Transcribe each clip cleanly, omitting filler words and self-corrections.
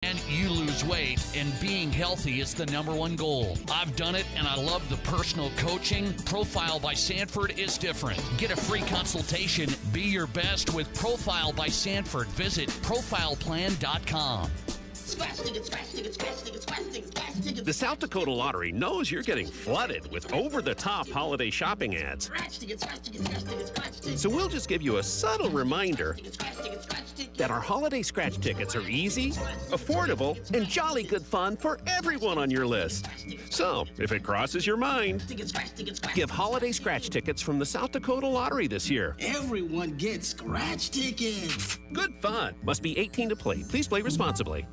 And you lose weight, and being healthy is the number one goal. I've done it, and I love the personal coaching. Profile by Sanford is different. Get a free consultation. Be your best with Profile by Sanford. Visit profileplan.com. The South Dakota Lottery knows you're getting flooded with over-the-top holiday shopping ads. So we'll just give you a subtle reminder that our holiday scratch tickets are easy, affordable, and jolly good fun for everyone on your list. So, if it crosses your mind, give holiday scratch tickets from the South Dakota Lottery this year. Everyone gets scratch tickets. Good fun. Must be 18 to play. Please play responsibly.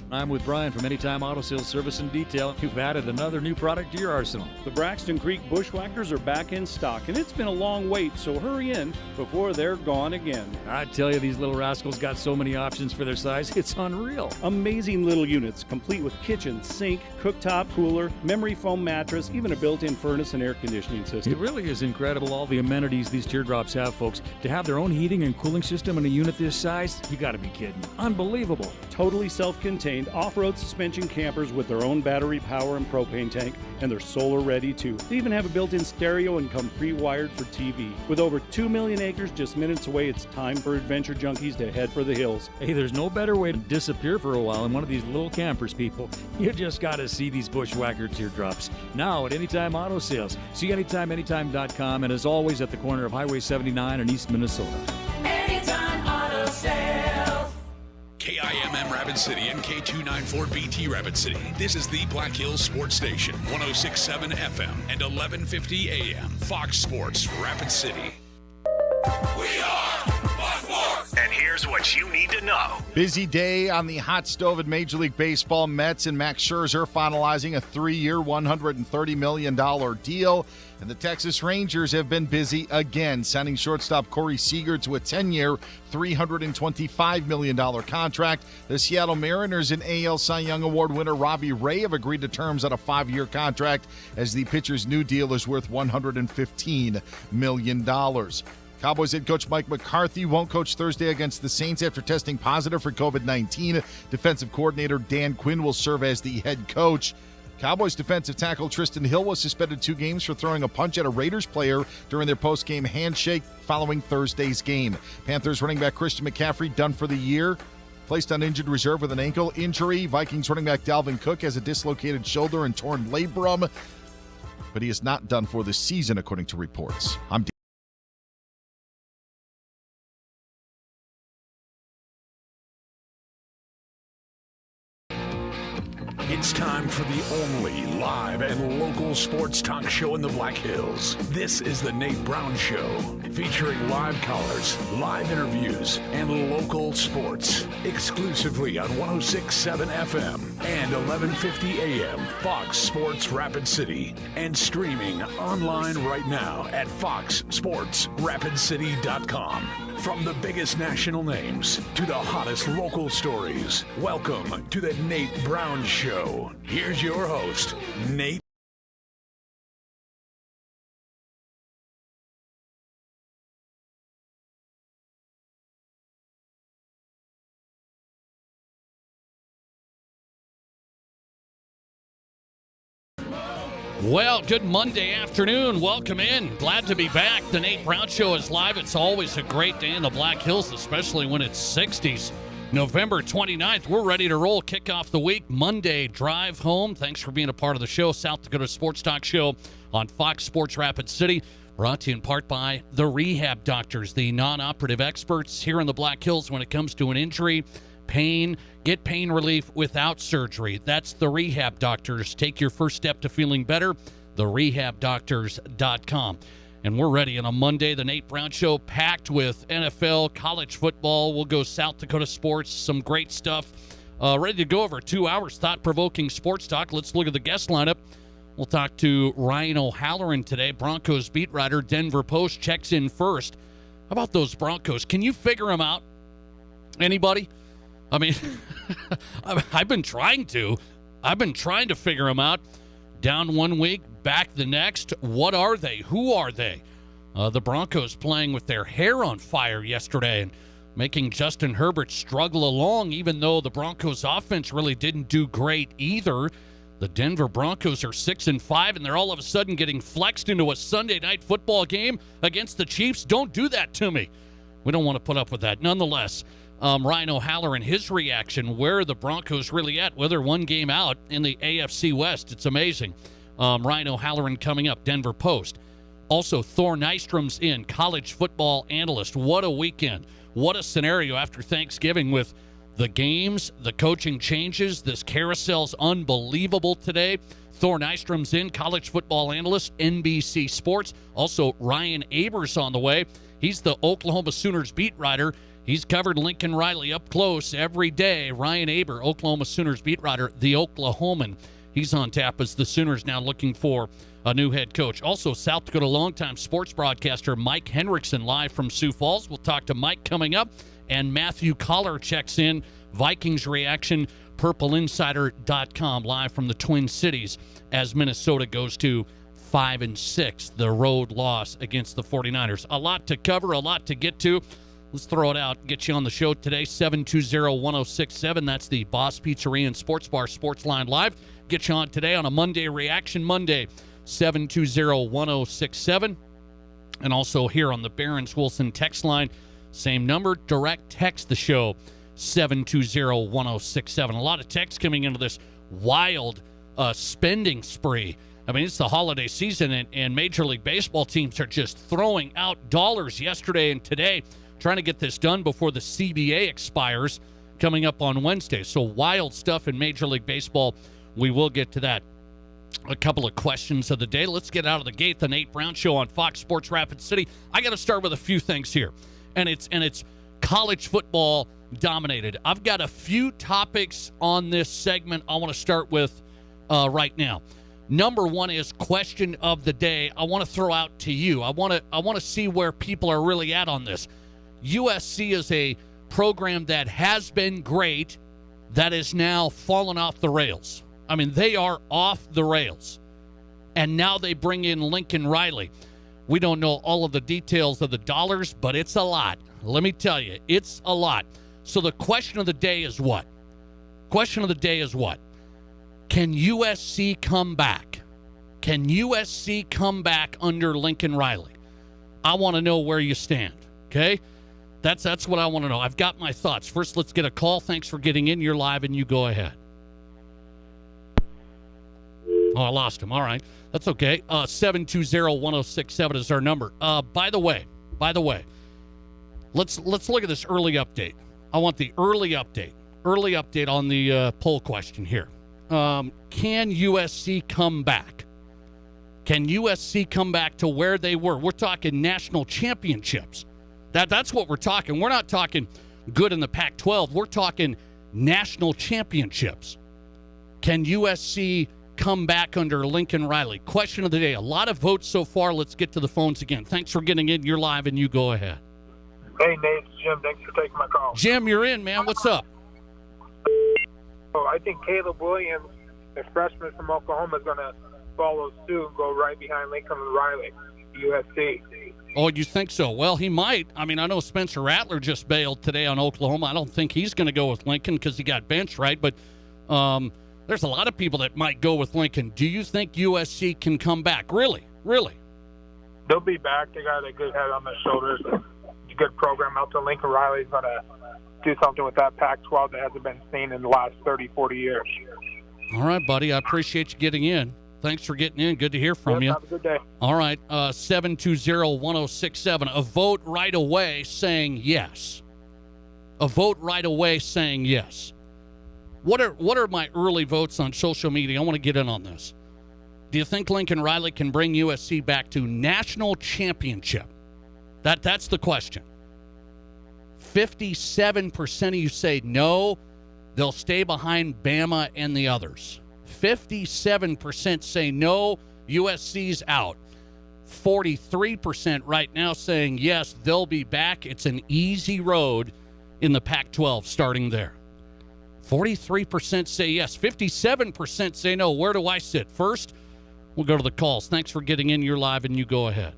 I'm with Brian from Anytime Auto Sales Service and Detail. You've added another new product to your arsenal. The Braxton Creek Bushwhackers are back in stock, and it's been a long wait, so hurry in before they're gone again. I tell you, these little rascals got so many options for their size, it's unreal. Amazing little units, complete with kitchen, sink, cooktop, cooler, memory foam mattress, even a built-in furnace and air conditioning system. It really is incredible all the amenities these teardrops have, folks. To have their own heating and cooling system in a unit this size, you gotta be kidding. Unbelievable. Totally self-contained off-road suspension campers with their own battery power and propane tank, and they're solar ready too. They even have a built-in stereo and come pre-wired for TV. With over 2 million acres just minutes away, it's time for adventure junkies to head for the hills. Hey, there's no better way to disappear for a while in one of these little campers, people. You just gotta see these Bushwhacker teardrops. Now at Anytime Auto Sales. See anytime.com, and as always at the corner of Highway 79 in East Minnesota. Anytime Auto Sales. KIMM Rapid City and K294BT Rapid City. This is the Black Hills Sports Station, 106.7 FM and 1150 AM. Fox Sports Rapid City. We are Fox Sports! And here's what you need to know. Busy day on the hot stove at Major League Baseball. Mets and Max Scherzer finalizing a 3-year, $130 million deal. And the Texas Rangers have been busy again, signing shortstop Corey Seager to a 10-year, $325 million contract. The Seattle Mariners and AL Cy Young Award winner Robbie Ray have agreed to terms on a 5-year contract, as the pitcher's new deal is worth $115 million. Cowboys head coach Mike McCarthy won't coach Thursday against the Saints after testing positive for COVID-19. Defensive coordinator Dan Quinn will serve as the head coach. Cowboys defensive tackle Tristan Hill was suspended 2 games for throwing a punch at a Raiders player during their post-game handshake following Thursday's game. Panthers running back Christian McCaffrey done for the year, placed on injured reserve with an ankle injury. Vikings running back Dalvin Cook has a dislocated shoulder and torn labrum, but he is not done for the season, according to reports. I'm It's time for the only live and local sports talk show in the Black Hills. This is the Nate Brown Show, featuring live callers, live interviews, and local sports. Exclusively on 106.7 FM and 1150 AM, Fox Sports Rapid City. And streaming online right now at foxsportsrapidcity.com. From the biggest national names to the hottest local stories, welcome to the Nate Brown Show. Here's your host, Nate. Well, good Monday afternoon. Welcome in. Glad to be back. The Nate Brown Show is live. It's always a great day in the Black Hills, especially when it's 60s. November 29th, we're ready to roll. Kick off the week, Monday, drive home. Thanks for being a part of the show. South Dakota Sports Talk Show on Fox Sports Rapid City. Brought to you in part by the Rehab Doctors, the non-operative experts here in the Black Hills when it comes to an injury, pain. Get pain relief without surgery. That's the Rehab Doctors. Take your first step to feeling better, therehabdoctors.com. And we're ready on a Monday, the Nate Brown Show, packed with NFL, college football. We'll go South Dakota sports, some great stuff. Ready to go over 2 hours, thought-provoking sports talk. Let's look at the guest lineup. We'll talk to Ryan O'Halloran today, Broncos beat writer. Denver Post checks in first. How about those Broncos? Can you figure them out? Anybody? I mean, I've been trying to. I've been trying to figure them out. Down 1 week, back the next. What are they? Who are they? The Broncos playing with their hair on fire yesterday. And making Justin Herbert struggle along, even though the Broncos offense really didn't do great either. The Denver Broncos are 6-5, and they're all of a sudden getting flexed into a Sunday night football game against the Chiefs. Don't do that to me. We don't want to put up with that. Nonetheless, Ryan O'Halloran, his reaction, where are the Broncos really at? Well, they're one game out in the AFC West. It's amazing. Ryan O'Halloran coming up, Denver Post. Also, Thor Nystrom's in, college football analyst. What a weekend. What a scenario after Thanksgiving with the games, the coaching changes. This carousel's unbelievable today. Thor Nystrom's in, college football analyst, NBC Sports. Also, Ryan Abers on the way. He's the Oklahoma Sooners beat writer. He's covered Lincoln Riley up close every day. Ryan Aber, Oklahoma Sooners beat writer, the Oklahoman. He's on tap as the Sooners now looking for a new head coach. Also, South Dakota longtime sports broadcaster Mike Henriksen live from Sioux Falls. We'll talk to Mike coming up. And Matthew Collar checks in. Vikings reaction, purpleinsider.com, live from the Twin Cities as Minnesota goes to 5-6, the road loss against the 49ers. A lot to cover, a lot to get to. Let's throw it out, get you on the show today, 720-1067. That's the Boss Pizzeria and Sports Bar Sports Line Live. Get you on today on a Monday Reaction Monday, 720-1067. And also here on the Barron's Wilson text line, same number, direct text the show, 720-1067. A lot of text coming into this wild spending spree. I mean, it's the holiday season, and Major League Baseball teams are just throwing out dollars yesterday and today, trying to get this done before the CBA expires coming up on Wednesday. So wild stuff in Major League Baseball. We will get to that. A couple of questions of the day. Let's get out of the gate. The Nate Brown Show on Fox Sports Rapid City. I got to start with a few things here, and it's college football dominated. I've got a few topics on this segment I want to start with right now. Number one is question of the day. I want to throw out to you. I want to see where people are really at on this. USC is a program that has been great that is now fallen off the rails. I mean, they are off the rails. And now they bring in Lincoln Riley. We don't know all of the details of the dollars, but it's a lot. Let me tell you, it's a lot. So the question of the day is what? Question of the day is what? Can USC come back? Can USC come back under Lincoln Riley? I want to know where you stand, okay? That's what I want to know. I've got my thoughts. First, let's get a call. Thanks for getting in. You're live, and you go ahead. Oh, I lost him. All right. That's okay. 720-1067 is our number. By the way, let's look at this early update. I want the early update on the poll question here. Can USC come back? Can USC come back to where they were? We're talking national championships. That's what we're talking. We're not talking good in the Pac-12. We're talking national championships. Can USC come back under Lincoln Riley? Question of the day. A lot of votes so far. Let's get to the phones again. Thanks for getting in. You're live, and you go ahead. Hey, Nate. It's Jim. Thanks for taking my call. Jim, you're in, man. What's up? I think Caleb Williams, the freshman from Oklahoma, is going to follow suit and go right behind Lincoln Riley, USC. Oh, you think so? Well, he might. I mean, I know Spencer Rattler just bailed today on Oklahoma. I don't think he's going to go with Lincoln because he got benched, right? But there's a lot of people that might go with Lincoln. Do you think USC can come back? Really? They'll be back. They got a good head on their shoulders. It's a good program out there. Lincoln Riley's going to do something with that Pac-12 that hasn't been seen in the last 30, 40 years. All right, buddy. I appreciate you getting in. Thanks for getting in. Good to hear from you. Have a good day. All right. 720-1067. A vote right away saying yes. A vote right away saying yes. What are my early votes on social media? I want to get in on this. Do you think Lincoln Riley can bring USC back to national championship? That's the question. 57% of you say no, they'll stay behind Bama and the others. 57% say no, USC's out. 43% right now saying yes, they'll be back. It's an easy road in the Pac-12 starting there. 43% say yes. 57% say no. Where do I sit? First, we'll go to the calls. Thanks for getting in. You're live, and you go ahead.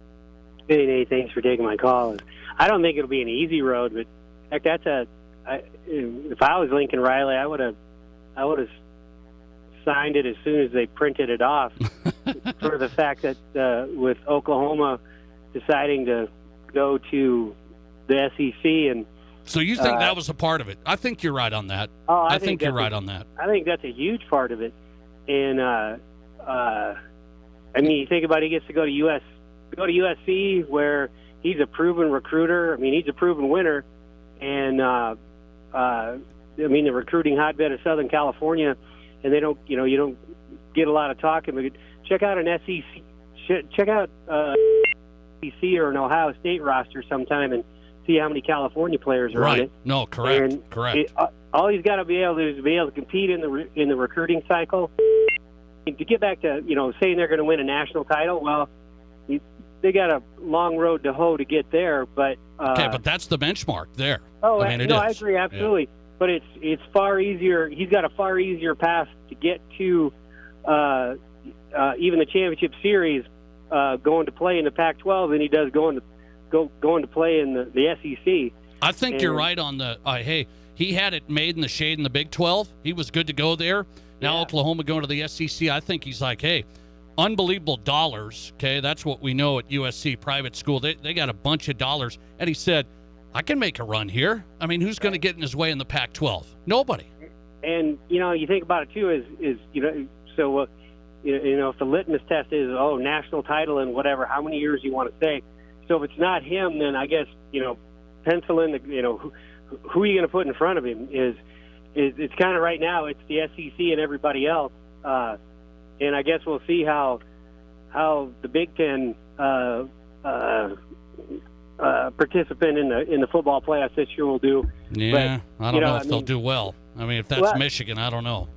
Hey, Nate. Thanks for taking my call. I don't think it'll be an easy road, but Heck, if I was Lincoln Riley, I would have signed it as soon as they printed it off. For the fact that with Oklahoma deciding to go to the SEC, and so you think that was a part of it? I think you're right on that. Oh, I think you're right on that. I think that's a huge part of it. And I mean, you think about it, he gets to go to USC, where he's a proven recruiter. I mean, he's a proven winner, and I mean, the recruiting hotbed of Southern California, and they don't, you don't get a lot of talking. But check out an SEC, check out SEC or an Ohio State roster sometime, and see how many California players are on it. No, correct. And correct. All he's got to be able to do is to be able to compete in the recruiting cycle. And to get back to saying they're going to win a national title, well, they got a long road to hoe to get there. But okay, but that's the benchmark there. Oh, I mean, I agree absolutely. Yeah. But it's far easier. He's got a far easier path to get to even the championship series, going to play in the Pac-12 than he does going to play in the SEC. I think you're right on the. Hey, he had it made in the shade in the Big 12. He was good to go there. Now Oklahoma going to the SEC. I think he's like, hey, unbelievable dollars. Okay, that's what we know at USC private school. They got a bunch of dollars, and he said, I can make a run here. I mean, who's going to get in his way in the Pac-12? Nobody. And you think about it too so if the litmus test is national title and whatever, how many years you want to say. So if it's not him, then I guess pencil in who are you going to put in front of him is it's kind of right now it's the SEC and everybody else, and I guess we'll see how the Big Ten participant in the football playoffs this year will do. Yeah, but, I don't know if they'll do well. I mean, if that's Michigan, I don't know.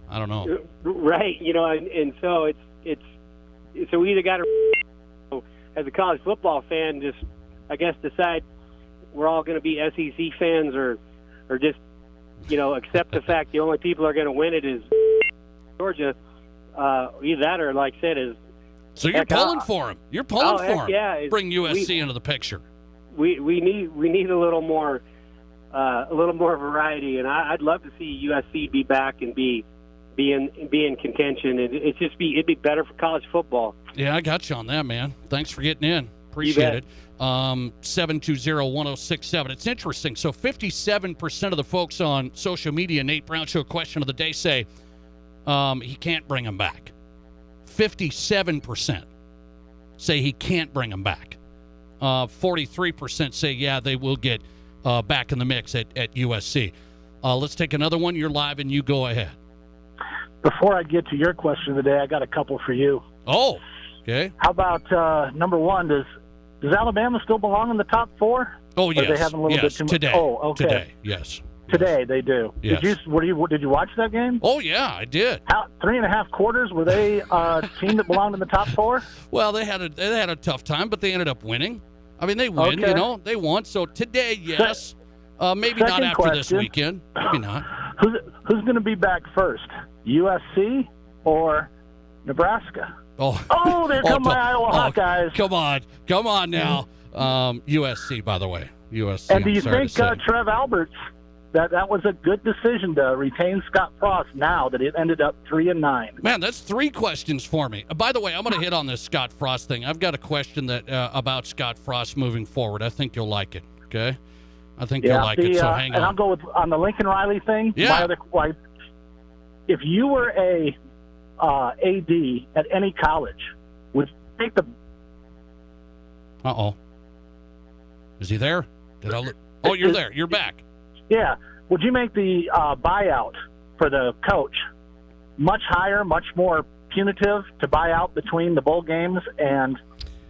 Right, and so it's so we either got to, as a college football fan, just I guess decide we're all going to be SEC fans, or just accept the fact the only people who are going to win it is Georgia. Either that, or like I said, is. So you're pulling for him. You're pulling for him. Yeah, bring USC into the picture. We need a little more variety, and I'd love to see USC be back and be in contention, and it'd be better for college football. Yeah, I got you on that, man. Thanks for getting in. Appreciate it. 720-1067. It's interesting. So 57% of the folks on social media, Nate Brown Show question of the day, say he can't bring him back. 57% say he can't bring him back. 43% say, yeah, they will get back in the mix at USC. Let's take another one. You're live, and you go ahead. Before I get to your question of the day, I got a couple for you. Oh, okay. How about number one? Does Alabama still belong in the top four? Oh, yes. Or are they having a little bit too much? Today. Oh, okay. Today, yes. Today they do. Yes. Did you watch that game? Oh yeah, I did. 3.5 quarters, were they a team that belonged in the top four? Well, they had a tough time, but they ended up winning. I mean, they win. Okay. They won. So today, yes. Maybe not after this weekend. Maybe not. Who's going to be back first? USC or Nebraska? Oh, there come my Iowa Hawkeyes. Come on now. USC, by the way. USC. And do you think Trev Alberts, that was a good decision to retain Scott Frost now that it ended up 3-9? Man, that's 3 questions for me. By the way, I'm going to hit on this Scott Frost thing. I've got a question that about Scott Frost moving forward. I think you'll like it, okay? I think you'll like it, so hang on. And I'll go on the Lincoln Riley thing. Yeah. If you were a AD at any college, would you take the... Uh-oh. Is he there? Did I look? Oh, you're there. You're back. Yeah. Would you make the buyout for the coach much higher, much more punitive to buy out between the bowl games and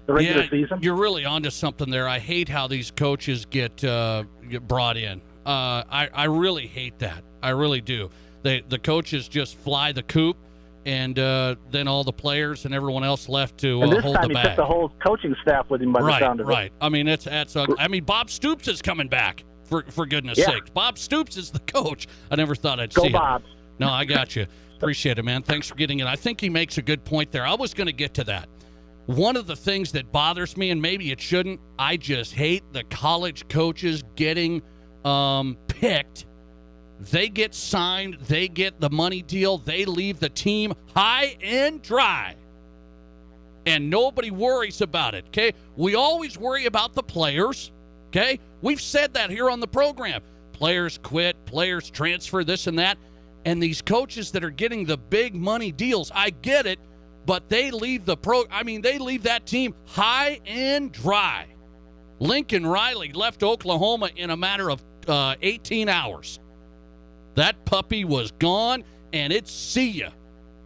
the regular season? You're really onto something there. I hate how these coaches get brought in. I really hate that. I really do. The coaches just fly the coop, and then all the players and everyone else left to hold the bag. And this time he took the whole coaching staff with him by the sound of it. Right. I mean, that's ugly. I mean, Bob Stoops is coming back, for goodness sakes. Bob Stoops is the coach. I never thought I'd see it. Go Bob. No, I got you. Appreciate it, man. Thanks for getting in. I think he makes a good point there. I was going to get to that. One of the things that bothers me, and maybe it shouldn't, I just hate the college coaches getting picked. They get signed. They get the money deal. They leave the team high and dry. And nobody worries about it, okay? We always worry about the players, okay? We've said that here on the program. Players quit, players transfer, this and that. And these coaches that are getting the big money deals, I get it, but they leave they leave that team high and dry. Lincoln Riley left Oklahoma in a matter of 18 hours. That puppy was gone, and it's see ya.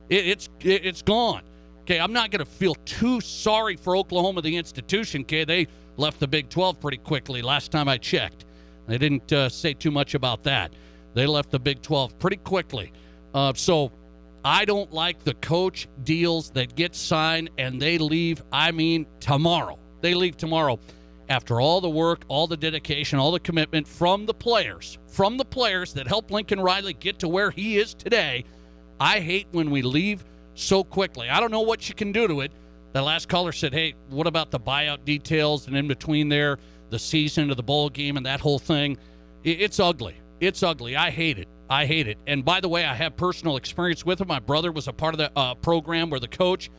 It's gone. Okay, I'm not going to feel too sorry for Oklahoma, the institution. Okay, they left the Big 12 pretty quickly last time I checked. They didn't say too much about that. They left the Big 12 pretty quickly. So I don't like the coach deals that get signed and they leave, tomorrow. They leave tomorrow after all the work, all the dedication, all the commitment from the players that helped Lincoln Riley get to where he is today. I hate when we leave so quickly. I don't know what you can do to it. That last caller said, hey, what about the buyout details and in between there, the season of the bowl game and that whole thing? It's ugly. It's ugly. I hate it. And by the way, I have personal experience with it. My brother was a part of the program where the coach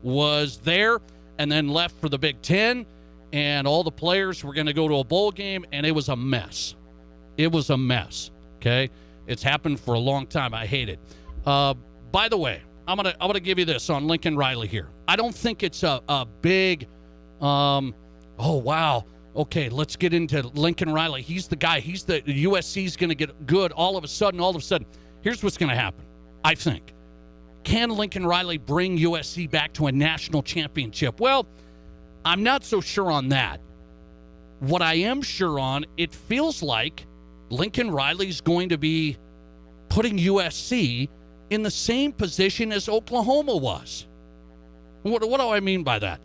was there and then left for the Big Ten, and all the players were going to go to a bowl game, and it was a mess. It was a mess, okay? It's happened for a long time. I hate it. By the way, I'm gonna give you this on Lincoln Riley here. I don't think it's a big, oh, wow. Okay, let's get into Lincoln Riley. He's the guy. USC's going to get good all of a sudden. Here's what's going to happen, I think. Can Lincoln Riley bring USC back to a national championship? Well, I'm not so sure on that. What I am sure on, it feels like Lincoln Riley's going to be putting USC in the same position as Oklahoma was. What do I mean by that?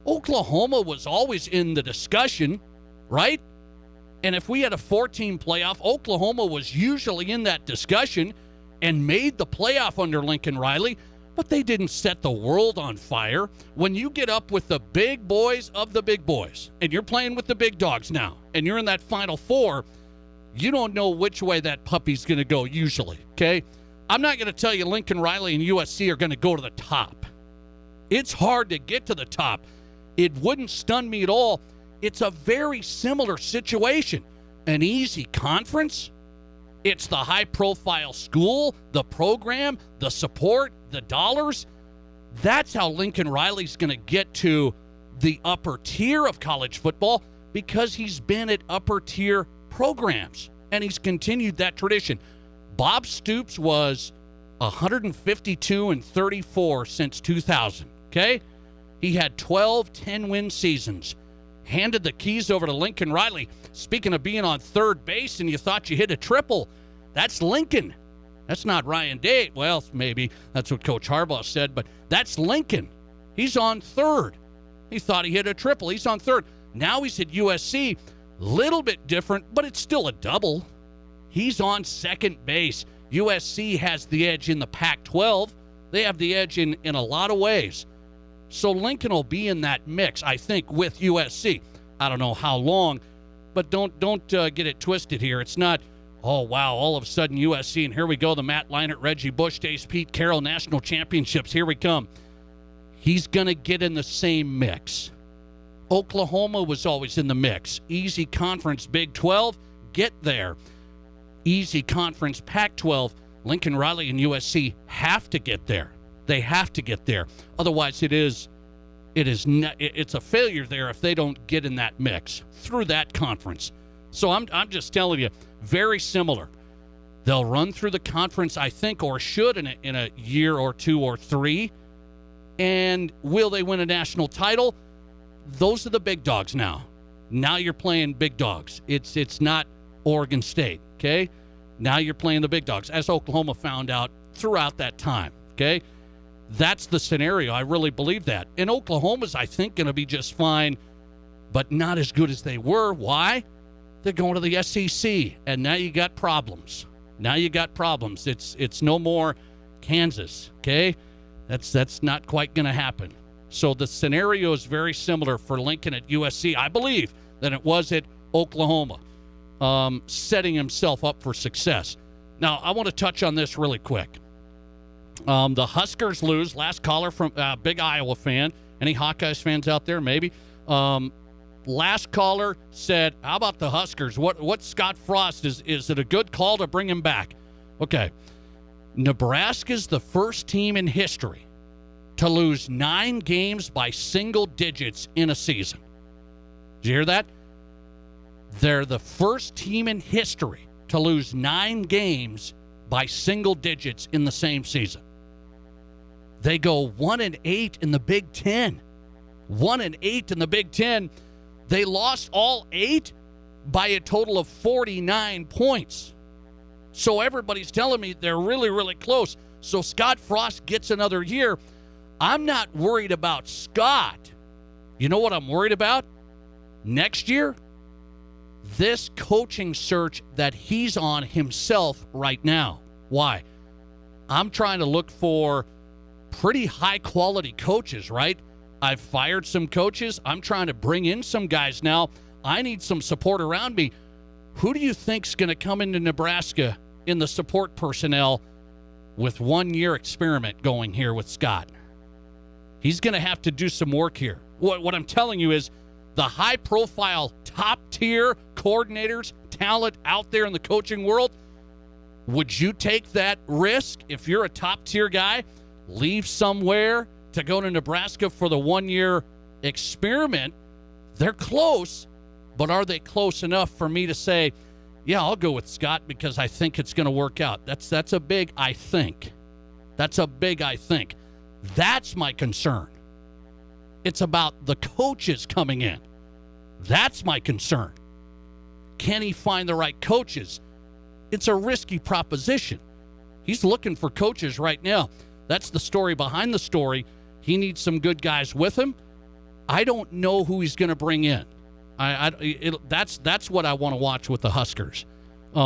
Oklahoma was always in the discussion, right? And if we had a 4-team playoff, Oklahoma was usually in that discussion and made the playoff under Lincoln Riley, but they didn't set the world on fire. When you get up with the big boys of the big boys, and you're playing with the big dogs now, and you're in that Final Four, you don't know which way that puppy's going to go usually, okay? I'm not going to tell you Lincoln Riley and USC are going to go to the top. It's hard to get to the top. It wouldn't stun me at all. It's a very similar situation. An easy conference. It's the high-profile school, the program, the support, the dollars. That's how Lincoln Riley's going to get to the upper tier of college football because he's been at upper-tier programs, and he's continued that tradition. Bob Stoops was 152-34 since 2000, okay? He had 12 10-win seasons. Handed the keys over to Lincoln Riley. Speaking of being on third base and you thought you hit a triple, that's Lincoln. That's not Ryan Day. Well, maybe that's what Coach Harbaugh said, but that's Lincoln. He's on third. He thought he hit a triple. He's on third. Now he's at USC. Little bit different, but it's still a double. He's on second base. USC has the edge in the Pac-12. They have the edge in a lot of ways. So Lincoln will be in that mix, I think, with USC. I don't know how long, but don't get it twisted here. It's not, oh, wow, all of a sudden USC, and here we go, the Matt Leinart, Reggie Bush days, Pete Carroll, national championships, here we come. He's going to get in the same mix. Oklahoma was always in the mix. Easy conference, Big 12, get there. Easy conference, Pac-12, Lincoln Riley and USC have to get there. They have to get there. Otherwise, it's a failure there if they don't get in that mix through that conference. So I'm just telling you, very similar. They'll run through the conference, I think, or should in a year or two or three. And will they win a national title? Those are the big dogs now. Now you're playing big dogs. It's not Oregon State, okay? Now you're playing the big dogs, as Oklahoma found out throughout that time, okay? That's the scenario. I really believe that. And Oklahoma's, I think, going to be just fine, but not as good as they were. Why? They're going to the SEC, and now you got problems. It's no more Kansas, okay? That's not quite going to happen. So the scenario is very similar for Lincoln at USC, I believe, than it was at Oklahoma. setting himself up for success. Now, I want to touch on this really quick. The Huskers lose. Last caller from big Iowa fan. Any Hawkeyes fans out there? Maybe. Last caller said, how about the Huskers? What Scott Frost, is it a good call to bring him back? Okay. Nebraska's the first team in history to lose 9 games by single digits in a season. Did you hear that? They're the first team in history to lose 9 games by single digits in the same season. They go 1-8 in the Big Ten. 1-8 in the Big Ten. They lost all 8 by a total of 49 points. So everybody's telling me they're really, really close. So Scott Frost gets another year. I'm not worried about Scott. You know what I'm worried about? Next year, this coaching search that he's on himself right now. Why? I'm trying to look for pretty high-quality coaches, right? I've fired some coaches. I'm trying to bring in some guys now. I need some support around me. Who do you think's going to come into Nebraska in the support personnel with 1 year experiment going here with Scott? He's going to have to do some work here. What I'm telling you is the high-profile, top-tier coordinators, talent out there in the coaching world, would you take that risk if you're a top-tier guy? Leave somewhere to go to Nebraska for the 1 year experiment? They're close, but are they close enough for me to say, yeah, I'll go with Scott because I think it's going to work out? That's a big I think. That's a big I think. That's my concern. It's about the coaches coming in. That's my concern. Can he find the right coaches? It's a risky proposition. He's looking for coaches right now. That's the story behind the story. He needs some good guys with him. I don't know who he's going to bring in. That's what I want to watch with the Huskers.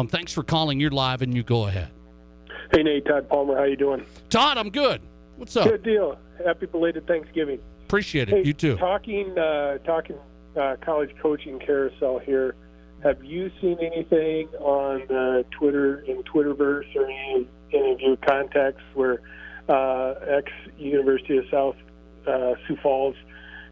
Thanks for calling. You're live, and you go ahead. Hey, Nate, Todd Palmer. How you doing? Todd, I'm good. What's up? Good deal. Happy belated Thanksgiving. Appreciate it. Hey, you too. Talking college coaching carousel here. Have you seen anything on Twitter, in Twitterverse, or any of your contacts where ex-University of South Sioux Falls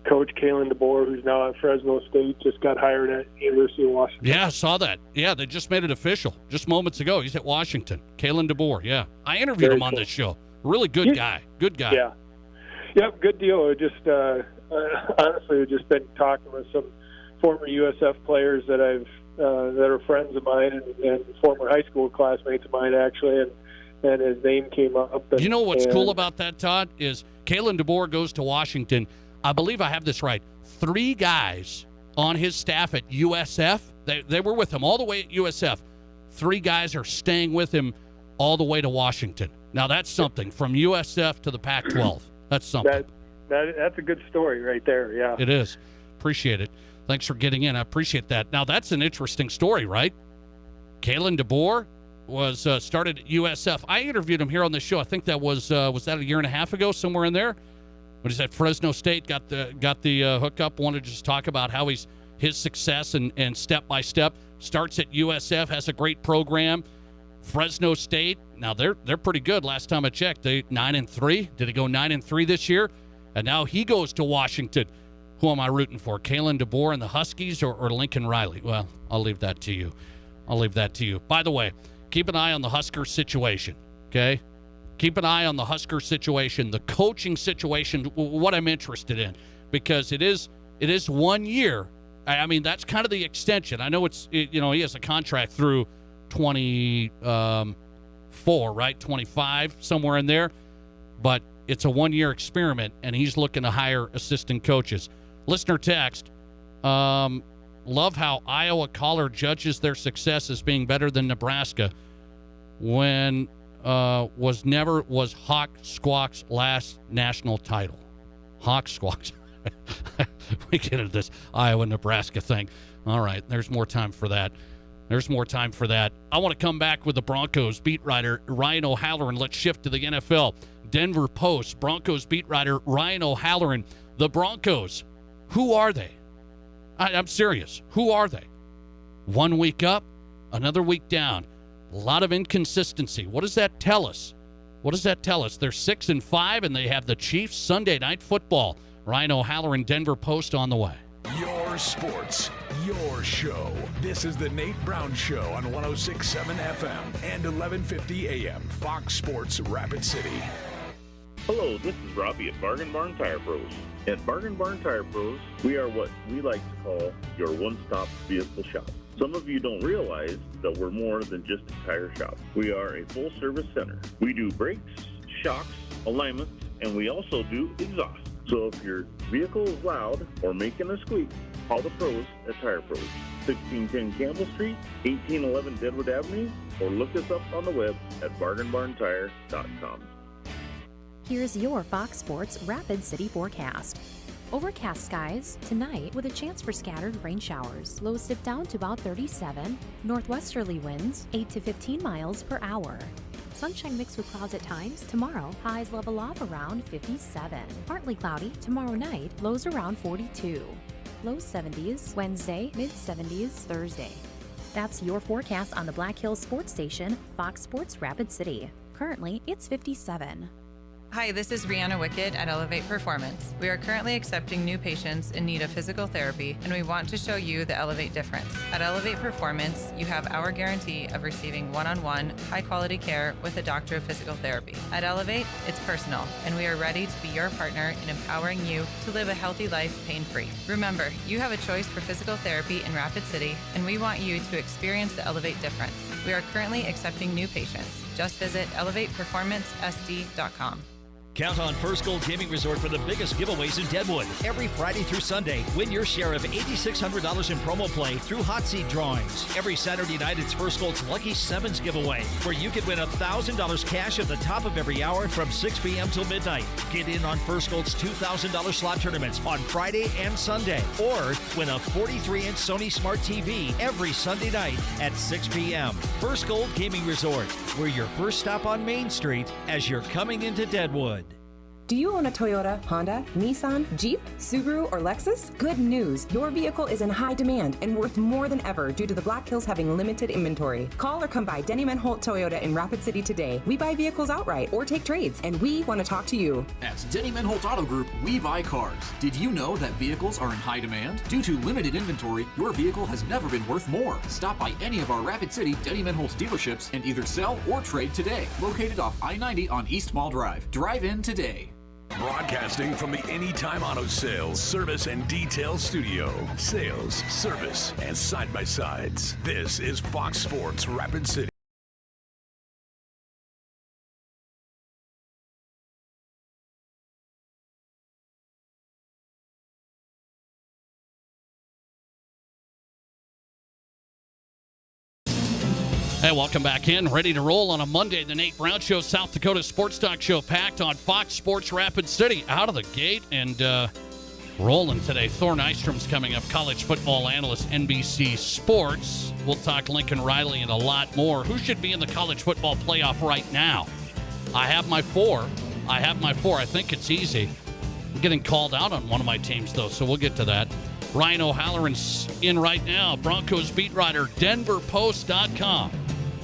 coach Kalen DeBoer, who's now at Fresno State, just got hired at University of Washington? Yeah, I saw that. Yeah, they just made it official just moments ago. He's at Washington. Kalen DeBoer, yeah. I interviewed him on this show. Really good guy. Good guy. Yeah. Yep, good deal. I just honestly, I've just been talking with some former USF players that that are friends of mine and former high school classmates of mine, actually, and his name came up. You know what's cool about that, Todd, is Kalen DeBoer goes to Washington. I believe I have this right. 3 guys on his staff at USF, they were with him all the way at USF. 3 guys are staying with him all the way to Washington. Now, that's something. From USF to the Pac-12. That's something. That's a good story right there, yeah. It is. Appreciate it. Thanks for getting in. I appreciate that. Now, that's an interesting story, right? Kalen DeBoer was started at USF. I interviewed him here on the show. I think that was that a year and a half ago, somewhere in there? When he's at Fresno State, got the hookup. Wanted to just talk about how his success and step by step. Starts at USF, has a great program. Fresno State, now they're pretty good. Last time I checked, they 9-3. Did he go 9-3 this year? And now he goes to Washington. Who am I rooting for? Kalen DeBoer and the Huskies or Lincoln Riley? Well, I'll leave that to you. By the way, keep an eye on the Husker situation, okay? Keep an eye on the Husker situation, the coaching situation, what I'm interested in, because it is 1 year. I mean, that's kind of the extension. I know he has a contract through 24, right? 25, somewhere in there. But it's a 1 year experiment, and he's looking to hire assistant coaches. Listener text, love how Iowa caller judges their success as being better than Nebraska when was Hawk Squawk's last national title. Hawk Squawks. We get into this Iowa-Nebraska thing. All right, there's more time for that. I want to come back with the Broncos beat writer Ryan O'Halloran. Let's shift to the NFL. Denver Post, Broncos beat writer Ryan O'Halloran. The Broncos, who are they? I'm serious. Who are they? 1 week up, Another week down. A lot of inconsistency. What does that tell us? They're 6-5, and they have the Chiefs Sunday Night Football. Ryan O'Halloran, Denver Post on the way. Your sports, your show. This is the Nate Brown Show on 106.7 FM and 1150 AM. Fox Sports Rapid City. Hello, this is Robbie at Bargain Barn Tire Pros. At Bargain Barn Tire Pros, we are what we like to call your one-stop vehicle shop. Some of you don't realize that we're more than just a tire shop. We are a full-service center. We do brakes, shocks, alignments, and we also do exhaust. So if your vehicle is loud or making a squeak, call the pros at Tire Pros. 1610 Campbell Street, 1811 Deadwood Avenue, or look us up on the web at bargainbarntire.com. Here's your Fox Sports Rapid City forecast. Overcast skies tonight with a chance for scattered rain showers. Lows dip down to about 37. Northwesterly winds 8 to 15 miles per hour. Sunshine mixed with clouds at times. Tomorrow, highs level off around 57. Partly cloudy tomorrow night, lows around 42. Low 70s Wednesday, mid 70s Thursday. That's your forecast on the Black Hills Sports Station, Fox Sports Rapid City. Currently, it's 57. Hi, this is Rihanna Wicked at Elevate Performance. We are currently accepting new patients in need of physical therapy, and we want to show you the Elevate difference. At Elevate Performance, you have our guarantee of receiving one-on-one, high-quality care with a doctor of physical therapy. At Elevate, it's personal, and we are ready to be your partner in empowering you to live a healthy life pain-free. Remember, you have a choice for physical therapy in Rapid City, and we want you to experience the Elevate difference. We are currently accepting new patients. Just visit elevateperformancesd.com. Count on First Gold Gaming Resort for the biggest giveaways in Deadwood. Every Friday through Sunday, win your share of $8,600 in promo play through hot seat drawings. Every Saturday night, it's First Gold's Lucky Sevens giveaway, where you can win $1,000 cash at the top of every hour from 6 p.m. till midnight. Get in on First Gold's $2,000 slot tournaments on Friday and Sunday, or win a 43-inch Sony Smart TV every Sunday night at 6 p.m. First Gold Gaming Resort, where your first stop on Main Street as you're coming into Deadwood. Do you own a Toyota, Honda, Nissan, Jeep, Subaru, or Lexus? Good news! Your vehicle is in high demand and worth more than ever due to the Black Hills having limited inventory. Call or come by Denny Menholt Toyota in Rapid City today. We buy vehicles outright or take trades, and we want to talk to you. At Denny Menholt Auto Group, we buy cars. Did you know that vehicles are in high demand? Due to limited inventory, your vehicle has never been worth more. Stop by any of our Rapid City Denny Menholt dealerships and either sell or trade today. Located off I-90 on East Mall Drive. Drive in today. Broadcasting from the Anytime Auto Sales, Service, and Detail Studio. Sales, service, and side-by-sides. This is Fox Sports Rapid City. Hey, welcome back in. Ready to roll on a Monday. The Nate Brown Show, South Dakota Sports Talk Show, packed on Fox Sports Rapid City. Out of the gate and rolling today. Thor Nystrom's coming up, college football analyst, NBC Sports. We'll talk Lincoln Riley and a lot more. Who should be in the college football playoff right now? I have my four. I think it's easy. I'm getting called out on one of my teams, though, so we'll get to that. Ryan O'Halloran's in right now. Broncos beat writer, DenverPost.com.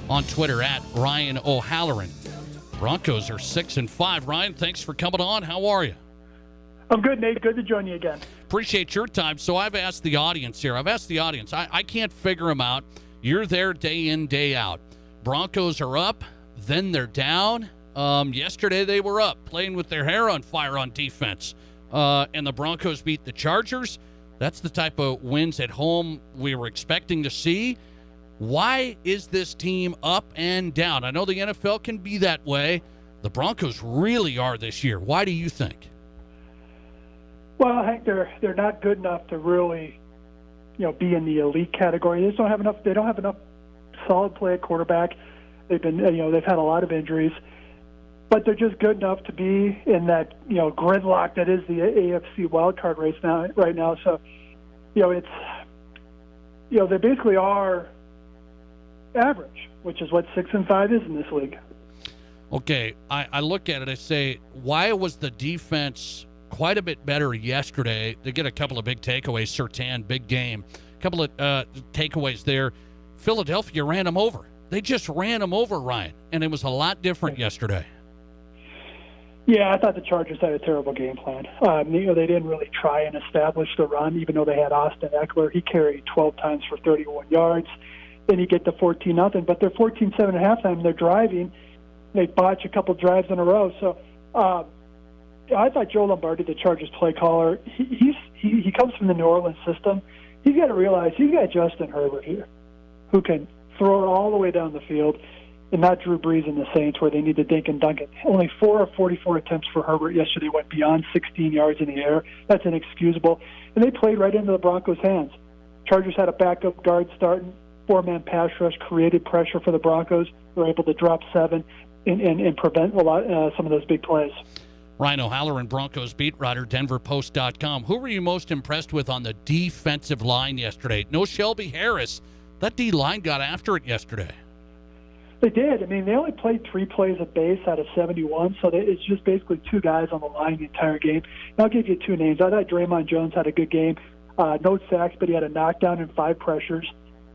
On Twitter at Ryan O'Halloran. Broncos are 6-5. Ryan, thanks for coming on. How are you? I'm good, Nate. Good to join you again. Appreciate your time. So I've asked the audience here. I can't figure them out. You're there day in, day out. Broncos are up, then they're down. Yesterday they were up, playing with their hair on fire on defense. And the Broncos beat the Chargers. That's the type of wins at home we were expecting to see. Why is this team up and down? I know the NFL can be that way. The Broncos really are this year. Why do you think? Well, I think they're not good enough to really, be in the elite category. They just don't have enough. They don't have enough solid play at quarterback. They've been, they've had a lot of injuries, but they're just good enough to be in that, gridlock that is the AFC wildcard race right now. So, it's, they basically are average, which is what 6-5 is in this league. Okay, I look at it, I say, why was the defense quite a bit better yesterday? They get a couple of big takeaways. Surtain, big game. A couple of takeaways there Philadelphia ran them over. They just ran them over, Ryan, and it was a lot different yesterday. Yeah, I thought the Chargers had a terrible game plan. They didn't really try and establish the run, even though they had Austin Eckler. He carried 12 times for 31 yards. Then you get the 14-0, but they're 14-7 at halftime. They're driving. They botch a couple drives in a row. So I thought Joe Lombardi, the Chargers play caller, he comes from the New Orleans system. He's got to realize he's got Justin Herbert here, who can throw it all the way down the field, and not Drew Brees and the Saints, where they need to dink and dunk it. Only 4 of 44 attempts for Herbert yesterday went beyond 16 yards in the air. That's inexcusable. And they played right into the Broncos' hands. Chargers had a backup guard starting, 4-man pass rush, created pressure for the Broncos. They were able to drop 7 and prevent some of those big plays. Ryan O'Halloran, Broncos beat writer, DenverPost.com. Who were you most impressed with on the defensive line yesterday? No Shelby Harris. That D-line got after it yesterday. They did. I mean, they only played 3 plays at base out of 71, so it's just basically 2 guys on the line the entire game. And I'll give you 2 names. I thought Draymond Jones had a good game. No sacks, but he had a knockdown and 5 pressures.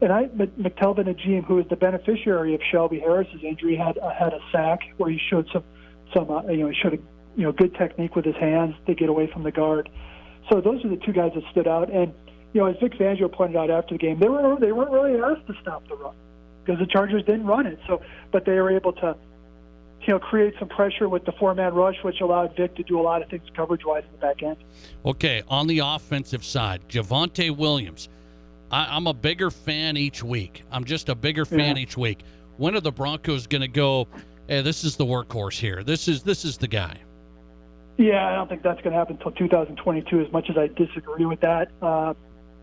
And McTelvin Agim, who is the beneficiary of Shelby Harris's injury, had a sack where he showed good technique with his hands to get away from the guard. So those are the 2 guys that stood out. And as Vic Fangio pointed out after the game, they weren't really asked to stop the run, because the Chargers didn't run it. But they were able to, create some pressure with the 4-man rush, which allowed Vic to do a lot of things coverage-wise in the back end. Okay, on the offensive side, Javonte Williams. I'm a bigger fan each week. I'm just a bigger fan each week. When are the Broncos going to go, hey, this is the workhorse here. This is the guy. Yeah, I don't think that's going to happen until 2022, as much as I disagree with that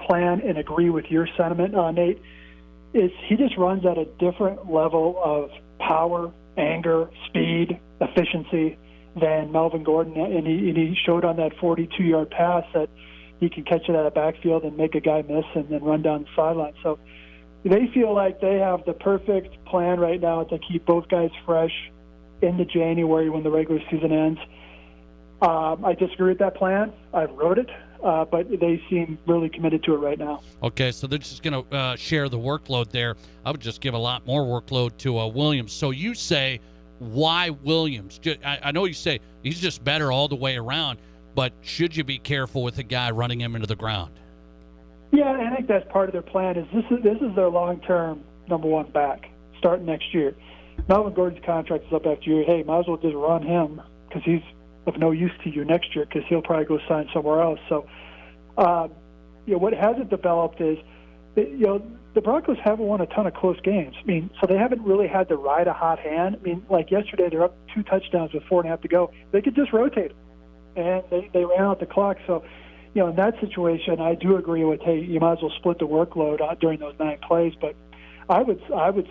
plan and agree with your sentiment, Nate. He just runs at a different level of power, anger, speed, efficiency than Melvin Gordon, and he showed on that 42-yard pass that he can catch it out of the backfield and make a guy miss and then run down the sideline. So they feel like they have the perfect plan right now to keep both guys fresh into January when the regular season ends. I disagree with that plan. I wrote it, but they seem really committed to it right now. Okay, so they're just going to share the workload there. I would just give a lot more workload to Williams. So you say, why Williams? I know you say he's just better all the way around, but should you be careful with the guy running him into the ground? Yeah, I think that's part of their plan. This is their long-term number 1 back starting next year. Melvin Gordon's contract is up after year. Hey, might as well just run him because he's of no use to you next year, because he'll probably go sign somewhere else. So, what hasn't developed is, the Broncos haven't won a ton of close games. I mean, so they haven't really had to ride a hot hand. I mean, like yesterday, they're up 2 touchdowns with 4.5 to go. They could just rotate them, and they ran out the clock. So, in that situation, I do agree with, hey, you might as well split the workload during those 9 plays. But I would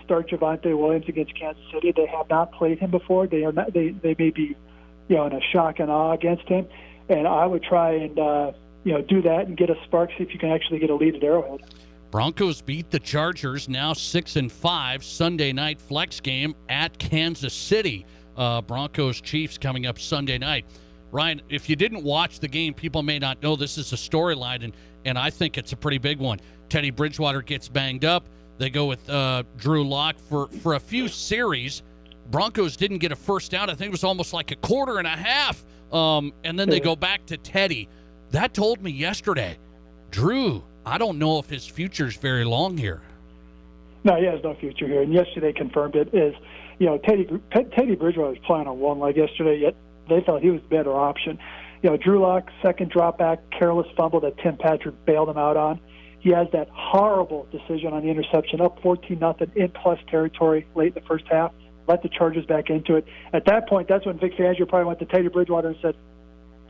start Javonte Williams against Kansas City. They have not played him before. They may be in a shock and awe against him, and I would try and do that and get a spark, see if you can actually get a lead at Arrowhead. Broncos beat the Chargers, now 6-5. Sunday night flex game at Kansas City. Broncos Chiefs coming up Sunday night. Ryan, if you didn't watch the game, people may not know this is a storyline, and I think it's a pretty big one. Teddy Bridgewater gets banged up. They go with Drew Lock for a few series. Broncos didn't get a first down. I think it was almost like a quarter and a half. And then they go back to Teddy. That told me yesterday, Drew, I don't know if his future's very long here. No, he has no future here. And yesterday confirmed it. Teddy Bridgewater was playing on one leg yesterday, yet they felt he was the better option. Drew Lock, second drop back, careless fumble that Tim Patrick bailed him out on. He has that horrible decision on the interception, up 14-0 in plus territory late in the first half. Let the Chargers back into it. At that point, that's when Vic Fangio probably went to Teddy Bridgewater and said,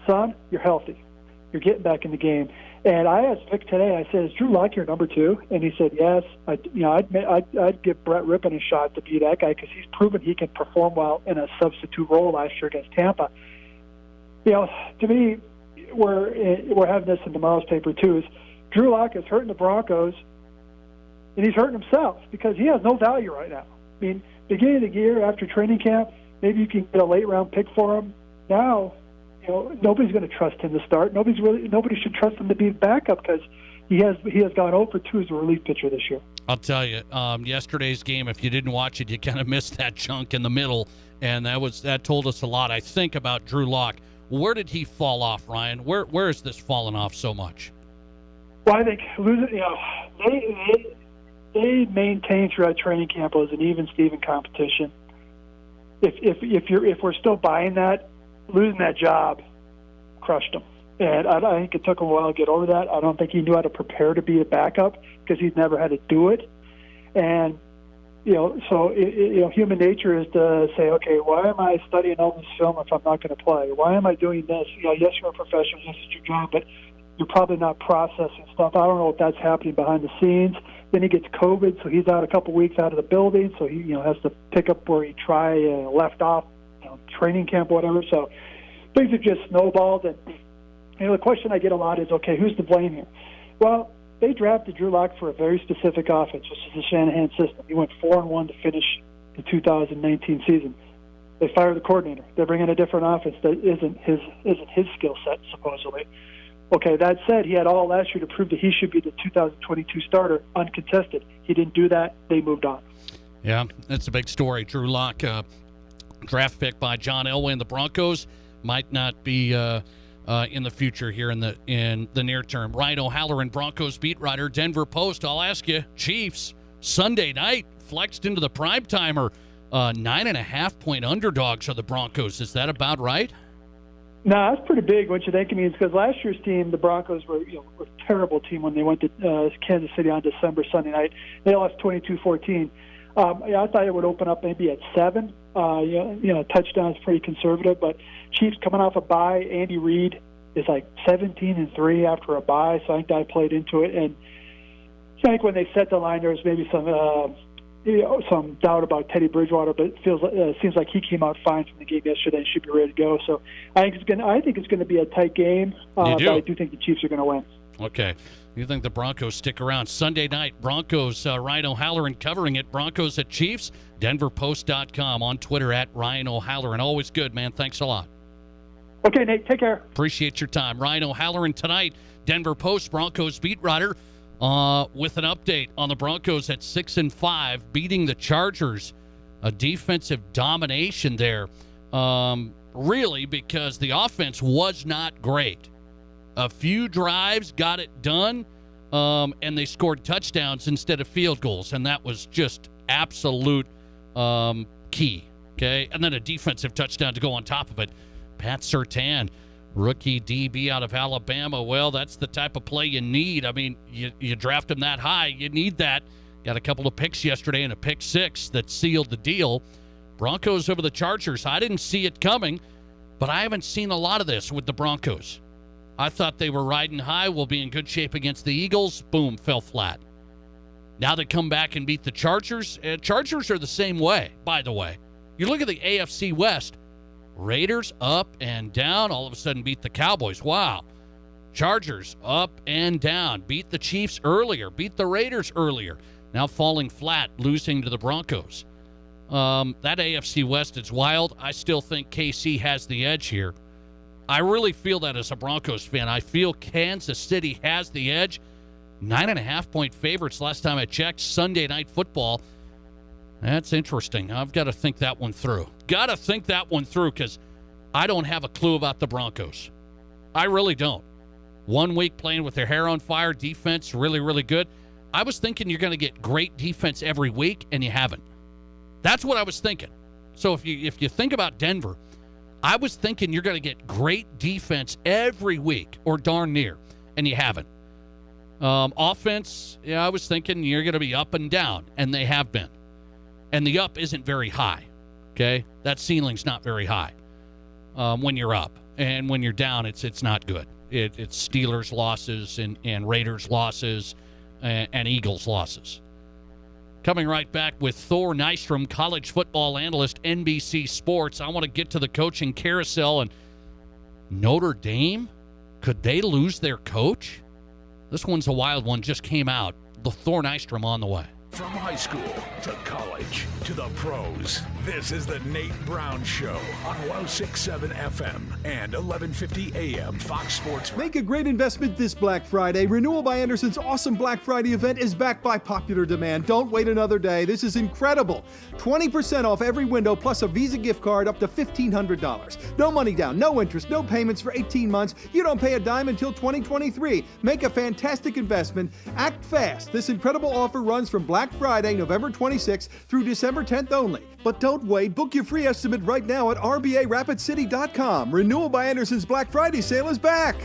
son, you're healthy. You're getting back in the game. And I asked Vic today, I said, is Drew Lock your number 2? And he said, yes. I'd give Brett Rippon a shot to be that guy because he's proven he can perform well in a substitute role last year against Tampa. To me, we're having this in tomorrow's paper too, is Drew Lock is hurting the Broncos, and he's hurting himself because he has no value right now. I mean, beginning of the year after training camp, maybe you can get a late-round pick for him. Now, nobody's going to trust him to start. Nobody should trust him to be the backup because he has gone 0 for 2 as a relief pitcher this year. I'll tell you, yesterday's game, if you didn't watch it, you kind of missed that chunk in the middle, and that told us a lot, I think, about Drew Lock. Where did he fall off, Ryan? Where is this fallen off so much? Well, I think losing, they maintain throughout training camp as an even Steven competition. If we're still buying that, losing that job crushed him. And I think it took him a while to get over that. I don't think he knew how to prepare to be a backup because he's never had to do it. And, so human nature is to say, okay, why am I studying all this film if I'm not going to play? Why am I doing this? Yes, you're a professional, yes, it's your job, but you're probably not processing stuff. I don't know if that's happening behind the scenes. Then he gets COVID, so he's out a couple weeks out of the building, so he has to pick up where he left off, training camp or whatever. So things have just snowballed. And the question I get a lot is, okay, who's to blame here? Well, they drafted Drew Lock for a very specific offense, which is the Shanahan system. He went 4-1 to finish the 2019 season. They fired the coordinator. They're bringing a different offense that isn't his skill set, supposedly. Okay, that said, he had all last year to prove that he should be the 2022 starter, uncontested. He didn't do that. They moved on. Yeah, that's a big story. Drew Lock, draft pick by John Elway and the Broncos, might not be in the future here in the near term. Ryan O'Halloran, Broncos beat writer, Denver Post. I'll ask you, Chiefs, Sunday night, flexed into the prime-timer. 9.5-point underdogs are the Broncos. Is that about right? No, that's pretty big, what you think. I mean, it's because last year's team, the Broncos, were a terrible team when they went to Kansas City on Sunday night. They lost 22-14. I thought it would open up maybe at 7. Touchdown is pretty conservative, but Chiefs coming off a bye. Andy Reid is like 17-3 after a bye, so I think that played into it. And I think when they set the line, there was maybe some doubt about Teddy Bridgewater, but it seems like he came out fine from the game yesterday and should be ready to go. So I think it's going to be a tight game, but I do think the Chiefs are going to win. Okay. You think the Broncos stick around? Sunday night, Broncos, Ryan O'Halloran covering it. Broncos at Chiefs, DenverPost.com, on Twitter at Ryan O'Halloran. Always good, man. Thanks a lot. Okay, Nate, take care. Appreciate your time. Ryan O'Halloran tonight, Denver Post, Broncos beat writer, with an update on the Broncos at 6-5, beating the Chargers. A defensive domination there, really, because the offense was not great. A few drives got it done, and they scored touchdowns instead of field goals, and that was just absolute key, okay? And then a defensive touchdown to go on top of it. Pat Surtain, rookie DB out of Alabama. Well, that's the type of play you need. I mean, you draft him that high, you need that. Got a couple of picks yesterday and a pick 6 that sealed the deal. Broncos over the Chargers. I didn't see it coming, but I haven't seen a lot of this with the Broncos. I thought they were riding high, will be in good shape against the Eagles. Boom, fell flat. Now they come back and beat the Chargers. Chargers are the same way, by the way. You look at the AFC West, Raiders up and down, all of a sudden beat the Cowboys. Wow. Chargers up and down, beat the Chiefs earlier, beat the Raiders earlier. Now falling flat, losing to the Broncos. That AFC West is wild. I still think KC has the edge here. I really feel that as a Broncos fan. I feel Kansas City has the edge. 9.5-point favorites last time I checked. Sunday Night Football. That's interesting. I've got to think that one through. Because I don't have a clue about the Broncos. I really don't. 1 week playing with their hair on fire. Defense really, really good. I was thinking you're going to get great defense every week, and you haven't. That's what I was thinking. So if you think about Denver, I was thinking you're going to get great defense every week, or darn near, and you haven't. Offense, I was thinking you're going to be up and down, and they have been. And the up isn't very high, okay? That ceiling's not very high when you're up. And when you're down, it's not good. It's Steelers losses and Raiders losses and Eagles losses. Coming right back with Thor Nystrom, college football analyst, NBC Sports. I want to get to the coaching carousel. And Notre Dame, could they lose their coach? This one's a wild one, just came out. The Thor Nystrom on the way. From high school to college to the pros, This is the Nate Brown Show on 106.7 FM and 1150 AM Fox Sports. Make a great investment this Black Friday. Renewal by Anderson's awesome Black Friday event is backed by popular demand. Don't wait another day. This is incredible. 20% off every window plus a Visa gift card up to $1,500. No money down, no interest, no payments for 18 months. You don't pay a dime until 2023. Make a fantastic investment. Act fast. This incredible offer runs from Black Friday, November 26th through December 10th only. But don't wait. Book your free estimate right now at RBARapidCity.com. Renewal by Anderson's Black Friday sale is back.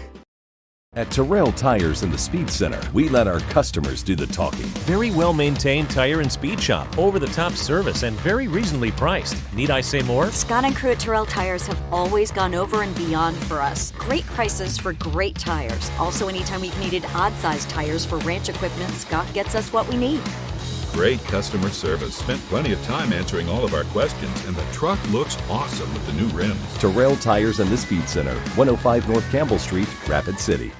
At Terrell Tires in the Speed Center, we let our customers do the talking. Very well-maintained tire and speed shop, over-the-top service, and very reasonably priced. Need I say more? Scott and crew at Terrell Tires have always gone over and beyond for us. Great prices for great tires. Also, anytime we've needed odd-sized tires for ranch equipment, Scott gets us what we need. Great customer service. Spent plenty of time answering all of our questions, and the truck looks awesome with the new rims. Terrell Tires and the Speed Center, 105 North Campbell Street, Rapid City.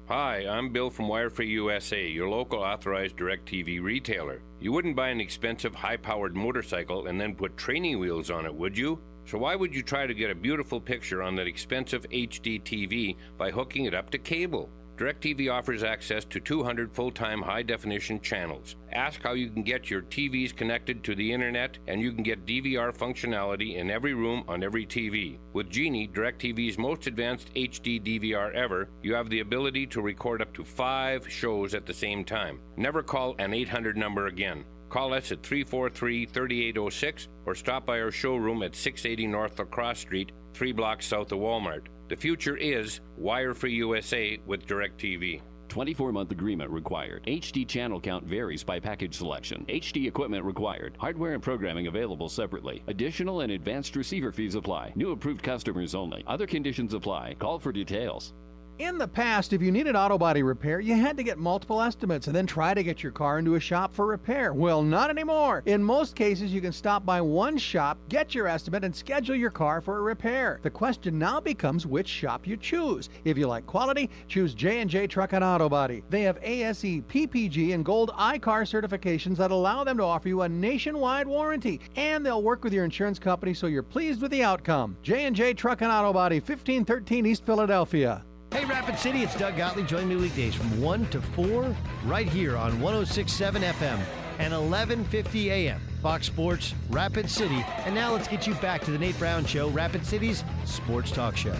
Hi, I'm Bill from Wirefree USA, your local authorized DirecTV retailer. You wouldn't buy an expensive, high-powered motorcycle and then put training wheels on it, would you? So why would you try to get a beautiful picture on that expensive HD TV by hooking it up to cable? DirecTV offers access to 200 full-time high-definition channels. Ask how you can get your TVs connected to the internet, and you can get DVR functionality in every room on every TV. With Genie, DirecTV's most advanced HD DVR ever, you have the ability to record up to 5 shows at the same time. Never call an 800 number again. Call us at 343-3806 or stop by our showroom at 680 North Lacrosse Street, 3 blocks south of Walmart. The future is Wirefree USA with DirecTV. 24-month agreement required. HD channel count varies by package selection. HD equipment required. Hardware and programming available separately. Additional and advanced receiver fees apply. New approved customers only. Other conditions apply. Call for details. In the past, if you needed auto body repair, you had to get multiple estimates and then try to get your car into a shop for repair. Well, not anymore. In most cases, you can stop by one shop, get your estimate, and schedule your car for a repair. The question now becomes which shop you choose. If you like quality, choose J&J Truck and Auto Body. They have ASE, PPG, and Gold iCar certifications that allow them to offer you a nationwide warranty, and they'll work with your insurance company so you're pleased with the outcome. J&J Truck and Auto Body, 1513 East Philadelphia. Hey, Rapid City, it's Doug Gottlieb. Join me weekdays from 1 to 4 right here on 106.7 FM and 1150 AM. Fox Sports, Rapid City. And now let's get you back to the Nate Brown Show, Rapid City's sports talk show.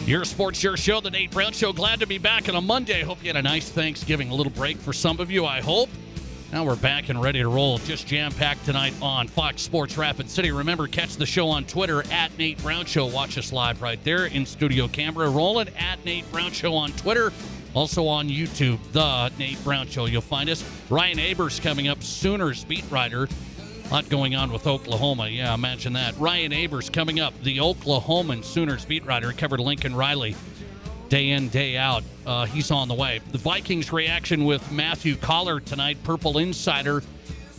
Your sports, your show, the Nate Brown Show. Glad to be back on a Monday. Hope you had a nice Thanksgiving, a little break for some of you, I hope. Now we're back and ready to roll. Just jam-packed tonight on Fox Sports Rapid City. Remember, catch the show on Twitter at Nate Brown Show. Watch us live right there in studio camera. Rolling at Nate Brown Show on Twitter. Also on YouTube, The Nate Brown Show. You'll find us. Ryan Abers coming up, Sooners beat writer. A lot going on with Oklahoma. Yeah, imagine that. Ryan Abers coming up, the Oklahoman Sooners beat writer. Covered Lincoln Riley day in, day out. He's on the way. The Vikings reaction with Matthew Collar tonight. Purple Insider.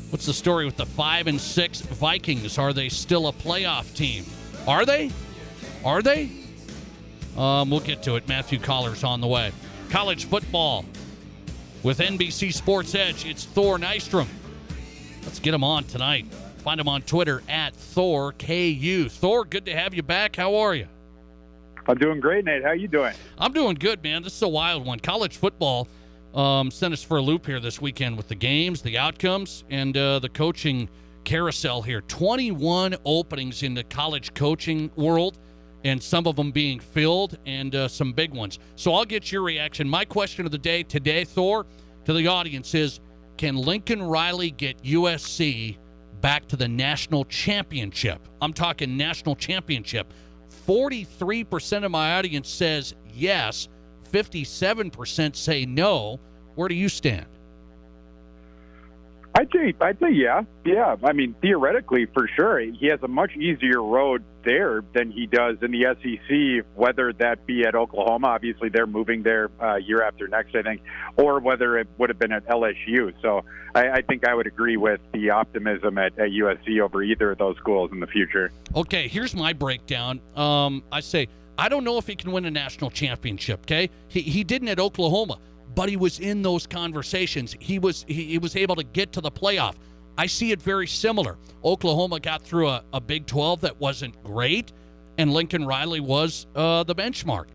What's the story with the 5-6 Vikings? Are they still a playoff team? Are they? Are they? We'll get to it. Matthew Collar's on the way. College football with NBC Sports Edge. It's Thor Nystrom. Let's get him on tonight. Find him on Twitter at ThorKU. Thor, good to have you back. How are you? I'm doing great, Nate. How you doing? I'm doing good, man. This is a wild one. College football sent us for a loop here this weekend with the games, the outcomes, and the coaching carousel here. 21 openings in the college coaching world, and some of them being filled, and some big ones. So I'll get your reaction. My question of the day today, Thor, to the audience is, can Lincoln Riley get USC back to the national championship? I'm talking national championship. 43% of my audience says yes. 57% say no. Where do you stand? I'd say yeah. Yeah, I mean, theoretically, for sure. He has a much easier road there than he does in the SEC, whether that be at Oklahoma. Obviously, they're moving there year after next, I think, or whether it would have been at LSU. So I think I would agree with the optimism at USC over either of those schools in the future. Okay, here's my breakdown. I say, I don't know if he can win a national championship, okay? He didn't at Oklahoma, but he was in those conversations. He was able to get to the playoff. I see it very similar. Oklahoma got through a Big 12 that wasn't great, and Lincoln Riley was the benchmark,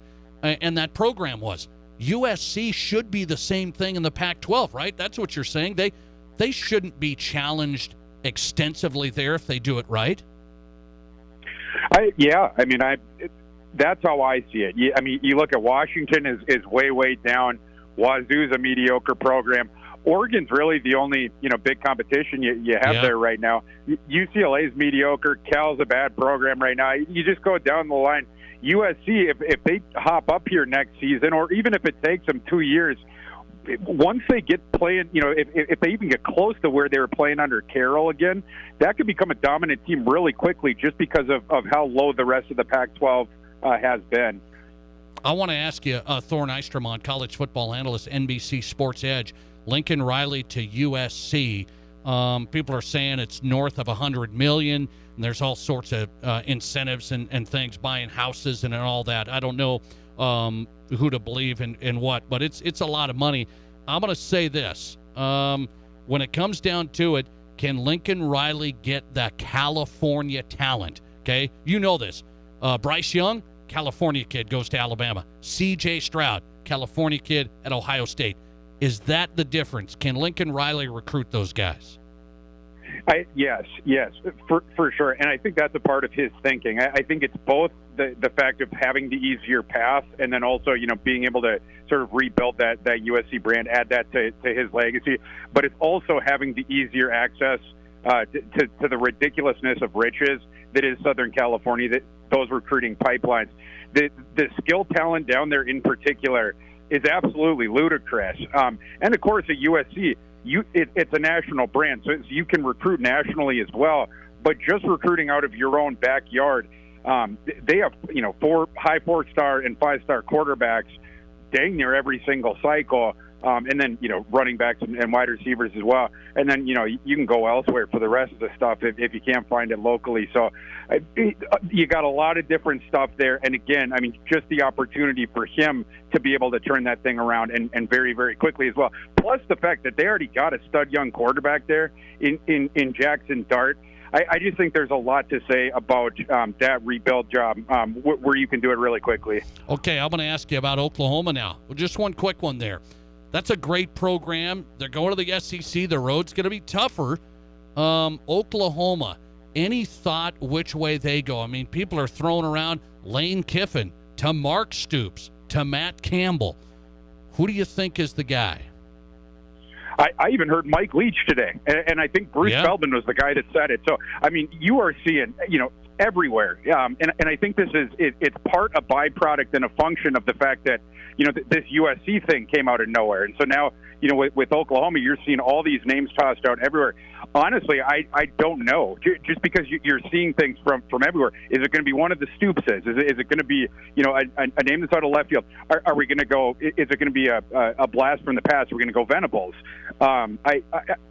and that program was. USC should be the same thing in the Pac-12, right? That's what you're saying. They shouldn't be challenged extensively there if they do it right. That's how I see it. You look at Washington is way down. Wazoo's a mediocre program. Oregon's really the only big competition you have there right now. UCLA's mediocre. Cal's a bad program right now. You just go down the line. USC, if they hop up here next season, or even if it takes them 2 years, once they get playing, if they even get close to where they were playing under Carroll again, that could become a dominant team really quickly just because of how low the rest of the Pac-12 has been. I want to ask you, Thor Nystrom, college football analyst, NBC Sports Edge, Lincoln Riley to USC. People are saying it's north of $100 million, and there's all sorts of incentives and things, buying houses and all that. I don't know who to believe in what, but it's a lot of money. I'm going to say this. When it comes down to it, can Lincoln Riley get the California talent? Okay, you know this. Bryce Young, California kid, goes to Alabama. C.J. Stroud, California kid at Ohio State. Is that the difference? Can Lincoln Riley recruit those guys? Yes, for sure. And I think that's a part of his thinking. I think it's both the fact of having the easier path and then also, being able to sort of rebuild that USC brand, add that to his legacy. But it's also having the easier access to the ridiculousness of riches that is Southern California, those recruiting pipelines. The skill talent down there in particular is absolutely ludicrous. And of course, at USC, it's a national brand, so you can recruit nationally as well. But just recruiting out of your own backyard, they have 4 high 4-star and 5-star quarterbacks dang near every single cycle. And then, running backs and wide receivers as well. And then, you can go elsewhere for the rest of the stuff if you can't find it locally. So you got a lot of different stuff there. And again, just the opportunity for him to be able to turn that thing around and very, very quickly as well. Plus the fact that they already got a stud young quarterback there in Jackson Dart. I just think there's a lot to say about that rebuild job where you can do it really quickly. Okay, I'm going to ask you about Oklahoma now. Well, just one quick one there. That's a great program. They're going to the SEC. The road's going to be tougher. Oklahoma, any thought which way they go? People are throwing around Lane Kiffin to Mark Stoops to Matt Campbell. Who do you think is the guy? I even heard Mike Leach today, and I think Bruce Feldman was the guy that said it. So, you are seeing, everywhere. And I think it's part a byproduct and a function of the fact that, this USC thing came out of nowhere. And so now, with Oklahoma, you're seeing all these names tossed out everywhere. Honestly, I don't know. Just because you're seeing things from everywhere. Is it going to be one of the Stoopses? Is it going to be, a name that's out of left field? Are we going to go, is it going to be a blast from the past? Are we going to go Venables?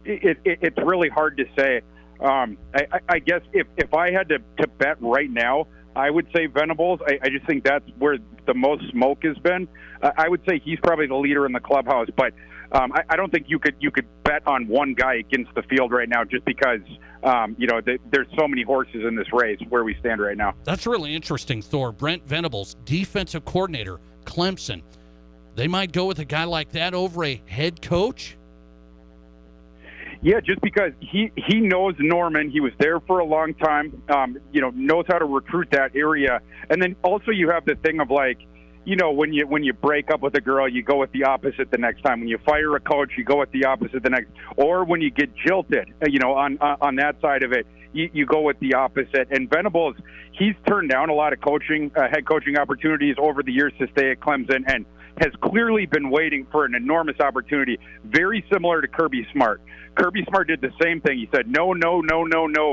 It's really hard to say. I guess if I had to bet right now, I would say Venables. I just think that's where the most smoke has been. I would say he's probably the leader in the clubhouse, but I don't think you could bet on one guy against the field right now just because there's so many horses in this race where we stand right now. That's really interesting, Thor. Brent Venables, defensive coordinator, Clemson. They might go with a guy like that over a head coach? Yeah, just because he knows Norman. He was there for a long time, knows how to recruit that area. And then also you have the thing of when you break up with a girl, you go with the opposite the next time. When you fire a coach, you go with the opposite the next. Or when you get jilted, on that side of it, you go with the opposite. And Venables, he's turned down a lot of head coaching opportunities over the years to stay at Clemson and has clearly been waiting for an enormous opportunity, very similar to Kirby Smart. Kirby Smart did the same thing. He said no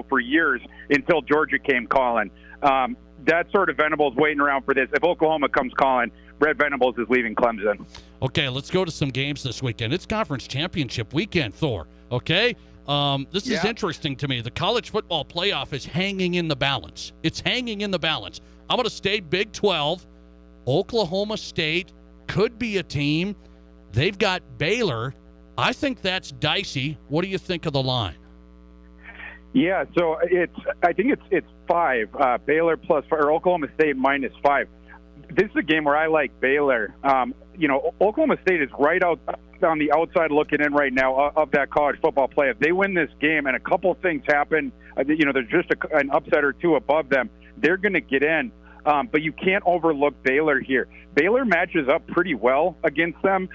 for years until Georgia came calling. That's sort of Venables waiting around for this. If Oklahoma comes calling, Brett Venables is leaving Clemson. Okay, let's go to some games this weekend. It's conference championship weekend, Thor. Okay? This is interesting to me. The college football playoff is hanging in the balance. It's hanging in the balance. I'm going to stay Big 12. Oklahoma State could be a team. They've got Baylor. I think that's dicey. What do you think of the line? Yeah, so I think it's 5. Baylor plus, or Oklahoma State minus 5. This is a game where I like Baylor. Oklahoma State is right out on the outside looking in right now of that college football playoff. They win this game, and a couple things happen. There's just an upset or two above them. They're going to get in. But you can't overlook Baylor here. Baylor matches up pretty well against them,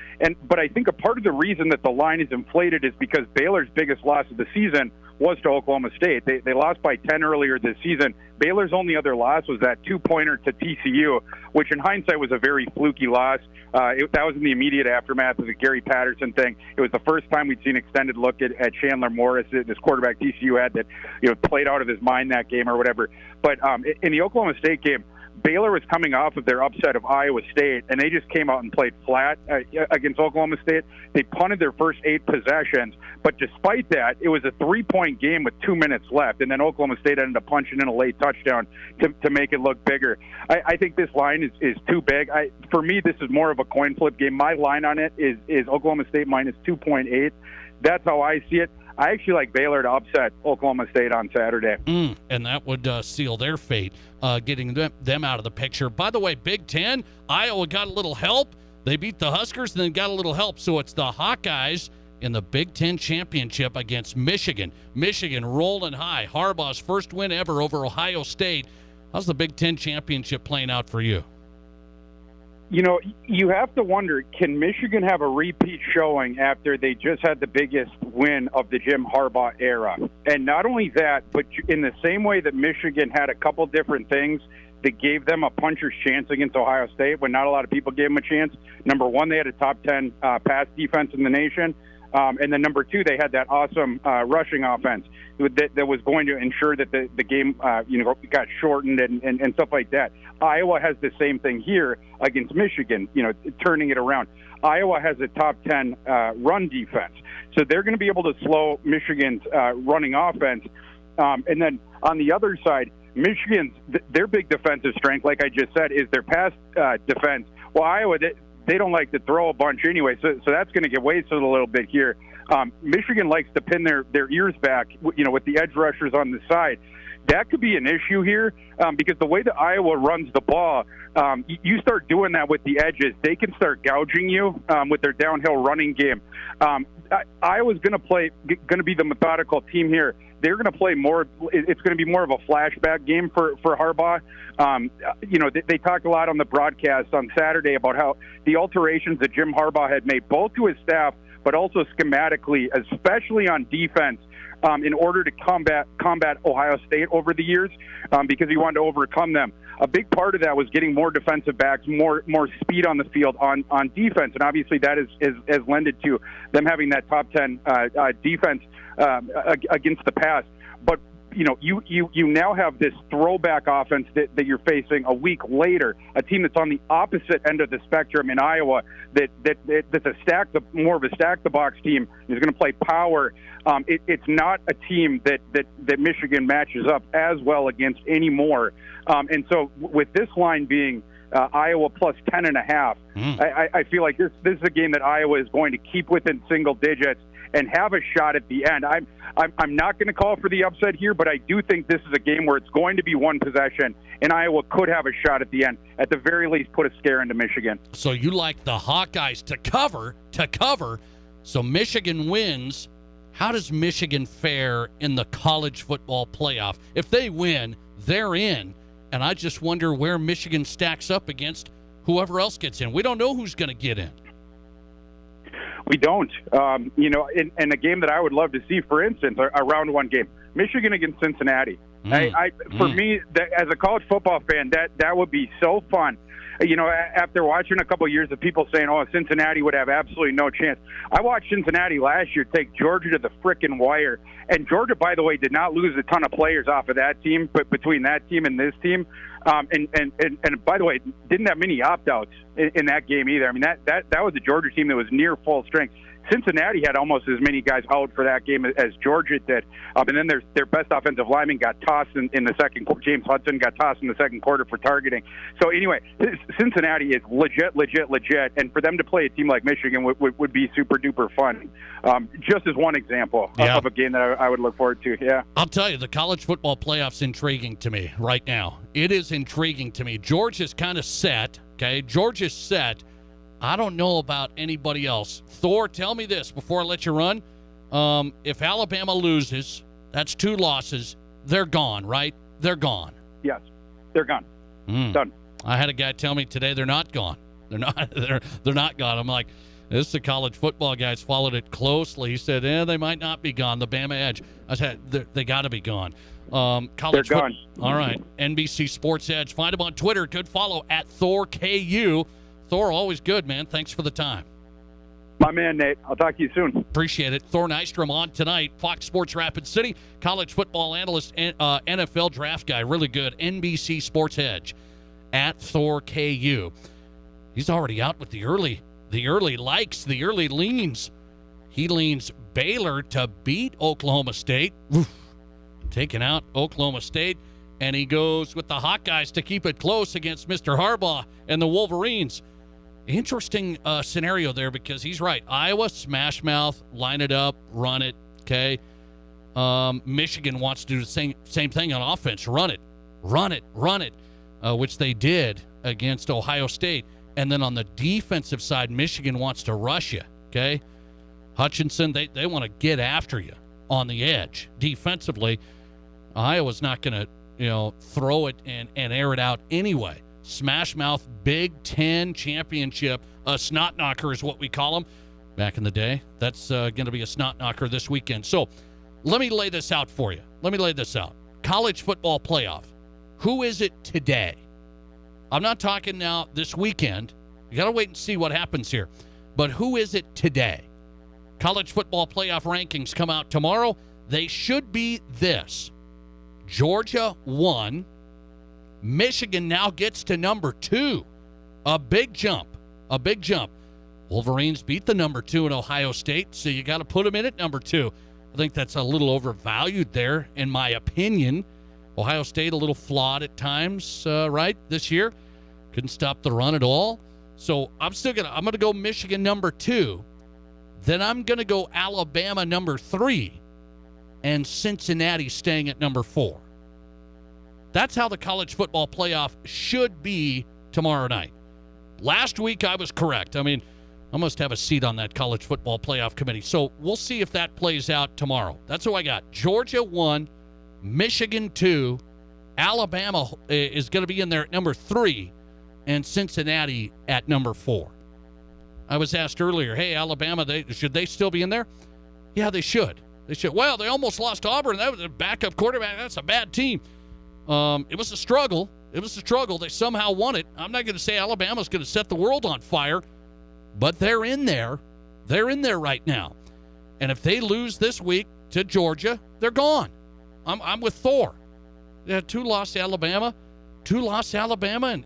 but I think a part of the reason that the line is inflated is because Baylor's biggest loss of the season was to Oklahoma State. They lost by 10 earlier this season. Baylor's only other loss was that 2-pointer to TCU, which in hindsight was a very fluky loss. That was in the immediate aftermath of the Gary Patterson thing. It was the first time we'd seen extended look at Chandler Morris, this quarterback TCU had that played out of his mind that game or whatever. But in the Oklahoma State game, Baylor was coming off of their upset of Iowa State, and they just came out and played flat against Oklahoma State. They punted their first 8 possessions, but despite that, it was a 3-point game with 2 minutes left, and then Oklahoma State ended up punching in a late touchdown to make it look bigger. I think this line is too big. For me, this is more of a coin flip game. My line on it is Oklahoma State minus 2.8. That's how I see it. I actually like Baylor to upset Oklahoma State on Saturday. And that would seal their fate, getting them out of the picture. By the way, Big Ten, Iowa got a little help. They beat the Huskers and then got a little help. So it's the Hawkeyes in the Big Ten championship against Michigan. Michigan rolling high. Harbaugh's first win ever over Ohio State. How's the Big Ten championship playing out for you? You have to wonder, can Michigan have a repeat showing after they just had the biggest win of the Jim Harbaugh era? And not only that, but in the same way that Michigan had a couple different things that gave them a puncher's chance against Ohio State when not a lot of people gave them a chance. Number one, they had a top 10 pass defense in the nation. And then number 2, they had that awesome rushing offense that was going to ensure that the game got shortened and stuff like that. Iowa has the same thing here against Michigan, turning it around. Iowa has a top 10 run defense, so they're going to be able to slow Michigan's running offense. And then on the other side, Michigan's their big defensive strength, like I just said, is their pass defense. Well, Iowa, they don't like to throw a bunch anyway, so that's going to get wasted a little bit here. Michigan likes to pin their ears back, with the edge rushers on the side. That could be an issue here because the way that Iowa runs the ball, you start doing that with the edges, they can start gouging you with their downhill running game. Iowa's going to be the methodical team here. They're going to play more. It's going to be more of a flashback game for Harbaugh. They talked a lot on the broadcast on Saturday about how the alterations that Jim Harbaugh had made, both to his staff, but also schematically, especially on defense, in order to combat Ohio State over the years, because he wanted to overcome them. A big part of that was getting more defensive backs, more speed on the field on defense, and obviously that has lended to them having that top 10 defense against the pass. But you now have this throwback offense that you're facing a week later, a team that's on the opposite end of the spectrum in Iowa that's more of a stack the box team, is going to play power. It's not a team that Michigan matches up as well against anymore. And so with this line being Iowa plus 10.5, I feel like this is a game that Iowa is going to keep within single digits and have a shot at the end. I'm not going to call for the upset here, but I do think this is a game where it's going to be one possession, and Iowa could have a shot at the end. At the very least, put a scare into Michigan. So you like the Hawkeyes to cover. So Michigan wins. How does Michigan fare in the college football playoff? If they win, they're in. And I just wonder where Michigan stacks up against whoever else gets in. We don't know who's going to get in. We don't. In a game that I would love to see, for instance, a round 1 game, Michigan against Cincinnati. For me, as a college football fan, that would be so fun. You know, after watching a couple of years of people saying, "Oh, Cincinnati would have absolutely no chance," I watched Cincinnati last year take Georgia to the frickin' wire, and Georgia, by the way, did not lose a ton of players off of that team, but between that team and this team, and by the way, didn't have many opt-outs in that game either. I mean, that was a Georgia team that was near full strength. Cincinnati had almost as many guys out for that game as Georgia did. And then their best offensive lineman got tossed in the second quarter. James Hudson got tossed in the second quarter for targeting. So anyway, Cincinnati is legit. And for them to play a team like Michigan would be super duper fun. Just as one example of a game that I would look forward to. Yeah. I'll tell you, the college football playoff's intriguing to me right now. It is intriguing to me. Georgia's kind of set. Okay. Georgia's set. I don't know about anybody else. Thor, tell me this before I let you run. If Alabama loses, that's 2 losses. They're gone, right? They're gone. Yes, they're gone. Done. I had a guy tell me today they're not gone. They're not gone. I'm like, this is the college football guys followed it closely. He said, they might not be gone. The Bama Edge. I said, they got to be gone. College they're gone. All right. NBC Sports Edge. Find him on Twitter. Good follow at ThorKU. Thor, always good, man. Thanks for the time. My man, Nate. I'll talk to you soon. Appreciate it. Thor Nystrom on tonight. Fox Sports Rapid City. College football analyst, NFL draft guy. Really good. NBC Sports Edge at ThorKU. He's already out with the early likes, the early leans. He leans Baylor to beat Oklahoma State. Taking out Oklahoma State. And he goes with the Hawkeyes to keep it close against Mr. Harbaugh and the Wolverines. Interesting scenario there because he's right. Iowa, smash mouth, line it up, run it, okay? Michigan wants to do the same thing on offense. Run it, which they did against Ohio State. And then on the defensive side, Michigan wants to rush you, okay? Hutchinson, they want to get after you on the edge. Defensively, Iowa's not going to throw it and air it out anyway. Smash mouth, Big Ten championship, a snot knocker is what we call them back in the day. That's going to be a snot knocker this weekend. So let me lay this out for you. College football playoff. Who is it today? I'm not talking now this weekend. You got to wait and see what happens here. But who is it today? College football playoff rankings come out tomorrow. They should be this. Georgia 1. Michigan now gets to number 2. A big jump. Wolverines beat the number 2 in Ohio State, so you got to put them in at number 2. I think that's a little overvalued there, in my opinion. Ohio State a little flawed at times, right, this year. Couldn't stop the run at all. So I'm going to go Michigan number 2. Then I'm going to go Alabama number 3. And Cincinnati staying at number 4. That's how the college football playoff should be tomorrow night. Last week, I was correct. I mean, I must have a seat on that college football playoff committee. So we'll see if that plays out tomorrow. That's who I got. Georgia 1, Michigan 2, Alabama is going to be in there at number 3, and Cincinnati at number 4. I was asked earlier, hey, Alabama, should they still be in there? Yeah, they should. Well, they almost lost to Auburn. That was a backup quarterback. That's a bad team. It was a struggle. They somehow won it. I'm not going to say Alabama's going to set the world on fire, but they're in there. They're in there right now. And if they lose this week to Georgia, they're gone. I'm with Thor. They had 2-loss Alabama,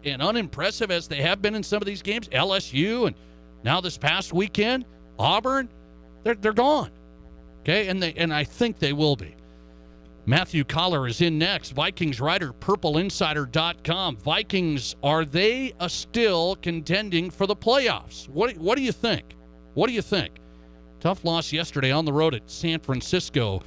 and unimpressive as they have been in some of these games. LSU, and now this past weekend, Auburn, they're gone. Okay, and I think they will be. Matthew Collar is in next. Vikings writer, PurpleInsider.com. Vikings, are they still contending for the playoffs? What do you think? Tough loss yesterday on the road at San Francisco.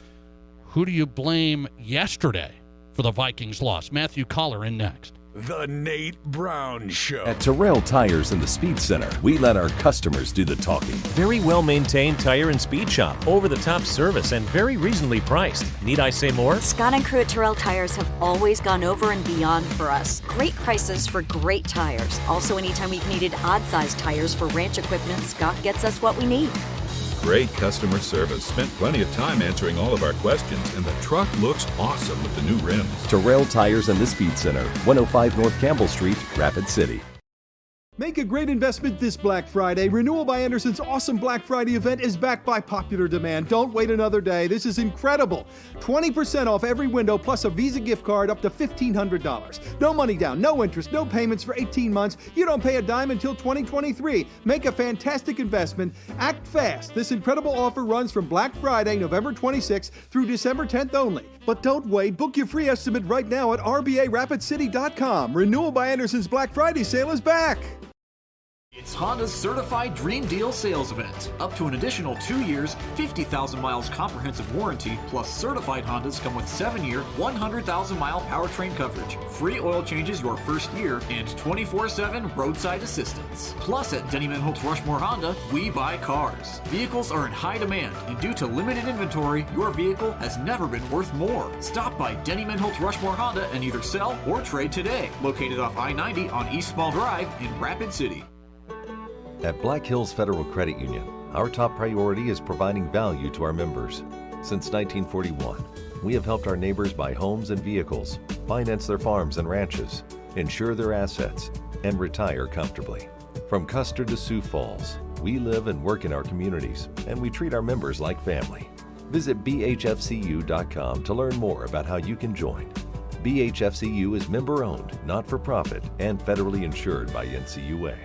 Who do you blame yesterday for the Vikings loss? Matthew Collar in next. The Nate Brown Show. At Terrell Tires and the Speed Center, we let our customers do the talking. Very well-maintained tire and speed shop. Over-the-top service and very reasonably priced. Need I say more? Scott and crew at Terrell Tires have always gone over and beyond for us. Great prices for great tires. Also, anytime we've needed odd-sized tires for ranch equipment, Scott gets us what we need. Great customer service. Spent plenty of time answering all of our questions, and the truck looks awesome with the new rims. Terrell Tires and the Speed Center, 105 North Campbell Street, Rapid City. Make a great investment this Black Friday. Renewal by Anderson's awesome Black Friday event is backed by popular demand. Don't wait another day. This is incredible. 20% off every window plus a Visa gift card up to $1,500. No money down, no interest, no payments for 18 months. You don't pay a dime until 2023. Make a fantastic investment. Act fast. This incredible offer runs from Black Friday, November 26th through December 10th only. But don't wait. Book your free estimate right now at RBARapidCity.com. Renewal by Anderson's Black Friday sale is back. It's Honda's Certified Dream Deal sales event. Up to an additional 2 years, 50,000 miles comprehensive warranty, plus certified Hondas come with 7-year, 100,000-mile powertrain coverage, free oil changes your first year, and 24/7 roadside assistance. Plus at Denny Menholtz Rushmore Honda, we buy cars. Vehicles are in high demand, and due to limited inventory, your vehicle has never been worth more. Stop by Denny Menholtz Rushmore Honda and either sell or trade today. Located off I-90 on East Small Drive in Rapid City. At Black Hills Federal Credit Union, our top priority is providing value to our members. Since 1941, we have helped our neighbors buy homes and vehicles, finance their farms and ranches, insure their assets, and retire comfortably. From Custer to Sioux Falls, we live and work in our communities, and we treat our members like family. Visit bhfcu.com to learn more about how you can join. BHFCU is member-owned, not-for-profit, and federally insured by NCUA.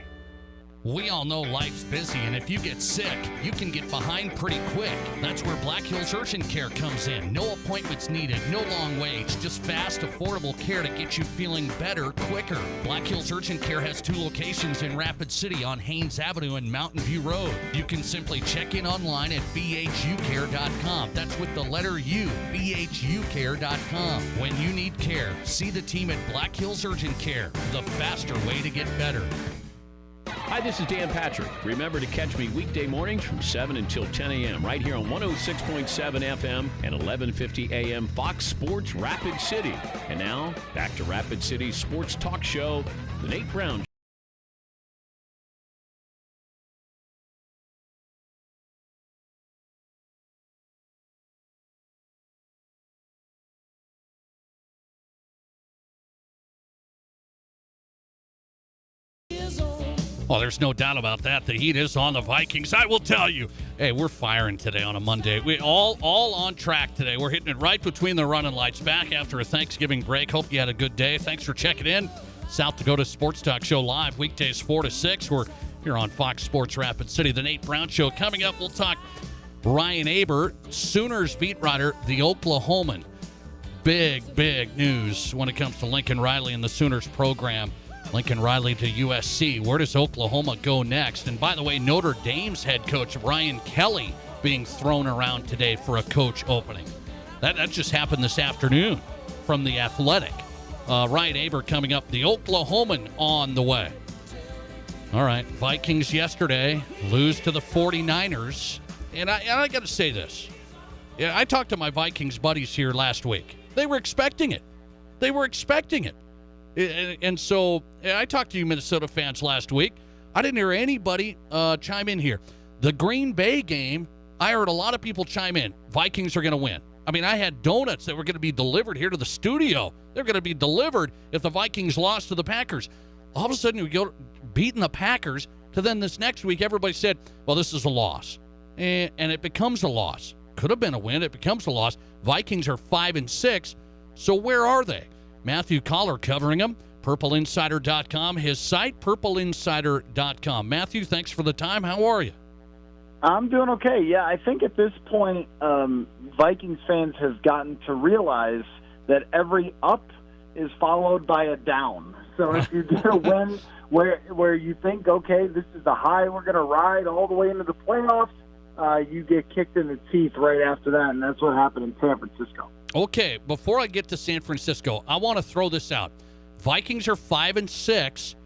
We all know life's busy, and if you get sick, you can get behind pretty quick. That's where Black Hills Urgent Care comes in. No appointments needed, no long waits, just fast, affordable care to get you feeling better quicker. Black Hills Urgent Care has 2 locations in Rapid City on Haynes Avenue and Mountain View Road. You can simply check in online at bhucare.com. That's with the letter U, bhucare.com. When you need care, see the team at Black Hills Urgent Care, the faster way to get better. Hi, this is Dan Patrick. Remember to catch me weekday mornings from 7 until 10 a.m. right here on 106.7 FM and 1150 a.m. Fox Sports Rapid City. And now, back to Rapid City's sports talk show, The Nate Brown Show. Well, there's no doubt about that. The heat is on the Vikings. I will tell you, hey, we're firing today on a Monday. We all on track today. We're hitting it right between the running lights. Back after a Thanksgiving break. Hope you had a good day. Thanks for checking in. South Dakota Sports Talk Show live weekdays 4 to 6. We're here on Fox Sports Rapid City. The Nate Brown Show. Coming up, we'll talk Ryan Aber, Sooners beat writer, the Oklahoman. Big news when it comes to Lincoln Riley and the Sooners program. Lincoln Riley to USC. Where does Oklahoma go next? And by the way, Notre Dame's head coach, Ryan Kelly, being thrown around today for a coach opening. That just happened this afternoon from The Athletic. Ryan Aber coming up. The Oklahoman on the way. All right, Vikings yesterday lose to the 49ers. And I got to say this. Yeah, I talked to my Vikings buddies here last week. They were expecting it. And so I talked to you Minnesota fans last week. I didn't hear anybody chime in here. The Green Bay game, I heard a lot of people chime in. Vikings are going to win. I mean, I had donuts that were going to be delivered here to the studio. They're going to be delivered if the Vikings lost to the Packers. All of a sudden, we go beating the Packers to then this next week, everybody said, well, this is a loss. And it becomes a loss. Could have been a win. It becomes a loss. Vikings are 5-6. So where are they? Matthew Collar covering them. PurpleInsider.com, his site, PurpleInsider.com. Matthew, thanks for the time. How are you? I'm doing okay. Yeah, I think at this point, Vikings fans have gotten to realize that every up is followed by a down. So if you get a win where you think, okay, this is the high we're going to ride all the way into the playoffs, you get kicked in the teeth right after that, and that's what happened in San Francisco. Okay, before I get to San Francisco, I want to throw this out. Vikings are 5-6,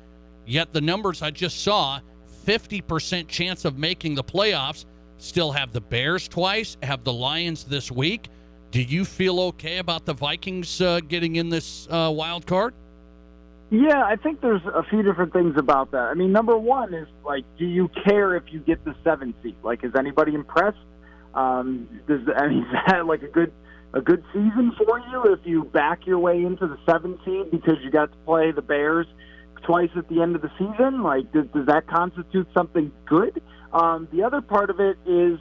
yet the numbers I just saw, 50% chance of making the playoffs, still have the Bears twice, have the Lions this week. Do you feel okay about the Vikings getting in this wild card? Yeah, I think there's a few different things about that. I mean, number one is, like, do you care if you get the 7th seed? Like, is anybody impressed? Is that like a good season for you if you back your way into the 7th seed because you got to play the Bears twice at the end of the season? Like, does that constitute something good? The other part of it is,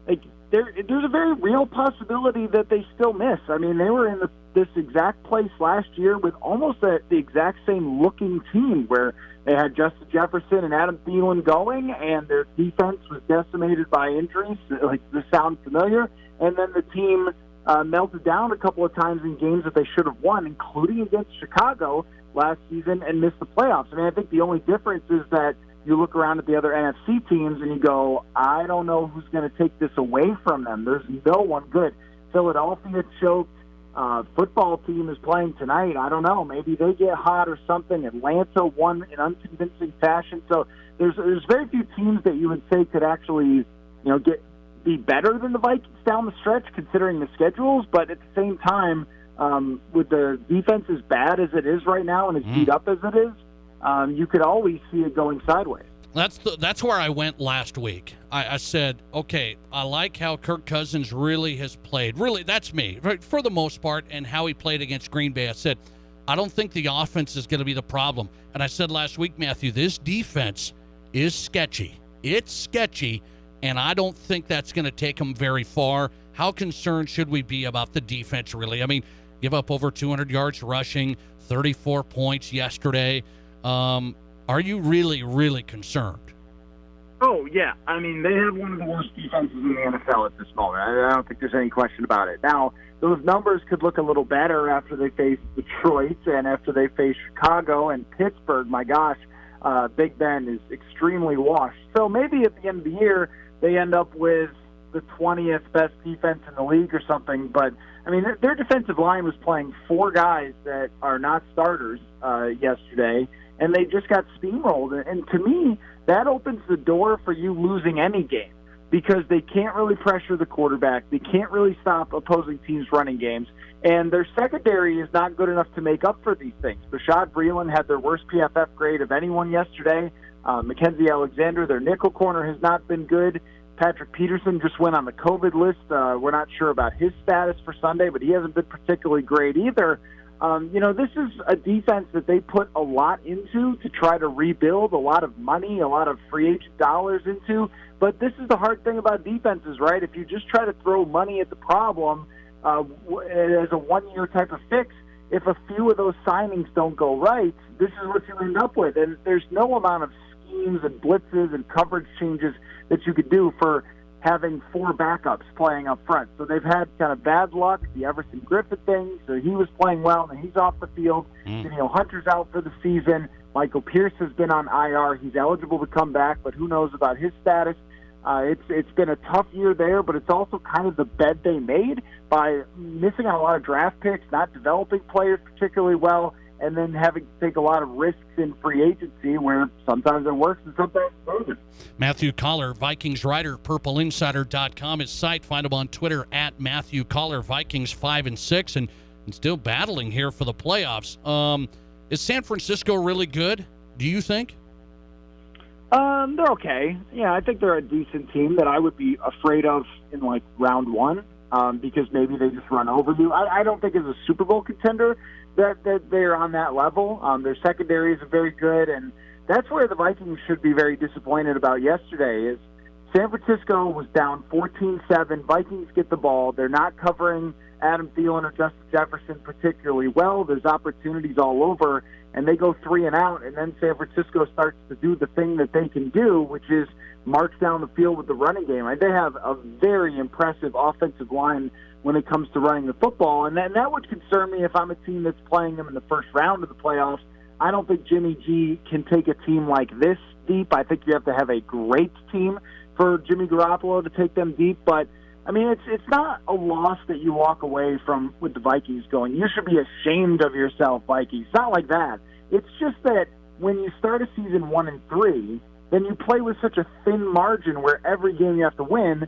like, there's a very real possibility that they still miss. I mean, they were in this exact place last year with almost the exact same looking team where they had Justin Jefferson and Adam Thielen going, and their defense was decimated by injuries. Like, this sounds familiar. And then the team melted down a couple of times in games that they should have won, including against Chicago last season, and missed the playoffs. I mean, I think the only difference is that you look around at the other NFC teams and you go, I don't know who's going to take this away from them. There's no one good. Philadelphia choked. Football team is playing tonight. I don't know. Maybe they get hot or something. Atlanta won in unconvincing fashion. So there's very few teams that you would say could actually, be better than the Vikings down the stretch, considering the schedules. But at the same time, with the defense as bad as it is right now and as beat up as it is, you could always see it going sideways. That's where I went last week. I said, okay, I like how Kirk Cousins really has played. Really, that's me, right, for the most part, and how he played against Green Bay. I said, I don't think the offense is going to be the problem. And I said last week, Matthew, this defense is sketchy. It's sketchy, and I don't think that's going to take them very far. How concerned should we be about the defense, really? I mean, give up over 200 yards rushing, 34 points yesterday. Are you really, really concerned? Oh, yeah. I mean, they have one of the worst defenses in the NFL at this moment. I don't think there's any question about it. Now, those numbers could look a little better after they face Detroit and after they face Chicago and Pittsburgh. My gosh, Big Ben is extremely washed. So maybe at the end of the year, they end up with the 20th best defense in the league or something. But, I mean, their defensive line was playing 4 guys that are not starters yesterday, and they just got steamrolled. And to me, that opens the door for you losing any game because they can't really pressure the quarterback. They can't really stop opposing teams' running games. And their secondary is not good enough to make up for these things. Bashaud Breeland had their worst PFF grade of anyone yesterday. Mackenzie Alexander, their nickel corner, has not been good. Patrick Peterson just went on the COVID list. We're not sure about his status for Sunday, but he hasn't been particularly great either. This is a defense that they put a lot into to try to rebuild, a lot of money, a lot of free agent dollars into. But this is the hard thing about defenses, right? If you just try to throw money at the problem as a one-year type of fix, if a few of those signings don't go right, this is what you end up with. And there's no amount of schemes and blitzes and coverage changes that you could do for having 4 backups playing up front. So they've had kind of bad luck, the Everson Griffith thing, so he was playing well, and he's off the field. Danielle Hunter's out for the season. Michael Pierce has been on IR. He's eligible to come back, but who knows about his status. It's been a tough year there, but it's also kind of the bed they made by missing on a lot of draft picks, not developing players particularly well, and then having to take a lot of risks in free agency where sometimes it works and sometimes it doesn't. Matthew Coller, Vikings writer, PurpleInsider.com, his site. Find him on Twitter at Matthew Coller, Vikings 5-6, and still battling here for the playoffs. Is San Francisco really good, do you think? They're okay. Yeah, I think they're a decent team that I would be afraid of in, like, round 1 because maybe they just run over you. I don't think as a Super Bowl contender that they're on that level. Their secondary is very good, and that's where the Vikings should be very disappointed about yesterday is San Francisco was down 14-7. Vikings get the ball. They're not covering Adam Thielen or Justin Jefferson particularly well. There's opportunities all over, and they go 3 and out, and then San Francisco starts to do the thing that they can do, which is march down the field with the running game. They have a very impressive offensive line when it comes to running the football, and that would concern me if I'm a team that's playing them in the first round of the playoffs. I don't think Jimmy G can take a team like this deep. I think you have to have a great team for Jimmy Garoppolo to take them deep, but I mean, it's not a loss that you walk away from with the Vikings going, you should be ashamed of yourself, Vikings. It's not like that. It's just that when you start a season 1-3, then you play with such a thin margin where every game you have to win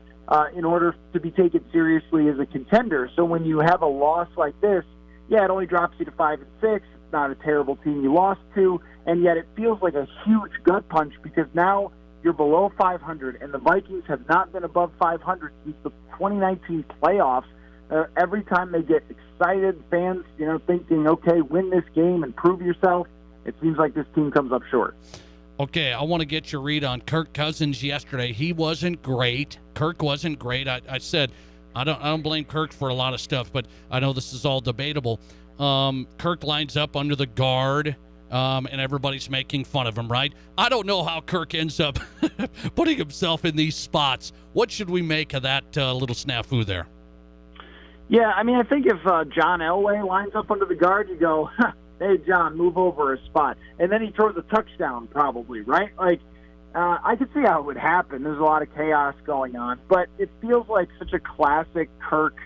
in order to be taken seriously as a contender. So when you have a loss like this, yeah, it only drops you to 5-6, not a terrible team you lost to, and yet it feels like a huge gut punch because now you're below 500, and the Vikings have not been above 500 since the 2019 playoffs. Every time they get excited, fans, thinking, okay, win this game and prove yourself, it seems like this team comes up short. Okay, I want to get your read on Kirk Cousins yesterday. He wasn't great. Kirk wasn't great. I said I don't blame Kirk for a lot of stuff, but I know this is all debatable. Kirk lines up under the guard, and everybody's making fun of him, right? I don't know how Kirk ends up putting himself in these spots. What should we make of that little snafu there? Yeah, I mean, I think if John Elway lines up under the guard, you go, hey, John, move over a spot. And then he throws a touchdown probably, right? Like, I could see how it would happen. There's a lot of chaos going on. But it feels like such a classic Kirk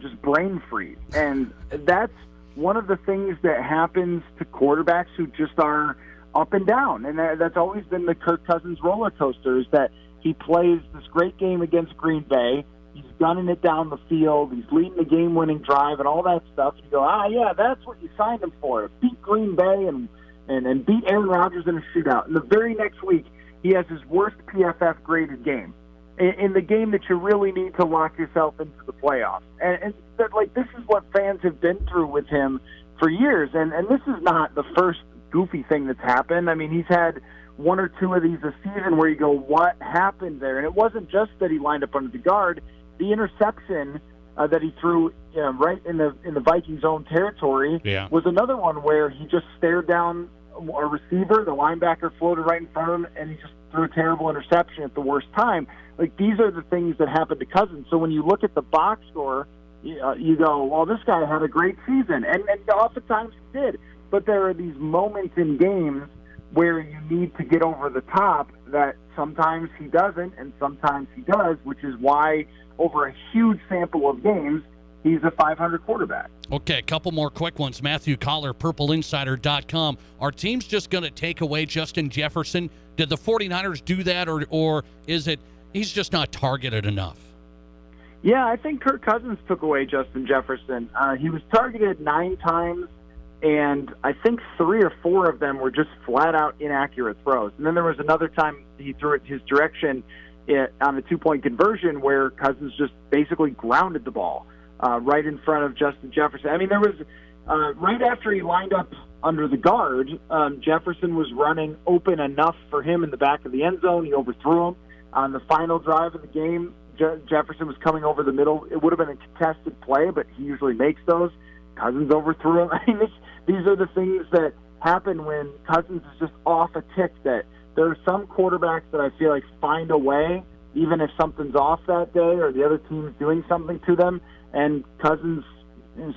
just brain freeze. And that's one of the things that happens to quarterbacks who just are up and down. And that's always been the Kirk Cousins roller coaster, is that he plays this great game against Green Bay. He's gunning it down the field. He's leading the game-winning drive and all that stuff. You go, yeah, that's what you signed him for. Beat Green Bay and beat Aaron Rodgers in a shootout. And the very next week, he has his worst PFF-graded game in the game that you really need to lock yourself into the playoffs. And this is what fans have been through with him for years. And this is not the first goofy thing that's happened. I mean, he's had one or two of these a season where you go, what happened there? And it wasn't just that he lined up under the guard. The interception that he threw right in the Vikings' own territory was another one where he just stared down a receiver, the linebacker floated right in front of him, and he just threw a terrible interception at the worst time. Like, these are the things that happened to Cousins. So when you look at the box score, you go, well, this guy had a great season. And oftentimes he did. But there are these moments in games where you need to get over the top that sometimes he doesn't and sometimes he does, which is why over a huge sample of games, he's a 500 quarterback. Okay, a couple more quick ones. Matthew Collar, PurpleInsider.com. Are teams just going to take away Justin Jefferson? Did the 49ers do that, or is it he's just not targeted enough? Yeah, I think Kirk Cousins took away Justin Jefferson. He was targeted 9 times, and I think 3 or 4 of them were just flat-out inaccurate throws. And then there was another time he threw it his direction on the 2-point conversion where Cousins just basically grounded the ball right in front of Justin Jefferson. I mean, there was right after he lined up under the guard, Jefferson was running open enough for him in the back of the end zone. He overthrew him. On the final drive of the game, Jefferson was coming over the middle. It would have been a contested play, but he usually makes those. Cousins overthrew him. I mean, these are the things that happen when Cousins is just off a tick. That there are some quarterbacks that I feel like find a way, even if something's off that day or the other team's doing something to them. And Cousins,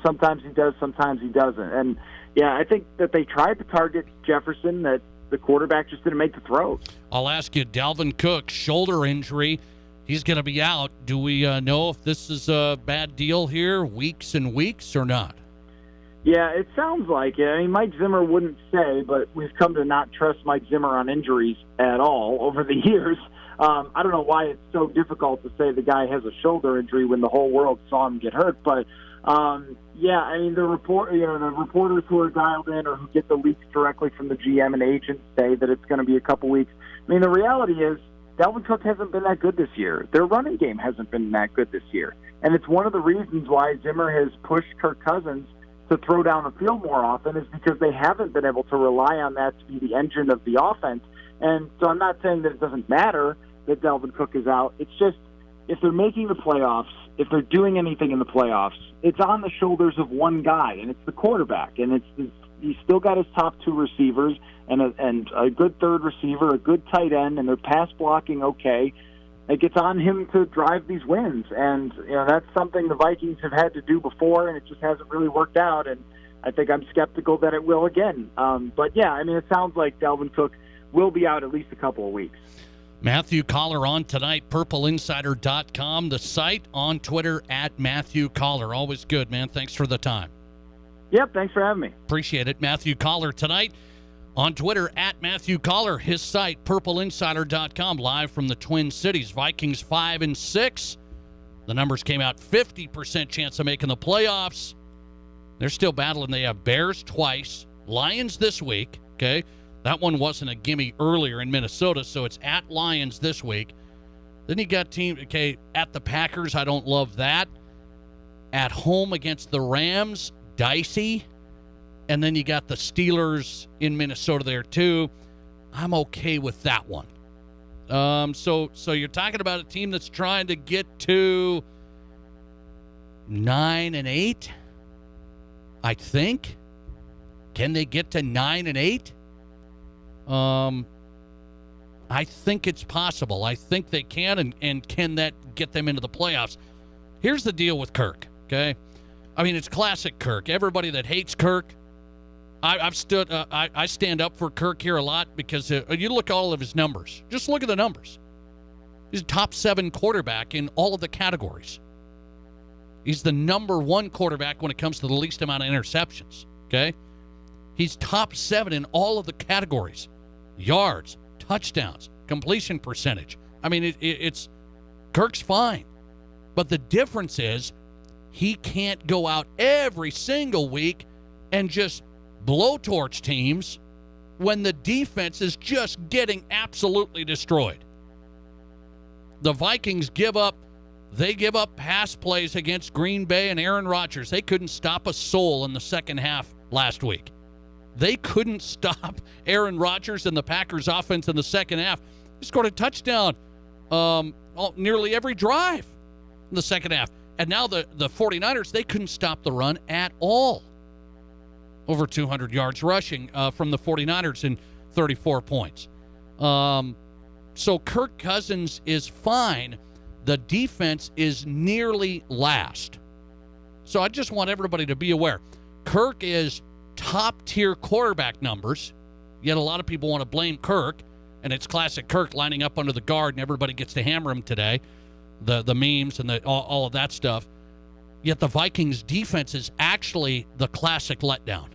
sometimes he does, sometimes he doesn't. And, yeah, I think that they tried to target Jefferson, that the quarterback just didn't make the throws. I'll ask you, Dalvin Cook, shoulder injury. He's going to be out. Do we know if this is a bad deal here, weeks and weeks, or not? Yeah, it sounds like it. I mean, Mike Zimmer wouldn't say, but we've come to not trust Mike Zimmer on injuries at all over the years. I don't know why it's so difficult to say the guy has a shoulder injury when the whole world saw him get hurt. But, yeah, I mean, the reporters who are dialed in or who get the leaks directly from the GM and agents say that it's going to be a couple weeks. I mean, the reality is Dalvin Cook hasn't been that good this year. Their running game hasn't been that good this year. And it's one of the reasons why Zimmer has pushed Kirk Cousins to throw down the field more often, is because they haven't been able to rely on that to be the engine of the offense. And so I'm not saying that it doesn't matter that Dalvin Cook is out. It's just, if they're making the playoffs, if they're doing anything in the playoffs, it's on the shoulders of one guy, and it's the quarterback. And he's still got his top 2 receivers and a good third receiver, a good tight end, and they're pass blocking okay. It gets on him to drive these wins. And, that's something the Vikings have had to do before, and it just hasn't really worked out. And I think I'm skeptical that it will again. But, yeah, I mean, it sounds like Dalvin Cook will be out at least a couple of weeks. Matthew Collar on tonight, PurpleInsider.com, the site, on Twitter at Matthew Collar. Always good, man. Thanks for the time. Yep, thanks for having me. Appreciate it. Matthew Collar tonight on Twitter at Matthew Collar, his site, PurpleInsider.com, live from the Twin Cities. Vikings 5-6. The numbers came out, 50% chance of making the playoffs. They're still battling. They have Bears twice, Lions this week, okay? That one wasn't a gimme earlier in Minnesota, so it's at Lions this week. Then you got at the Packers. I don't love that. At home against the Rams, dicey. And then you got the Steelers in Minnesota there too. I'm okay with that one. So you're talking about a team that's trying to get to 9-8, I think. Can they get to 9-8? I think it's possible. I think they can, and can that get them into the playoffs? Here's the deal with Kirk, okay? I mean, it's classic Kirk. Everybody that hates Kirk, I stand up for Kirk here a lot because you look at all of his numbers. Just look at the numbers. He's a top 7 quarterback in all of the categories. He's the number 1 quarterback when it comes to the least amount of interceptions, okay? He's top 7 in all of the categories. Yards, touchdowns, completion percentage. I mean, it's Kirk's fine. But the difference is he can't go out every single week and just blowtorch teams when the defense is just getting absolutely destroyed. The Vikings give up pass plays against Green Bay and Aaron Rodgers. They couldn't stop a soul in the second half last week. They couldn't stop Aaron Rodgers and the Packers offense in the second half. They scored a touchdown nearly every drive in the second half. And now the 49ers, they couldn't stop the run at all. Over 200 yards rushing from the 49ers and 34 points. So Kirk Cousins is fine. The defense is nearly last. So I just want everybody to be aware. Kirk is top-tier quarterback numbers, yet a lot of people want to blame Kirk, and it's classic Kirk lining up under the guard, and everybody gets to hammer him today, the memes and all of that stuff. Yet the Vikings' defense is actually the classic letdown.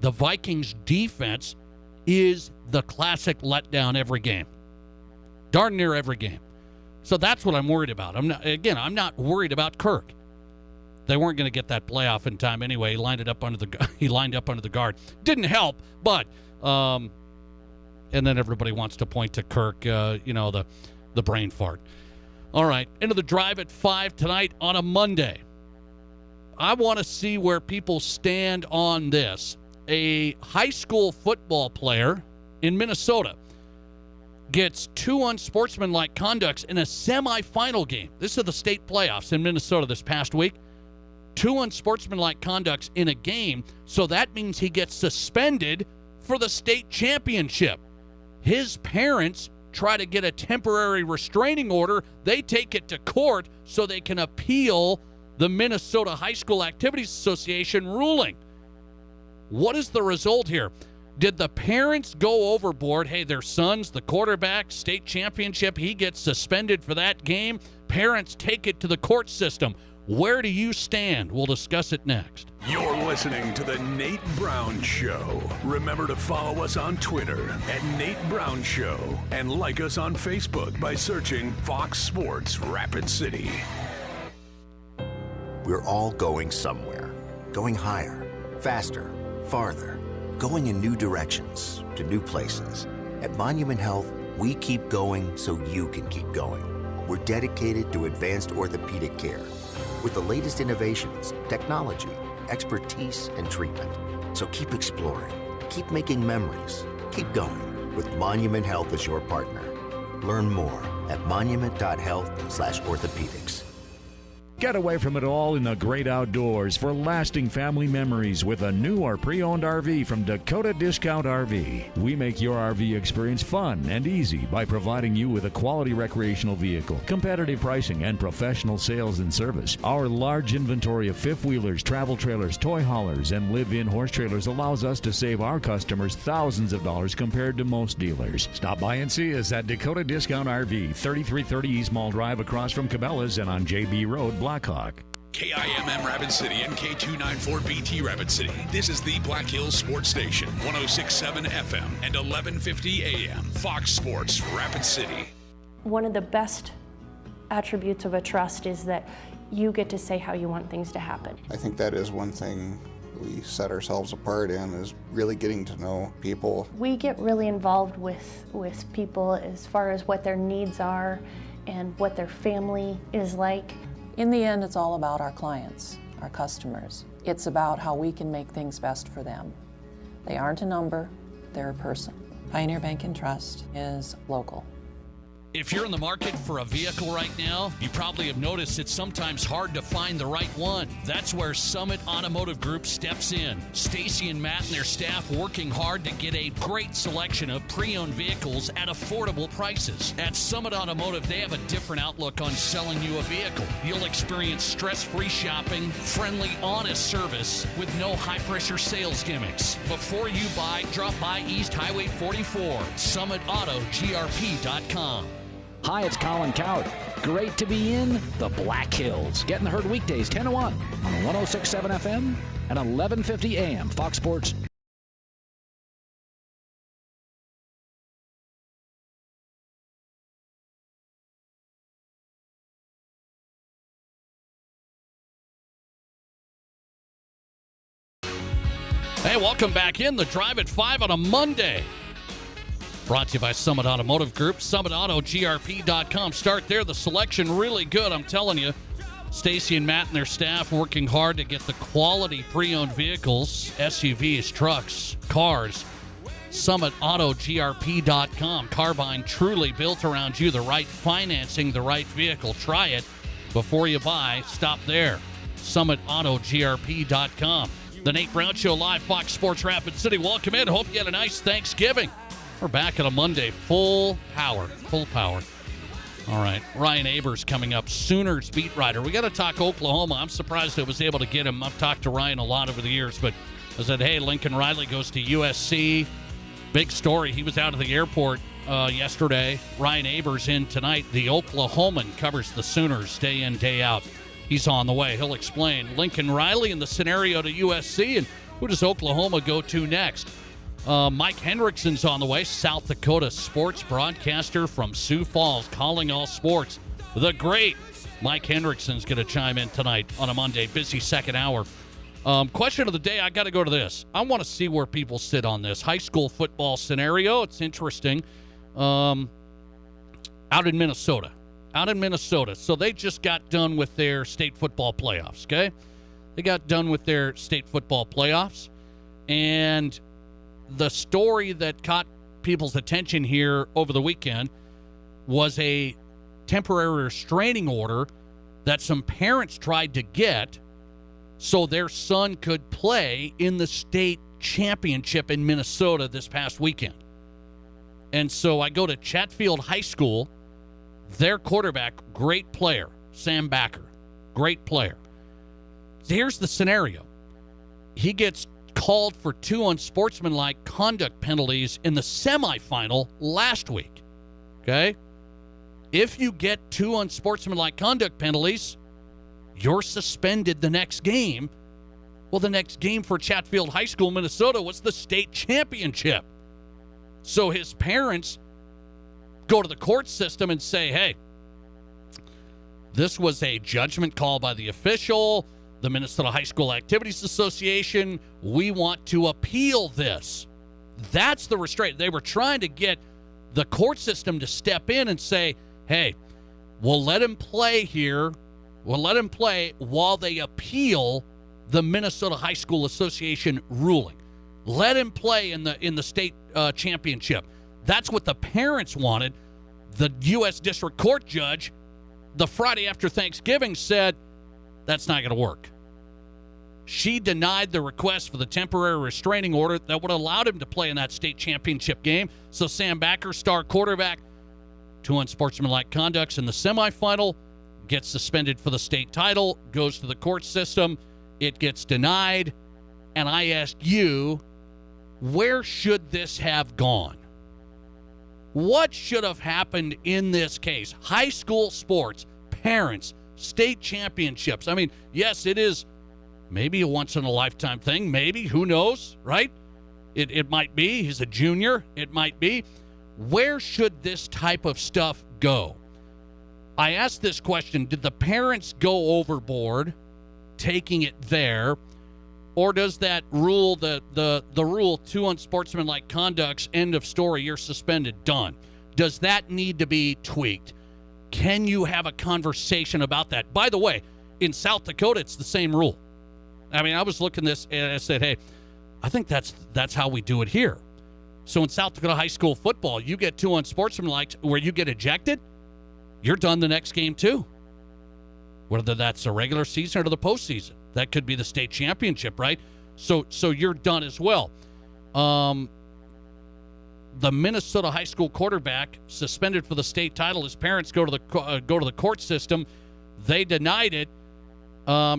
The Vikings' defense is the classic letdown every game. Darn near every game. So that's what I'm worried about. I'm not worried about Kirk. They weren't going to get that playoff in time anyway. He lined up under the guard. Didn't help, but and then everybody wants to point to Kirk, the brain fart. All right, into the drive at 5 tonight on a Monday. I want to see where people stand on this. A high school football player in Minnesota gets 2 unsportsmanlike conducts in a semifinal game. This is the state playoffs in Minnesota this past week. 2 unsportsmanlike conducts in a game, so that means he gets suspended for the state championship. His parents try to get a temporary restraining order. They take it to court so they can appeal the Minnesota High School Activities Association ruling. What is the result here? Did the parents go overboard? Hey, their son's the quarterback, state championship. He gets suspended for that game. Parents take it to the court system. Where do you stand? We'll discuss it next. You're listening to The Nate Brown Show. Remember to follow us on Twitter at Nate Brown Show and like us on Facebook by searching Fox Sports Rapid City. We're all going somewhere. Going higher, faster, farther. Going in new directions, to new places. At Monument Health, we keep going so you can keep going. We're dedicated to advanced orthopedic care with the latest innovations, technology, expertise, and treatment. So keep exploring, keep making memories, keep going with Monument Health as your partner. Learn more at monument.health/orthopedics. Get away from it all in the great outdoors for lasting family memories with a new or pre-owned RV from Dakota Discount RV. We make your RV experience fun and easy by providing you with a quality recreational vehicle, competitive pricing, and professional sales and service. Our large inventory of fifth-wheelers, travel trailers, toy haulers, and live-in horse trailers allows us to save our customers thousands of dollars compared to most dealers. Stop by and see us at Dakota Discount RV, 3330 East Mall Drive across from Cabela's and on JB Road, Blackhawk. KIMM Rapid City and K294BT Rapid City. This is the Black Hills Sports Station, 106.7 FM and 1150 AM. Fox Sports Rapid City. One of the best attributes of a trust is that you get to say how you want things to happen. I think that is one thing we set ourselves apart in is really getting to know people. We get really involved with people as far as what their needs are and what their family is like. In the end, it's all about our clients, our customers. It's about how we can make things best for them. They aren't a number, they're a person. Pioneer Bank and Trust is local. If you're in the market for a vehicle right now, you probably have noticed it's sometimes hard to find the right one. That's where Summit Automotive Group steps in. Stacy and Matt and their staff working hard to get a great selection of pre-owned vehicles at affordable prices. At Summit Automotive, they have a different outlook on selling you a vehicle. You'll experience stress-free shopping, friendly, honest service with no high-pressure sales gimmicks. Before you buy, drop by East Highway 44, summitautogrp.com. Hi, it's Colin Coward. Great to be in the Black Hills. Get in the herd weekdays 10 to 1 on 106.7 FM and 11:50 AM. Fox Sports. Hey, welcome back in the Drive at 5 on a Monday. Brought to you by Summit Automotive Group, summitautogrp.com. Start there. The selection really good, I'm telling you. Stacy and Matt and their staff working hard to get the quality pre-owned vehicles, SUVs, trucks, cars. summitautogrp.com. Carbine truly built around you. The right financing, the right vehicle. Try it before you buy. Stop there. summitautogrp.com. The Nate Brown Show live, Fox Sports Rapid City. Welcome in. Hope you had a nice Thanksgiving. We're back on a Monday, full power. All right, Ryan Abers coming up, Sooners beat writer. We got to talk Oklahoma. I'm surprised I was able to get him. I've talked to Ryan a lot over the years, but I said, hey, Lincoln Riley goes to USC. Big story. He was out of the airport yesterday. Ryan Abers in tonight. The Oklahoman covers the Sooners day in, day out. He's on the way. He'll explain Lincoln Riley and the scenario to USC, and who does Oklahoma go to next? Mike Hendrickson's on the way, South Dakota sports broadcaster from Sioux Falls, calling all sports. The great Mike Hendrickson's going to chime in tonight on a Monday, busy second hour. Question of the day, I got to go to this. I want to see where people sit on this. High school football scenario, it's interesting. Out in Minnesota. So they just got done with their state football playoffs, okay? They got done with their state football playoffs, and the story that caught people's attention here over the weekend was a temporary restraining order that some parents tried to get so their son could play in the state championship in Minnesota this past weekend. And so I go to Chatfield High School. Their quarterback, great player, Sam Backer, great player. So here's the scenario. He gets called for 2 unsportsmanlike conduct penalties in the semifinal last week. Okay? If you get 2 unsportsmanlike conduct penalties, you're suspended the next game. Well, the next game for Chatfield High School, Minnesota, was the state championship. So his parents go to the court system and say, hey, this was a judgment call by the official, the Minnesota High School Activities Association. We want to appeal this. That's the restraint. They were trying to get the court system to step in and say, hey, we'll let him play here. We'll let him play while they appeal the Minnesota High School Association ruling. Let him play in the state championship. That's what the parents wanted. The U.S. District Court judge, the Friday after Thanksgiving, said that's not going to work. She denied the request for the temporary restraining order that would have allowed him to play in that state championship game. So Sam Backer, star quarterback, 2 unsportsmanlike conducts in the semifinal, gets suspended for the state title, goes to the court system. It gets denied. And I ask you, where should this have gone? What should have happened in this case? High school sports, parents, state championships. I mean, yes, it is maybe a once-in-a-lifetime thing. Maybe. Who knows, right? It might be. He's a junior. It might be. Where should this type of stuff go? I asked this question, did the parents go overboard taking it there, Or does that rule, the rule, 2 unsportsmanlike conducts, end of story, you're suspended, done? Does that need to be tweaked? Can you have a conversation about that? By the way, in South Dakota, it's the same rule. I mean, I was looking at this and I said, hey, I think that's how we do it here. So in South Dakota high school football, you get 2 unsportsmanlike where you get ejected, you're done the next game too. Whether that's a regular season or the postseason. That could be the state championship, right? So you're done as well. The Minnesota high school quarterback suspended for the state title. His parents go to the court system. They denied it.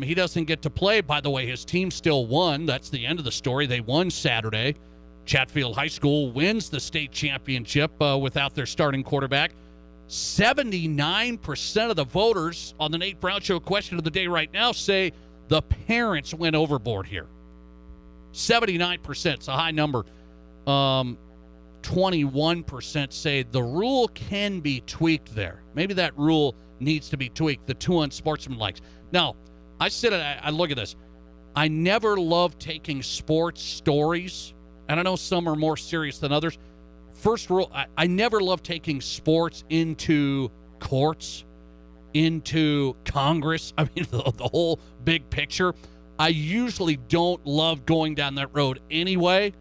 He doesn't get to play. By the way, his team still won. That's the end of the story. They won Saturday. Chatfield High School wins the state championship without their starting quarterback. 79% of the voters on the Nate Brown Show question of the day right now say the parents went overboard here. 79%. It's a high number. 21% say the rule can be tweaked there. Maybe that rule needs to be tweaked, the 2 unsportsmanlikes. Now, I look at this. I never love taking sports stories, and I know some are more serious than others. First rule, I never love taking sports into courts, into Congress. I mean, the whole big picture. I usually don't love going down that road anyway.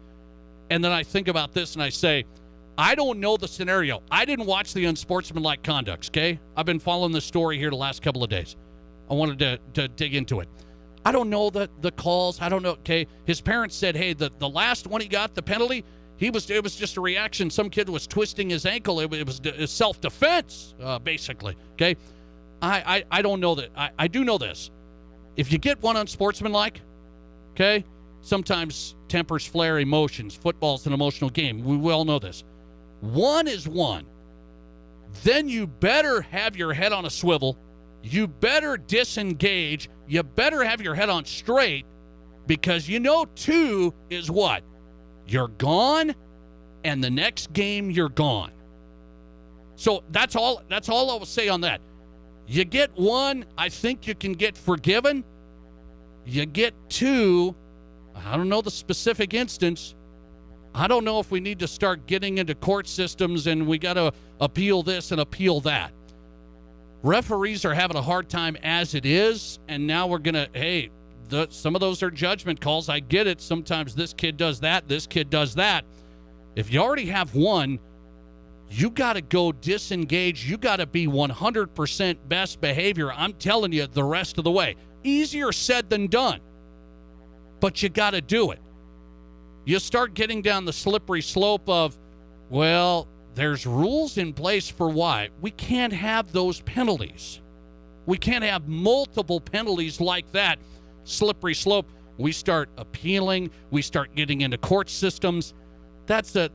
And then I think about this and I say, I don't know the scenario. I didn't watch the unsportsmanlike conducts, okay? I've been following the story here the last couple of days. I wanted to dig into it. I don't know the calls. I don't know, okay? His parents said, hey, the last one he got, the penalty, it was just a reaction. Some kid was twisting his ankle. It was self-defense, basically, okay? I don't know that. I do know this. If you get one unsportsmanlike, okay, sometimes tempers flare, emotions. Football's an emotional game. We all know this. One is one. Then you better have your head on a swivel. You better disengage. You better have your head on straight, because 2 is what? You're gone, and the next game you're gone. So that's all I will say on that. You get 1, I think you can get forgiven. You get 2, I don't know the specific instance. I don't know if we need to start getting into court systems and we got to appeal this and appeal that. Referees are having a hard time as it is, and now we're going to, some of those are judgment calls. I get it. Sometimes this kid does that, this kid does that. If you already have 1, you got to go disengage. You got to be 100% best behavior. I'm telling you, the rest of the way. Easier said than done, but you got to do it. You start getting down the slippery slope of, well, there's rules in place for why. We can't have those penalties. We can't have multiple penalties like that. Slippery slope. We start appealing. We start getting into court systems. That's a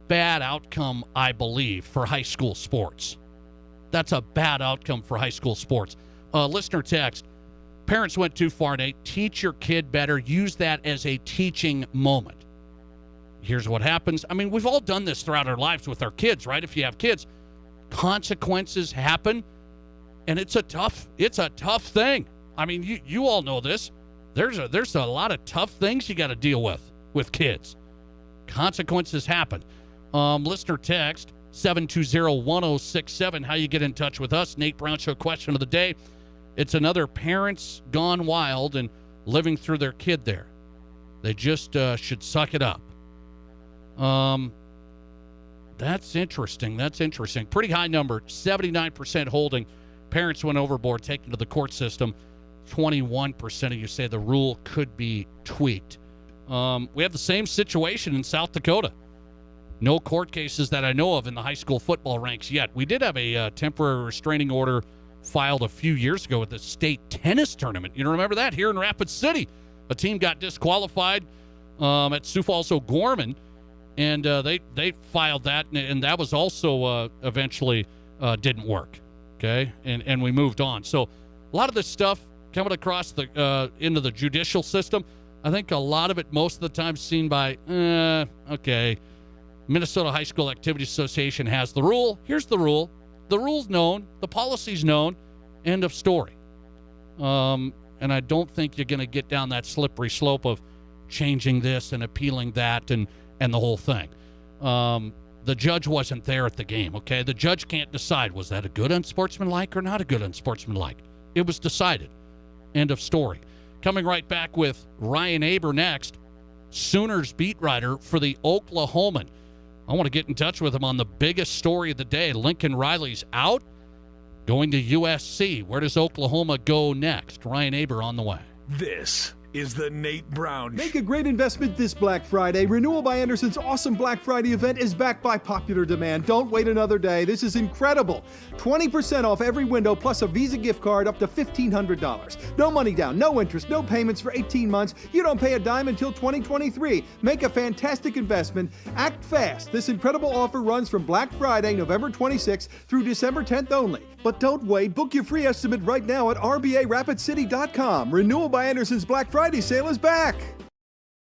bad outcome, I believe, for high school sports. That's a bad outcome for high school sports. Listener text, parents went too far, Nate. Teach your kid better. Use that as a teaching moment. Here's what happens. I mean, we've all done this throughout our lives with our kids, right? If you have kids, consequences happen, and it's a tough thing. I mean, you all know this. There's a lot of tough things you got to deal with kids. Consequences happen. Listener text 720-1067. How you get in touch with us? Nate Brown Show question of the day. It's another parents gone wild and living through their kid there. They just should suck it up. That's interesting. Pretty high number. 79% holding. Parents went overboard, taken to the court system. 21% of you say the rule could be tweaked. We have the same situation in South Dakota. No court cases that I know of in the high school football ranks yet. We did have a temporary restraining order filed a few years ago with the state tennis tournament. You remember that? Here in Rapid City, a team got disqualified at Sioux Falls O'Gorman, and they filed that, and that was also eventually didn't work. Okay, and we moved on. So a lot of this stuff coming across the into the judicial system, I think a lot of it most of the time seen by, okay, Minnesota High School Activities Association has the rule. Here's the rule. The rule's known. The policy's known. End of story. And I don't think you're going to get down that slippery slope of changing this and appealing that and the whole thing. The judge wasn't there at the game, okay? The judge can't decide, was that a good unsportsmanlike or not a good unsportsmanlike? It was decided. End of story. Coming right back with Ryan Aber next, Sooners beat writer for the Oklahoman. I want to get in touch with him on the biggest story of the day. Lincoln Riley's out, going to USC. Where does Oklahoma go next? Ryan Aber on the way. This is the Nate Brown Show. Make a great investment this Black Friday. Renewal by Anderson's awesome Black Friday event is backed by popular demand. Don't wait another day. This is incredible. 20% off every window plus a Visa gift card up to $1,500. No money down, no interest, no payments for 18 months. You don't pay a dime until 2023. Make a fantastic investment. Act fast. This incredible offer runs from Black Friday, November 26th through December 10th only. But don't wait. Book your free estimate right now at RBARapidCity.com. Renewal by Anderson's Black Friday sale is back.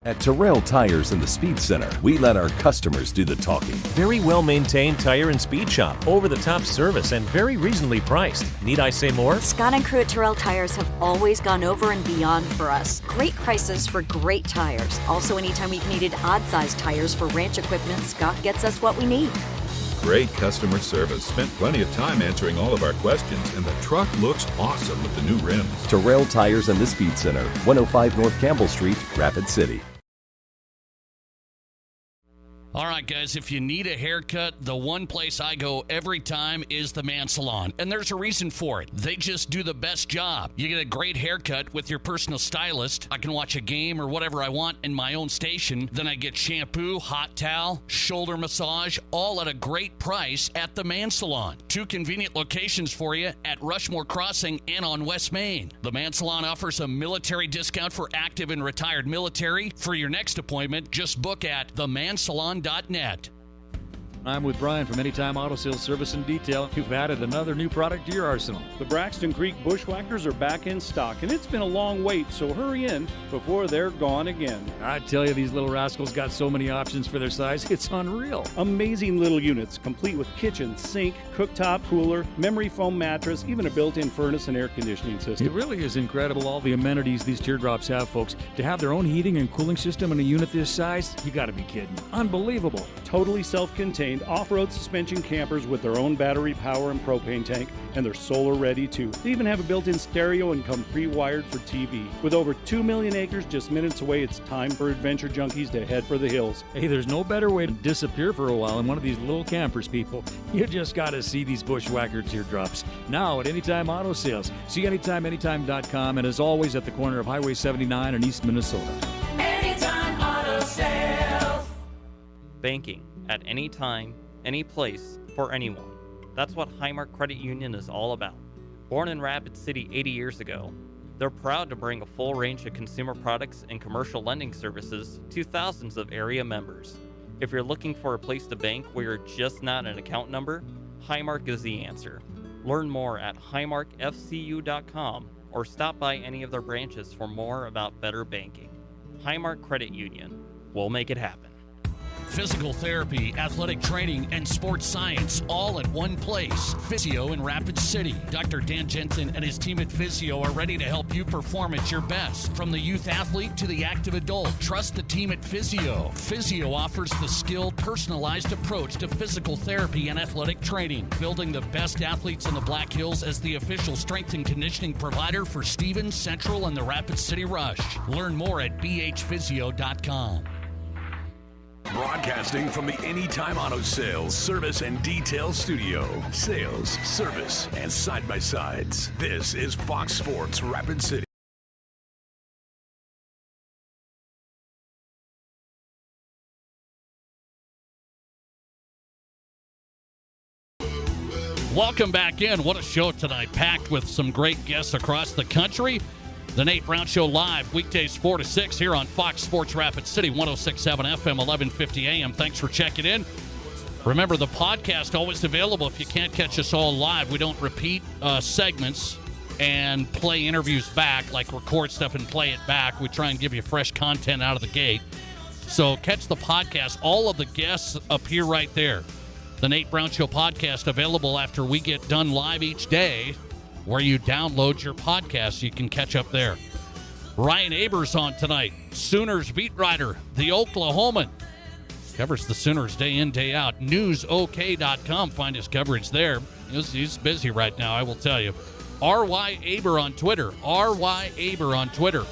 At Terrell Tires in the Speed Center, we let our customers do the talking. Very well maintained tire and speed shop, over the top service, and very reasonably priced. Need I say more? Scott and crew at Terrell Tires have always gone over and beyond for us. Great prices for great tires. Also, anytime we've needed odd-sized tires for ranch equipment, Scott gets us what we need. Great customer service. Spent plenty of time answering all of our questions, and the truck looks awesome with the new rims. Terrell Tires in the Speed Center, 105 North Campbell Street, Rapid City. All right, guys, if you need a haircut, the one place I go every time is the Man Salon. And there's a reason for it. They just do the best job. You get a great haircut with your personal stylist. I can watch a game or whatever I want in my own station. Then I get shampoo, hot towel, shoulder massage, all at a great price at the Man Salon. 2 convenient locations for you at Rushmore Crossing and on West Main. The Man Salon offers a military discount for active and retired military. For your next appointment, just book at themansalon.net. I'm with Brian from Anytime Auto Sales Service and Detail. You've added another new product to your arsenal. The Braxton Creek Bushwhackers are back in stock, and it's been a long wait, so hurry in before they're gone again. I tell you, these little rascals got so many options for their size, it's unreal. Amazing little units, complete with kitchen, sink, cooktop, cooler, memory foam mattress, even a built-in furnace and air conditioning system. It really is incredible, all the amenities these teardrops have, folks. To have their own heating and cooling system in a unit this size, you gotta be kidding. Unbelievable. Totally self-contained off-road suspension campers with their own battery power and propane tank, and they're solar ready too. They even have a built-in stereo and come pre-wired for TV. With over 2 million acres just minutes away, it's time for adventure junkies to head for the hills. Hey, there's no better way to disappear for a while in one of these little campers, people. You just gotta see these Bushwhacker teardrops. Now at Anytime Auto Sales. See anytime.com, and as always at the corner of Highway 79 in East Minnesota. Anytime Auto Sales. Banking at any time, any place, for anyone. That's what Highmark Credit Union is all about. Born in Rapid City 80 years ago, they're proud to bring a full range of consumer products and commercial lending services to thousands of area members. If you're looking for a place to bank where you're just not an account number, Highmark is the answer. Learn more at highmarkfcu.com or stop by any of their branches for more about better banking. Highmark Credit Union. We'll make it happen. Physical therapy, athletic training, and sports science all at one place. Physio in Rapid City. Dr. Dan Jensen and his team at Physio are ready to help you perform at your best. From the youth athlete to the active adult, trust the team at Physio. Physio offers the skilled, personalized approach to physical therapy and athletic training, building the best athletes in the Black Hills as the official strength and conditioning provider for Stevens, Central, and the Rapid City Rush. Learn more at bhphysio.com. Broadcasting from the Anytime Auto Sales Service and Detail Studio. Sales, service, and side-by-sides. This is Fox Sports Rapid City. Welcome back in. What a show tonight, packed with some great guests across the country. The Nate Brown Show live, weekdays 4 to 6 here on Fox Sports Rapid City, 106.7 FM, 1150 AM. Thanks for checking in. Remember, the podcast always available if you can't catch us all live. We don't repeat segments and play interviews back, like record stuff and play it back. We try and give you fresh content out of the gate. So catch the podcast. All of the guests appear right there. The Nate Brown Show podcast available after we get done live each day. where you download your podcast. You can catch up there. Ryan Abers on tonight, Sooners beat writer, the Oklahoman. Covers the Sooners day in, day out. NewsOK.com. Find his coverage there. He's busy right now, I will tell you. R.Y. Aber on Twitter. R.Y. Aber on Twitter.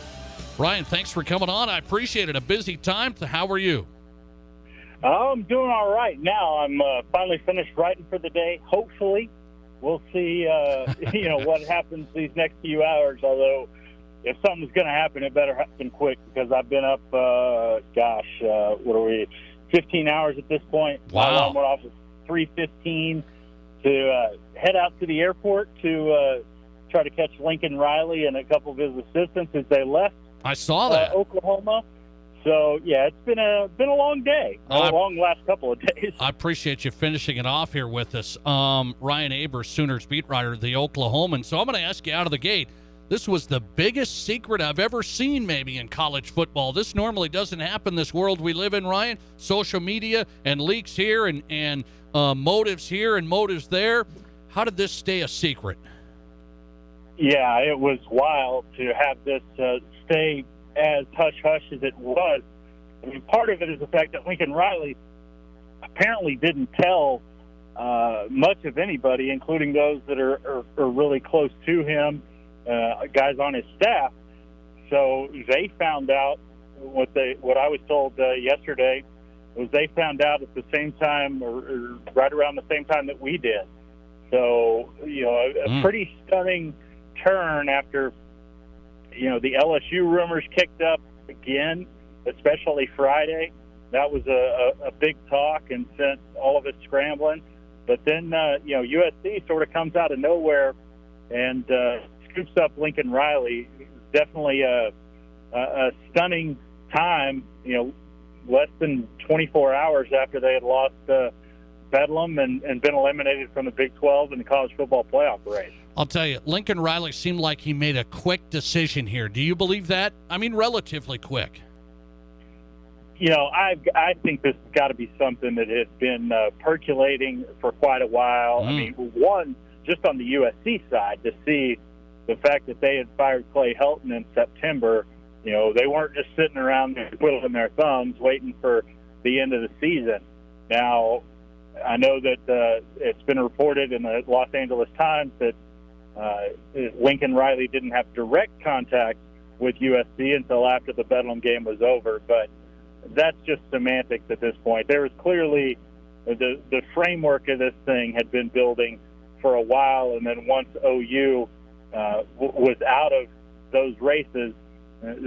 Ryan, thanks for coming on. I appreciate it. A busy time. How are you? I'm doing all right now. I'm finally finished writing for the day. Hopefully, we'll see, what happens these next few hours. Although, if something's going to happen, it better happen quick because I've been up, 15 hours at this point. Wow. My alarm went off at 3:15 to head out to the airport to try to catch Lincoln Riley and a couple of his assistants as they left. I saw that. Oklahoma. So, yeah, it's been a long day, a long last couple of days. I appreciate you finishing it off here with us. Ryan Aber, Sooners beat writer, the Oklahoman. So I'm going to ask you out of the gate, this was the biggest secret I've ever seen maybe in college football. This normally doesn't happen, this world we live in, Ryan. Social media and leaks here and motives here and motives there. How did this stay a secret? Yeah, it was wild to have this stay as hush-hush as it was. I mean, part of it is the fact that Lincoln Riley apparently didn't tell much of anybody, including those that are really close to him, guys on his staff. So they found out what I was told yesterday was they found out at the same time or right around the same time that we did. So, a pretty stunning turn after the LSU rumors kicked up again, especially Friday. That was a big talk and sent all of us scrambling. But then, USC sort of comes out of nowhere and scoops up Lincoln Riley. It was definitely a stunning time, less than 24 hours after they had lost Bedlam and been eliminated from the Big 12 and the college football playoff race. I'll tell you, Lincoln Riley seemed like he made a quick decision here. Do you believe that? I mean, relatively quick. I think this has got to be something that has been percolating for quite a while. I mean, one, just on the USC side, to see the fact that they had fired Clay Helton in September, they weren't just sitting around twiddling their thumbs waiting for the end of the season. Now, I know that it's been reported in the Los Angeles Times that Lincoln Riley didn't have direct contact with USC until after the Bedlam game was over, but that's just semantics at this point. There was clearly the framework of this thing had been building for a while, and then once OU was out of those races,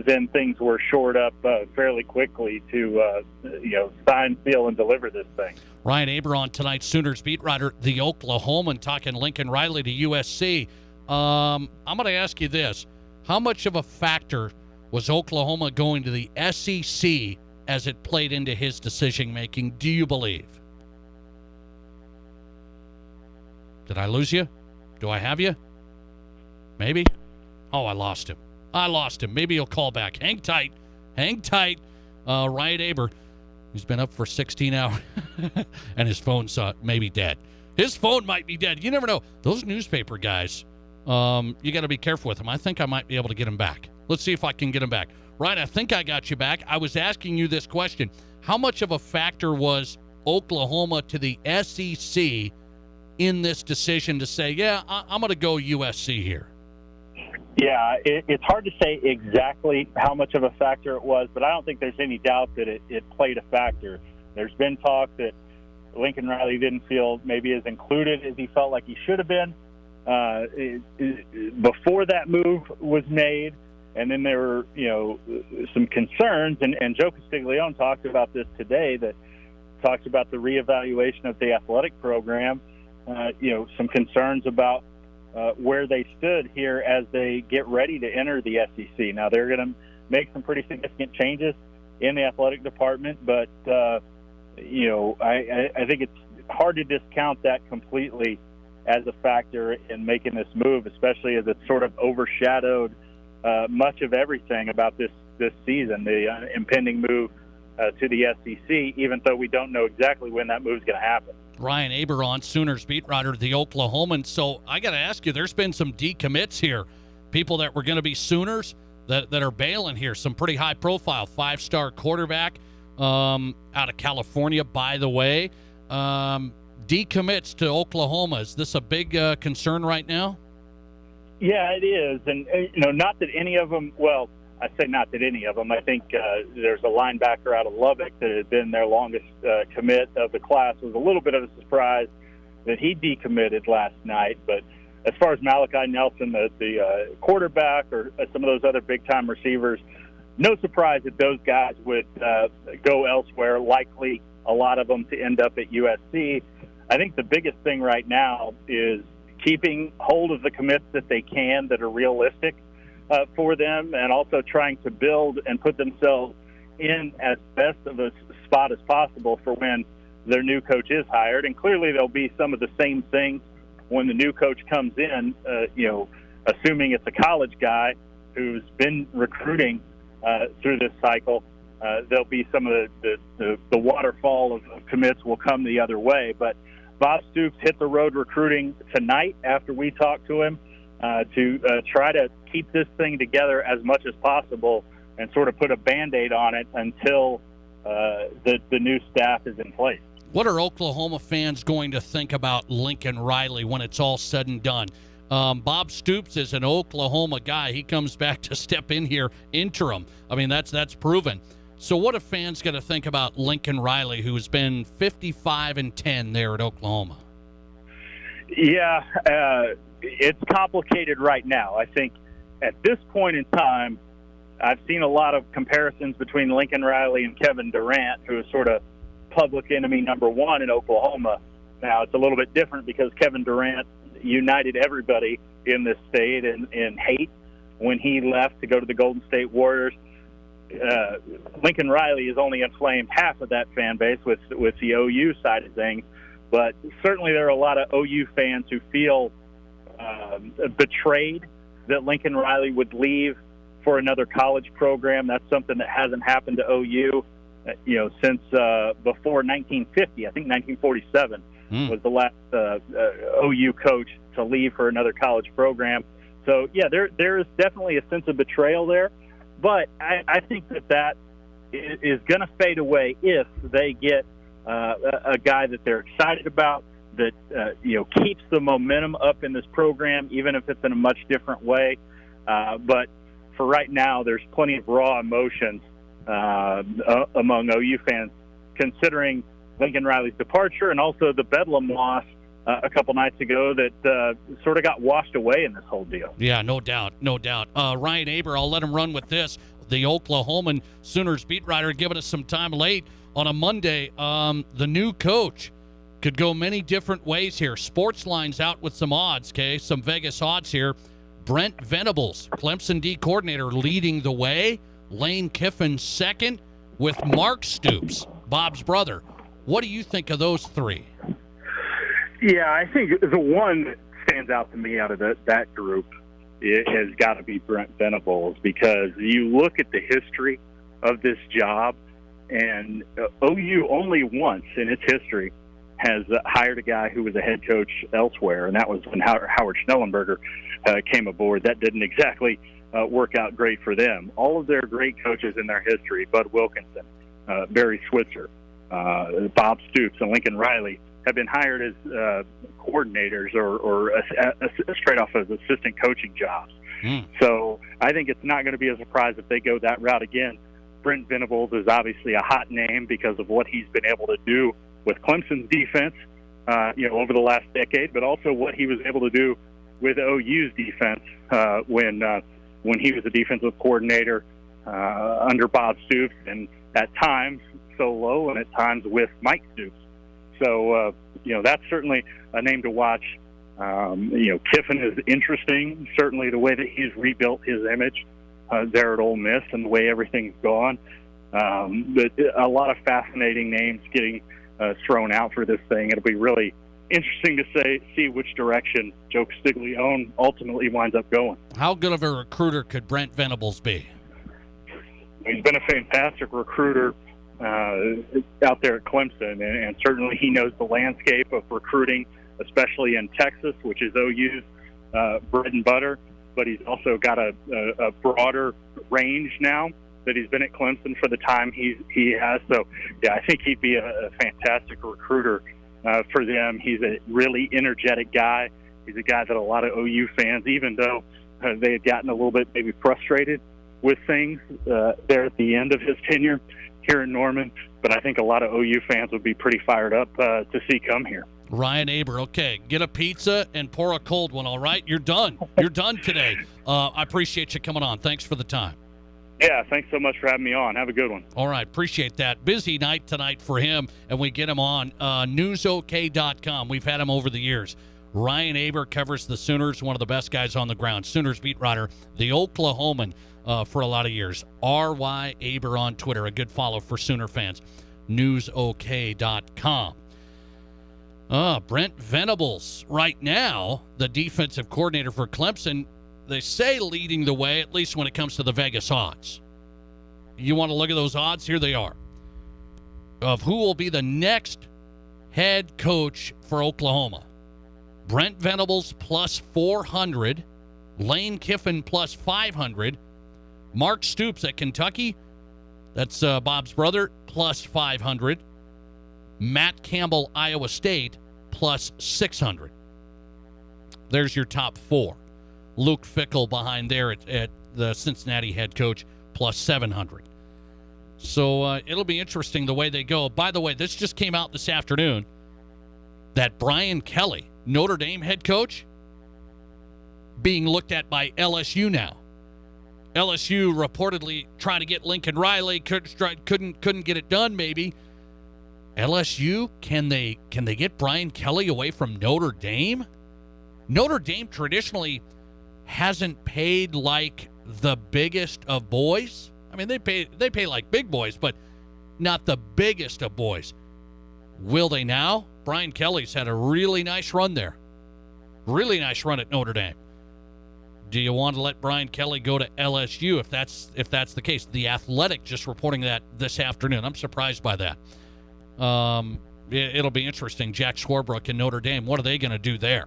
then things were shored up fairly quickly to sign, seal, and deliver this thing. Ryan Aber on tonight's Sooners beat writer, the Oklahoman, talking Lincoln Riley to USC. I'm going to ask you this. How much of a factor was Oklahoma going to the SEC as it played into his decision-making, do you believe? Did I lose you? Do I have you? Maybe? Oh, I lost him. Maybe he'll call back. Hang tight. Ryan Aber, he's been up for 16 hours, and his phone's maybe dead. His phone might be dead. You never know. Those newspaper guys, you got to be careful with them. I think I might be able to get him back. Let's see if I can get him back. Ryan, I think I got you back. I was asking you this question. How much of a factor was Oklahoma to the SEC in this decision to say, yeah, I'm going to go USC here? Yeah, it's hard to say exactly how much of a factor it was, but I don't think there's any doubt that it played a factor. There's been talk that Lincoln Riley didn't feel maybe as included as he felt like he should have been before that move was made. And then there were, some concerns, and Joe Castiglione talked about this today, that talks about the reevaluation of the athletic program, some concerns about where they stood here as they get ready to enter the SEC. Now, they're going to make some pretty significant changes in the athletic department, but, I think it's hard to discount that completely as a factor in making this move, especially as it's sort of overshadowed much of everything about this season, the impending move to the SEC, even though we don't know exactly when that move is going to happen. Ryan Aberon, Sooners beat writer of the Oklahoman. So I got to ask you, there's been some decommits here. People that were going to be Sooners that are bailing here. Some pretty high profile, 5-star quarterback out of California, by the way. Decommits to Oklahoma. Is this a big concern right now? Yeah, it is. And, not that any of them, well, I say not that any of them. I think there's a linebacker out of Lubbock that had been their longest commit of the class. It was a little bit of a surprise that he decommitted last night. But as far as Malachi Nelson, the quarterback, or some of those other big-time receivers, no surprise that those guys would go elsewhere, likely a lot of them to end up at USC. I think the biggest thing right now is keeping hold of the commits that they can that are realistic for them, and also trying to build and put themselves in as best of a spot as possible for when their new coach is hired. And clearly there'll be some of the same things when the new coach comes in, assuming it's a college guy who's been recruiting through this cycle. There'll be some of the waterfall of commits will come the other way. But Bob Stoops hit the road recruiting tonight after we talked to him to try to keep this thing together as much as possible and sort of put a Band-Aid on it until the new staff is in place. What are Oklahoma fans going to think about Lincoln Riley when it's all said and done? Bob Stoops is an Oklahoma guy. He comes back to step in here interim. I mean, that's proven. So what are fans going to think about Lincoln Riley, who's been 55-10 there at Oklahoma? Yeah, it's complicated right now. I think at this point in time, I've seen a lot of comparisons between Lincoln Riley and Kevin Durant, who is sort of public enemy number one in Oklahoma. Now, it's a little bit different because Kevin Durant united everybody in this state in hate when he left to go to the Golden State Warriors. Lincoln Riley has only inflamed half of that fan base with the OU side of things, but certainly there are a lot of OU fans who feel betrayed that Lincoln Riley would leave for another college program. That's something that hasn't happened to OU, since before 1950. I think 1947 was the last OU coach to leave for another college program. So yeah, there is definitely a sense of betrayal there. But I think that is going to fade away if they get a guy that they're excited about, that keeps the momentum up in this program, even if it's in a much different way. But for right now, there's plenty of raw emotions among OU fans, considering Lincoln Riley's departure and also the Bedlam loss a couple nights ago that sort of got washed away in this whole deal. Yeah, no doubt. Ryan Aber, I'll let him run with this. The Oklahoman Sooners beat writer giving us some time late on a Monday. The new coach could go many different ways here. Sportsline's out with some odds, okay? Some Vegas odds here. Brent Venables, Clemson D coordinator, leading the way. Lane Kiffin second, with Mark Stoops, Bob's brother. What do you think of those three? Yeah, I think the one that stands out to me out of that group has got to be Brent Venables, because you look at the history of this job, and OU only once in its history has hired a guy who was a head coach elsewhere, and that was when Howard Schnellenberger came aboard. That didn't exactly work out great for them. All of their great coaches in their history, Bud Wilkinson, Barry Switzer, Bob Stoops, and Lincoln Riley, have been hired as coordinators or straight off as assistant coaching jobs. So I think it's not going to be a surprise if they go that route again. Brent Venables is obviously a hot name because of what he's been able to do with Clemson's defense, over the last decade, but also what he was able to do with OU's defense when he was a defensive coordinator under Bob Stoops, and at times solo and at times with Mike Stoops. So, that's certainly a name to watch. Kiffin is interesting, certainly the way that he's rebuilt his image there at Ole Miss and the way everything's gone. But a lot of fascinating names getting thrown out for this thing. It'll be really interesting to see which direction Joe Castiglione ultimately winds up going. How good of a recruiter could Brent Venables be? He's been a fantastic recruiter out there at Clemson, and certainly he knows the landscape of recruiting, especially in Texas, which is OU's bread and butter. But he's also got a broader range now that he's been at Clemson for the time he has. So, yeah, I think he'd be a fantastic recruiter for them. He's a really energetic guy. He's a guy that a lot of OU fans, even though they had gotten a little bit maybe frustrated with things there at the end of his tenure here in Norman, but I think a lot of OU fans would be pretty fired up to see come here. Ryan Aber, okay, get a pizza and pour a cold one, all right? You're done. You're done today. I appreciate you coming on. Thanks for the time. Yeah, thanks so much for having me on. Have a good one. All right, appreciate that. Busy night tonight for him, and we get him on newsok.com. We've had him over the years. Ryan Aber covers the Sooners, one of the best guys on the ground. Sooners beat writer, the Oklahoman for a lot of years. R.Y. Aber on Twitter, a good follow for Sooner fans. newsok.com. Brent Venables, right now, the defensive coordinator for Clemson, they say leading the way, at least when it comes to the Vegas odds. You want to look at those odds? Here they are. Of who will be the next head coach for Oklahoma. Brent Venables plus 400. Lane Kiffin plus 500. Mark Stoops at Kentucky, that's Bob's brother, plus 500. Matt Campbell, Iowa State, plus 600. There's your top four. Luke Fickell behind there at the Cincinnati head coach, plus 700. So it'll be interesting the way they go. By the way, this just came out this afternoon that Brian Kelly, Notre Dame head coach, being looked at by LSU now. LSU reportedly trying to get Lincoln Riley, couldn't get it done maybe. LSU, can they get Brian Kelly away from Notre Dame? Notre Dame traditionally hasn't paid like the biggest of boys. I mean, they pay like big boys, but not the biggest of boys. Will they now? Brian Kelly's had a really nice run there. Really nice run at Notre Dame. Do you want to let Brian Kelly go to LSU if that's the case? The Athletic just reporting that this afternoon. I'm surprised by that. It'll be interesting. Jack Swarbrick and Notre Dame, what are they going to do there?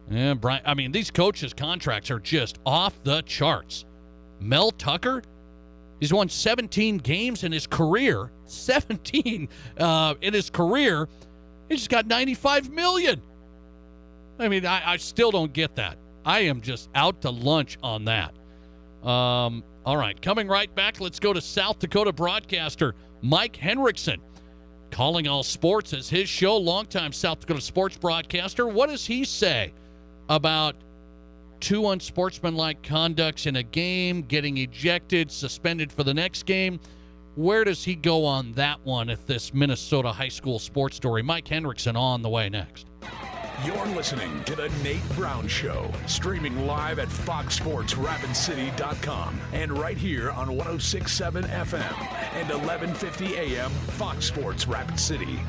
Yeah, Brian. I mean, these coaches' contracts are just off the charts. Mel Tucker, he's won 17 games in his career. 17 in his career. He just got $95 million. I mean, I still don't get that. I am just out to lunch on that. All right, coming right back, let's go to South Dakota broadcaster Mike Henriksen. Calling All Sports as his show, longtime South Dakota sports broadcaster. What does he say about two unsportsmanlike conducts in a game, getting ejected, suspended for the next game? Where does he go on that one at this Minnesota high school sports story? Mike Henriksen on the way next. You're listening to The Nate Brown Show, streaming live at FoxSportsRapidCity.com and right here on 106.7 FM and 1150 AM Fox Sports Rapid City.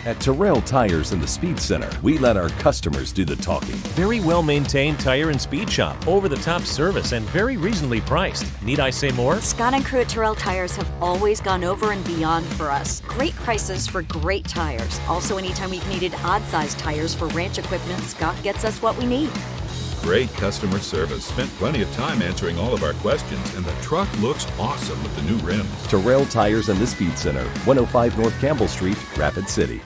At Terrell Tires in the Speed Center, we let our customers do the talking. Very well-maintained tire and speed shop. Over-the-top service and very reasonably priced. Need I say more? Scott and crew at Terrell Tires have always gone over and beyond for us. Great prices for great tires. Also, anytime we've needed odd-sized tires for ranch equipment, Scott gets us what we need. Great customer service. Spent plenty of time answering all of our questions, and the truck looks awesome with the new rims. Terrell Tires in the Speed Center, 105 North Campbell Street, Rapid City.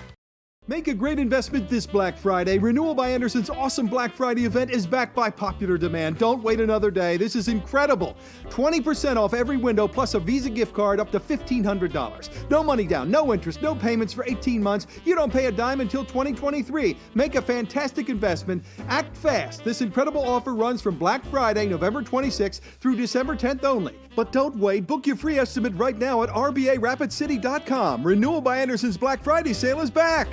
Make a great investment this Black Friday. Renewal by Anderson's awesome Black Friday event is backed by popular demand. Don't wait another day. This is incredible. 20% off every window plus a Visa gift card up to $1,500. No money down, no interest, no payments for 18 months. You don't pay a dime until 2023. Make a fantastic investment. Act fast. This incredible offer runs from Black Friday, November 26th through December 10th only. But don't wait. Book your free estimate right now at RBARapidCity.com. Renewal by Anderson's Black Friday sale is back.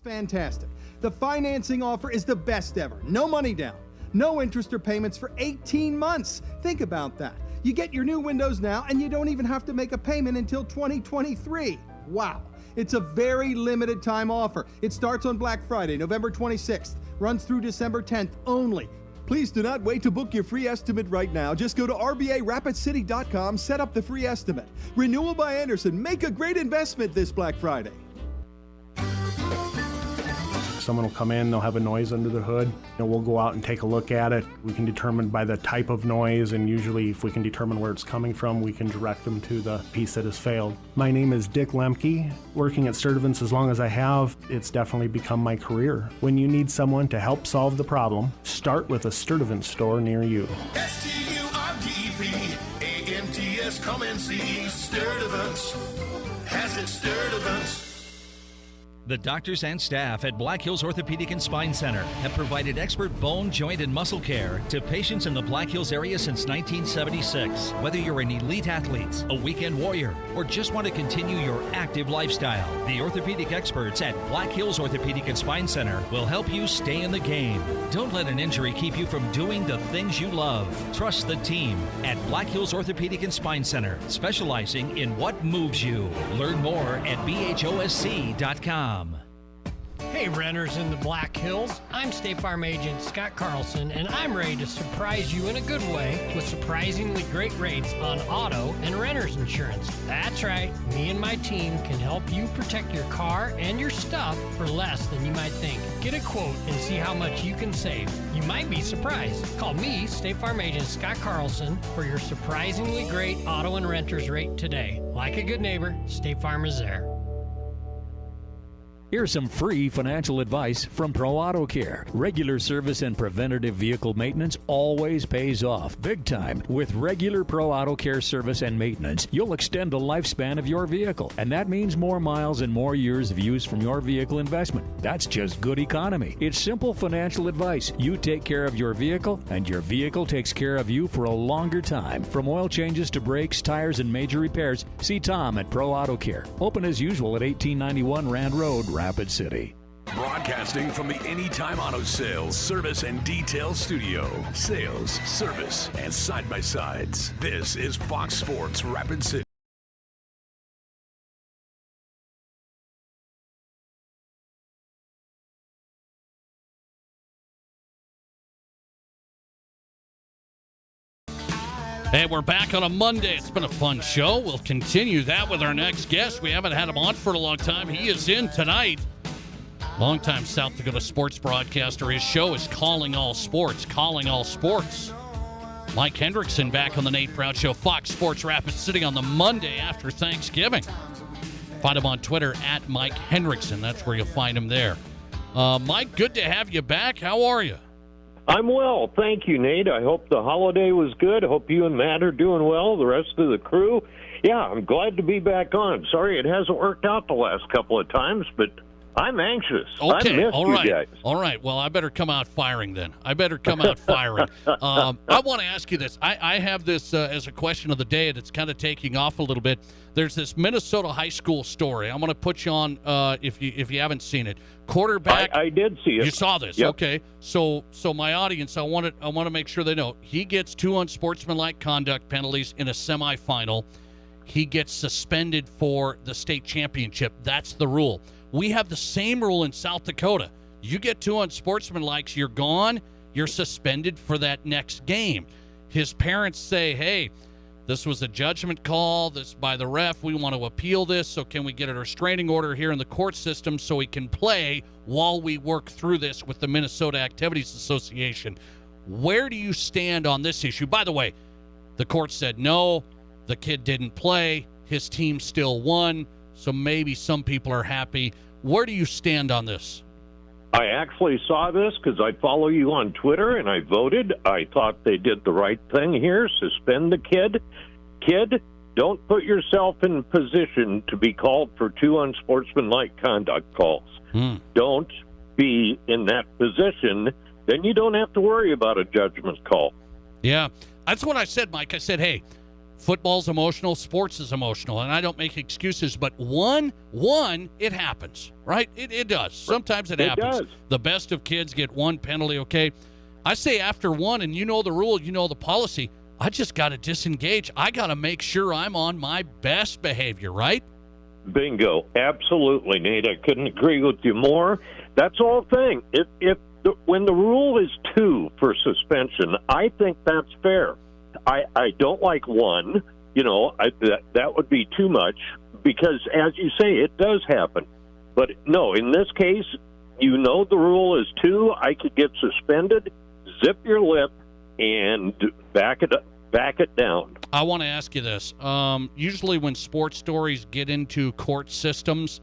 Fantastic. The financing offer is the best ever. No money down, no interest or payments for 18 months. Think about that. You get your new windows now and you don't even have to make a payment until 2023. Wow. It's a very limited time offer. It starts on Black Friday, November 26th, runs through December 10th only. Please do not wait to book your free estimate right now. Just go to RBARapidCity.com, set up the free estimate. Renewal by Andersen. Make a great investment this Black Friday. Someone will come in, they'll have a noise under the hood. We'll go out and take a look at it. We can determine by the type of noise, and usually if we can determine where it's coming from, we can direct them to the piece that has failed. My name is Dick Lemke. Working at Sturtevant's as long as I have, it's definitely become my career. When you need someone to help solve the problem, start with a Sturtevant store near you. STURTVANTS, come and see Sturtevant's. Has it Sturtevant's? The doctors and staff at Black Hills Orthopedic and Spine Center have provided expert bone, joint, and muscle care to patients in the Black Hills area since 1976. Whether you're an elite athlete, a weekend warrior, or just want to continue your active lifestyle, the orthopedic experts at Black Hills Orthopedic and Spine Center will help you stay in the game. Don't let an injury keep you from doing the things you love. Trust the team at Black Hills Orthopedic and Spine Center, specializing in what moves you. Learn more at BHOSC.com. Hey renters in the Black Hills, I'm State Farm Agent Scott Carlson, and I'm ready to surprise you in a good way with surprisingly great rates on auto and renter's insurance. That's right, me and my team can help you protect your car and your stuff for less than you might think. Get a quote and see how much you can save. You might be surprised. Call me, State Farm Agent Scott Carlson, for your surprisingly great auto and renter's rate today. Like a good neighbor, State Farm is there. Here's some free financial advice from Pro Auto Care. Regular service and preventative vehicle maintenance always pays off big time. With regular Pro Auto Care service and maintenance, you'll extend the lifespan of your vehicle, and that means more miles and more years of use from your vehicle investment. That's just good economy. It's simple financial advice. You take care of your vehicle, and your vehicle takes care of you for a longer time. From oil changes to brakes, tires, and major repairs, see Tom at Pro Auto Care. Open as usual at 1891 Rand Road, Rapid City. Broadcasting from the Anytime Auto Sales, Service, and Detail Studio. Sales, service, and side-by-sides. This is Fox Sports Rapid City. Hey, we're back on a Monday. It's been a fun show. We'll continue that with our next guest. We haven't had him on for a long time. He is in tonight. Longtime South Dakota sports broadcaster. His show is Calling All Sports. Calling All Sports. Mike Hendrickson back on the Nate Brown Show. Fox Sports Rapid City on the Monday after Thanksgiving. Find him on Twitter at Mike Hendrickson. That's where you'll find him there. Mike, good to have you back. How are you? I'm well. Thank you, Nate. I hope the holiday was good. I hope you and Matt are doing well, the rest of the crew. Yeah, I'm glad to be back on. Sorry it hasn't worked out the last couple of times, but I'm anxious. Okay, I missed all right. You guys. All right. Well, I better come out firing then. I want to ask you this. I have this as a question of the day, and it's kind of taking off a little bit. There's this Minnesota high school story. I'm going to put you on if you haven't seen it. Quarterback. I did see it. You saw this, yep. Okay? So my audience, I want to make sure they know he gets 2 unsportsmanlike conduct penalties in a semifinal. He gets suspended for the state championship. That's the rule. We have the same rule in South Dakota. You get 2 unsportsmanlikes, you're gone. You're suspended for that next game. His parents say, hey, this was a judgment call, this by the ref. We want to appeal this, so can we get a restraining order here in the court system so he can play while we work through this with the Minnesota Activities Association? Where do you stand on this issue? By the way, the court said no, the kid didn't play, his team still won, so maybe some people are happy. Where do you stand on this? I actually saw this because I follow you on Twitter, and I voted. I thought they did the right thing here. Suspend the kid. Kid, don't put yourself in position to be called for 2 unsportsmanlike conduct calls. Don't be in that position. Then you don't have to worry about a judgment call. Yeah, that's what I said, Mike. I said, hey, football's emotional, sports is emotional, and I don't make excuses, but one, it happens, right? It does. Sometimes it happens. Does. The best of kids get 1 penalty, okay? I say after 1, and you know the rule, you know the policy, I just got to disengage. I got to make sure I'm on my best behavior, right? Bingo. Absolutely, Nate. I couldn't agree with you more. That's the whole thing. If when the rule is 2 for suspension, I think that's fair. I don't like 1. That would be too much because, as you say, it does happen. But no, in this case, the rule is 2. I could get suspended. Zip your lip and back it down. I want to ask you this. Usually when sports stories get into court systems,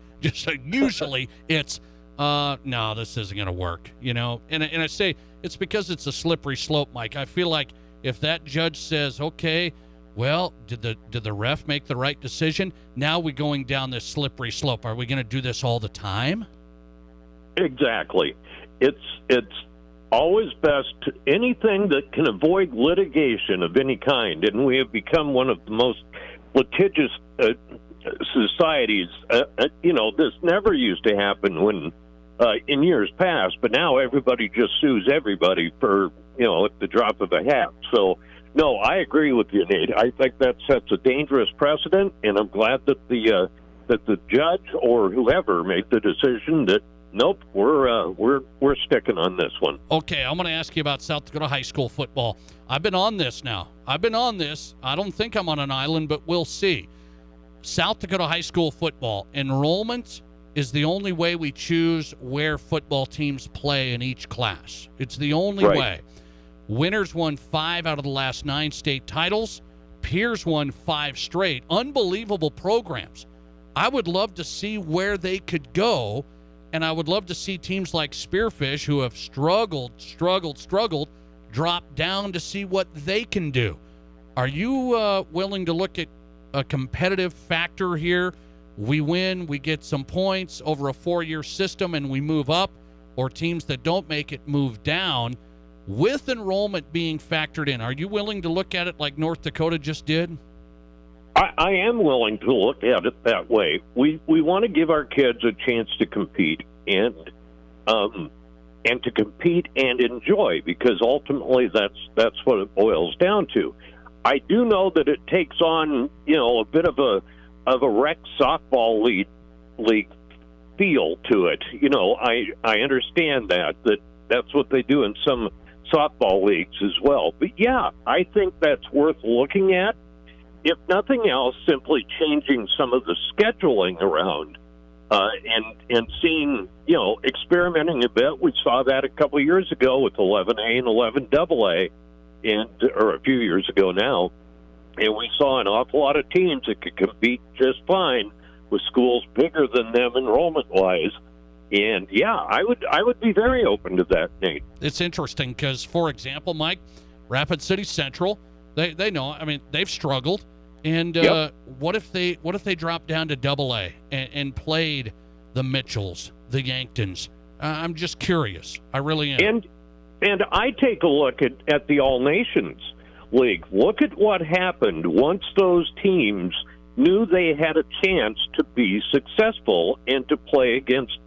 usually it's, no, this isn't going to work, And I say it's because it's a slippery slope, Mike. I feel like if that judge says, okay, well, did the ref make the right decision? Now we're going down this slippery slope. Are we going to do this all the time? Exactly. It's always best anything that can avoid litigation of any kind, and we have become one of the most litigious societies. This never used to happen when in years past, but now everybody just sues everybody for at the drop of a hat. So no, I agree with you, Nate. I think that sets a dangerous precedent, and I'm glad that the judge or whoever made the decision that nope, we're sticking on this one. Okay, I'm going to ask you about South Dakota high school football. I've been on this now. I don't think I'm on an island, but we'll see. South Dakota high school football enrollment is the only way we choose where football teams play in each class. It's the only way. Winners won 5 out of the last 9 state titles. Peers won 5 straight. Unbelievable programs. I would love to see where they could go, and I would love to see teams like Spearfish, who have struggled, drop down to see what they can do. Are you willing to look at a competitive factor here? We win, we get some points over a 4-year system, and we move up, or teams that don't make it move down with enrollment being factored in. Are you willing to look at it like North Dakota just did? I am willing to look at it that way. We want to give our kids a chance to compete and to compete and enjoy, because ultimately that's what it boils down to. I do know that it takes on a bit of a rec softball league feel to it. I understand that's what they do in some softball leagues as well. But yeah, I think that's worth looking at. If nothing else, simply changing some of the scheduling around and seeing, experimenting a bit. We saw that a couple of years ago with 11A and 11AA, or a few years ago now, and we saw an awful lot of teams that could compete just fine with schools bigger than them enrollment-wise. And yeah, I would be very open to that, Nate. It's interesting because, for example, Mike, Rapid City Central, they know. I mean, they've struggled. And what if they dropped down to AA and played the Mitchells, the Yanktons? I'm just curious. I really am. And I take a look at the All Nations League. Look at what happened once those teams knew they had a chance to be successful and to play against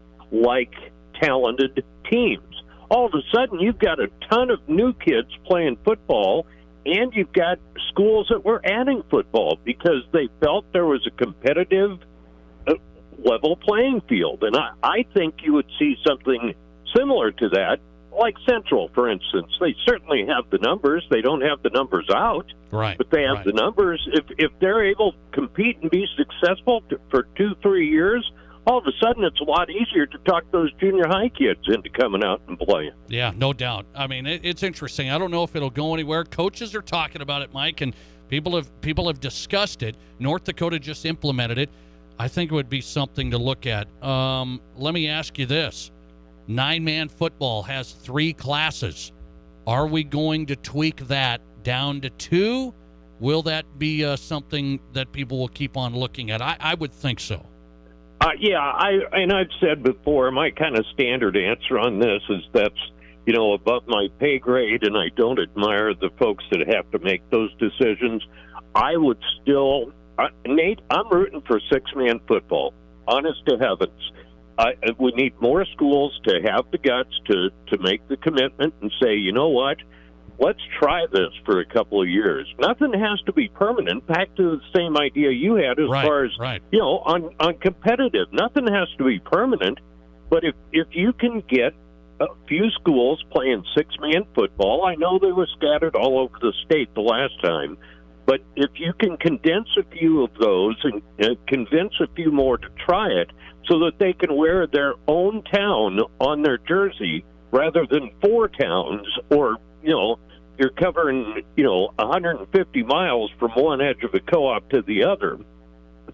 talented teams. All of a sudden, you've got a ton of new kids playing football, and you've got schools that were adding football because they felt there was a competitive level playing field. And I think you would see something similar to that, like Central, for instance. They certainly have the numbers. They don't have the numbers out, right? But they have the numbers. If they're able to compete and be successful for 2-3 years, all of a sudden it's a lot easier to talk those junior high kids into coming out and playing. Yeah, no doubt. I mean, it's interesting. I don't know if it'll go anywhere. Coaches are talking about it, Mike, and people have discussed it. North Dakota just implemented it. I think it would be something to look at. Let me ask you this. 9-man football has 3 classes. Are we going to tweak that down to 2? Will that be something that people will keep on looking at? I would think so. I've said before, my kind of standard answer on this is that's, above my pay grade, and I don't admire the folks that have to make those decisions. I would still, Nate, I'm rooting for 6-man football, honest to heavens. We need more schools to have the guts to make the commitment and say, you know what, let's try this for a couple of years. Nothing has to be permanent. Back to the same idea you had as far as, on competitive. Nothing has to be permanent. But if you can get a few schools playing six-man football. I know they were scattered all over the state the last time, but if you can condense a few of those and convince a few more to try it so that they can wear their own town on their jersey rather than four towns, or, you're covering, 150 miles from one edge of a co-op to the other.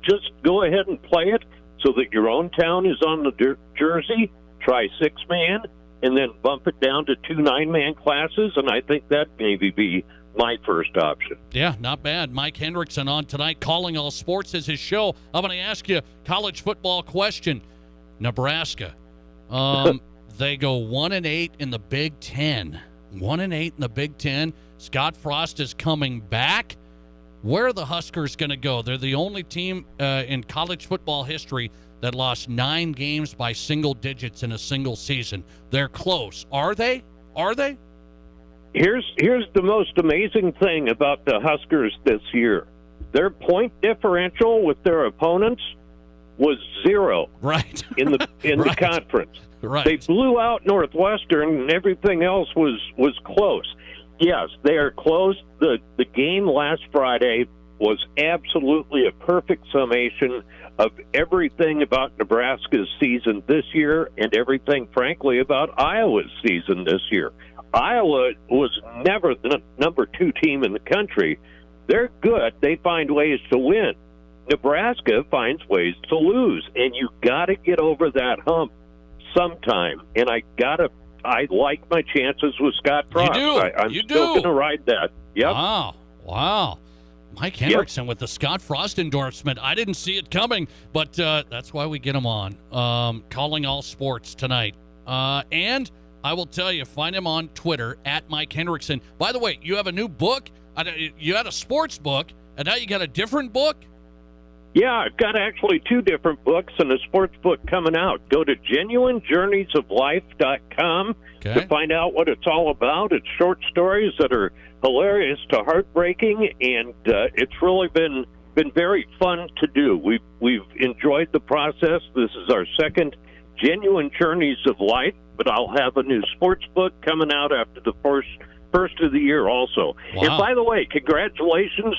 Just go ahead and play it so that your own town is on the jersey. Try six-man, and then bump it down to 2 9-man classes, and I think that maybe be my first option. Yeah, not bad. Mike Hendrickson on tonight. Calling All Sports is his show. I'm going to ask you a college football question. Nebraska. They go 1-8 in the Big Ten. 1-8 in the Big Ten. Scott Frost is coming back. Where are the Huskers going to go? They're the only team in college football history that lost 9 games by single digits in a single season. They're close. Are they? Are they? Here's the most amazing thing about the Huskers this year. Their point differential with their opponents was 0. Right. In the conference. Right. They blew out Northwestern, and everything else was close. Yes, they are close. The game last Friday was absolutely a perfect summation of everything about Nebraska's season this year and everything, frankly, about Iowa's season this year. Iowa was never the number 2 team in the country. They're good. They find ways to win. Nebraska finds ways to lose, and you got to get over that hump sometime. And I like my chances with Scott Frost. I'm still going to ride that. Yep. Wow. Mike Hendrickson with the Scott Frost endorsement. I didn't see it coming, but that's why we get him on. Calling All Sports tonight. And I will tell you, find him on Twitter at Mike Hendrickson. By the way, you have a new book. You had a sports book, and now you got a different book? Yeah, I've got actually 2 different books and a sports book coming out. Go to genuinejourneysoflife.com to find out what it's all about. It's short stories that are hilarious to heartbreaking, and it's really been very fun to do. We've enjoyed the process. This is our second Genuine Journeys of Life, but I'll have a new sports book coming out after the first of the year also. Wow. And by the way, congratulations.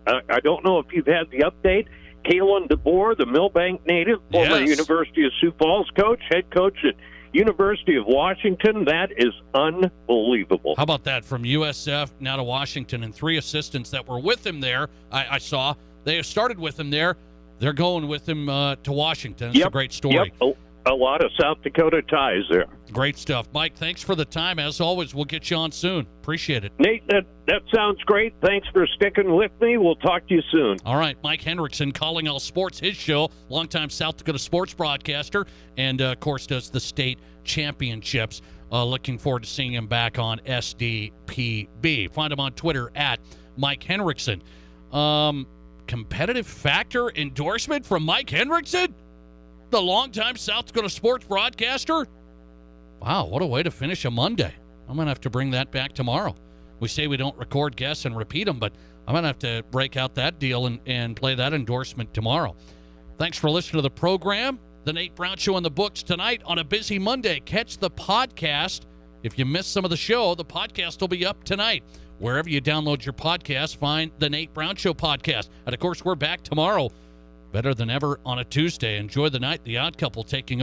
I don't know if you've had the update. Kalen DeBoer, the Millbank native, former University of Sioux Falls coach, head coach at University of Washington. That is unbelievable. How about that? From USF now to Washington, and 3 assistants that were with him there. I saw they started with him there. They're going with him to Washington. It's a great story. Yep. A lot of South Dakota ties there. Great stuff. Mike, thanks for the time. As always, we'll get you on soon. Appreciate it. Nate, that sounds great. Thanks for sticking with me. We'll talk to you soon. All right, Mike Hendrickson, Calling All Sports, his show, longtime South Dakota sports broadcaster, and, of course, does the state championships. Looking forward to seeing him back on SDPB. Find him on Twitter at Mike Hendrickson. Competitive factor endorsement from Mike Hendrickson? The longtime South Dakota sports broadcaster? Wow, what a way to finish a Monday. I'm going to have to bring that back tomorrow. We say we don't record guests and repeat them, but I'm going to have to break out that deal and play that endorsement tomorrow. Thanks for listening to the program. The Nate Brown Show in the books tonight on a busy Monday. Catch the podcast. If you missed some of the show, the podcast will be up tonight. Wherever you download your podcast, find the Nate Brown Show podcast. And, of course, we're back tomorrow. Better than ever on a Tuesday. Enjoy the night. The Odd Couple taking over.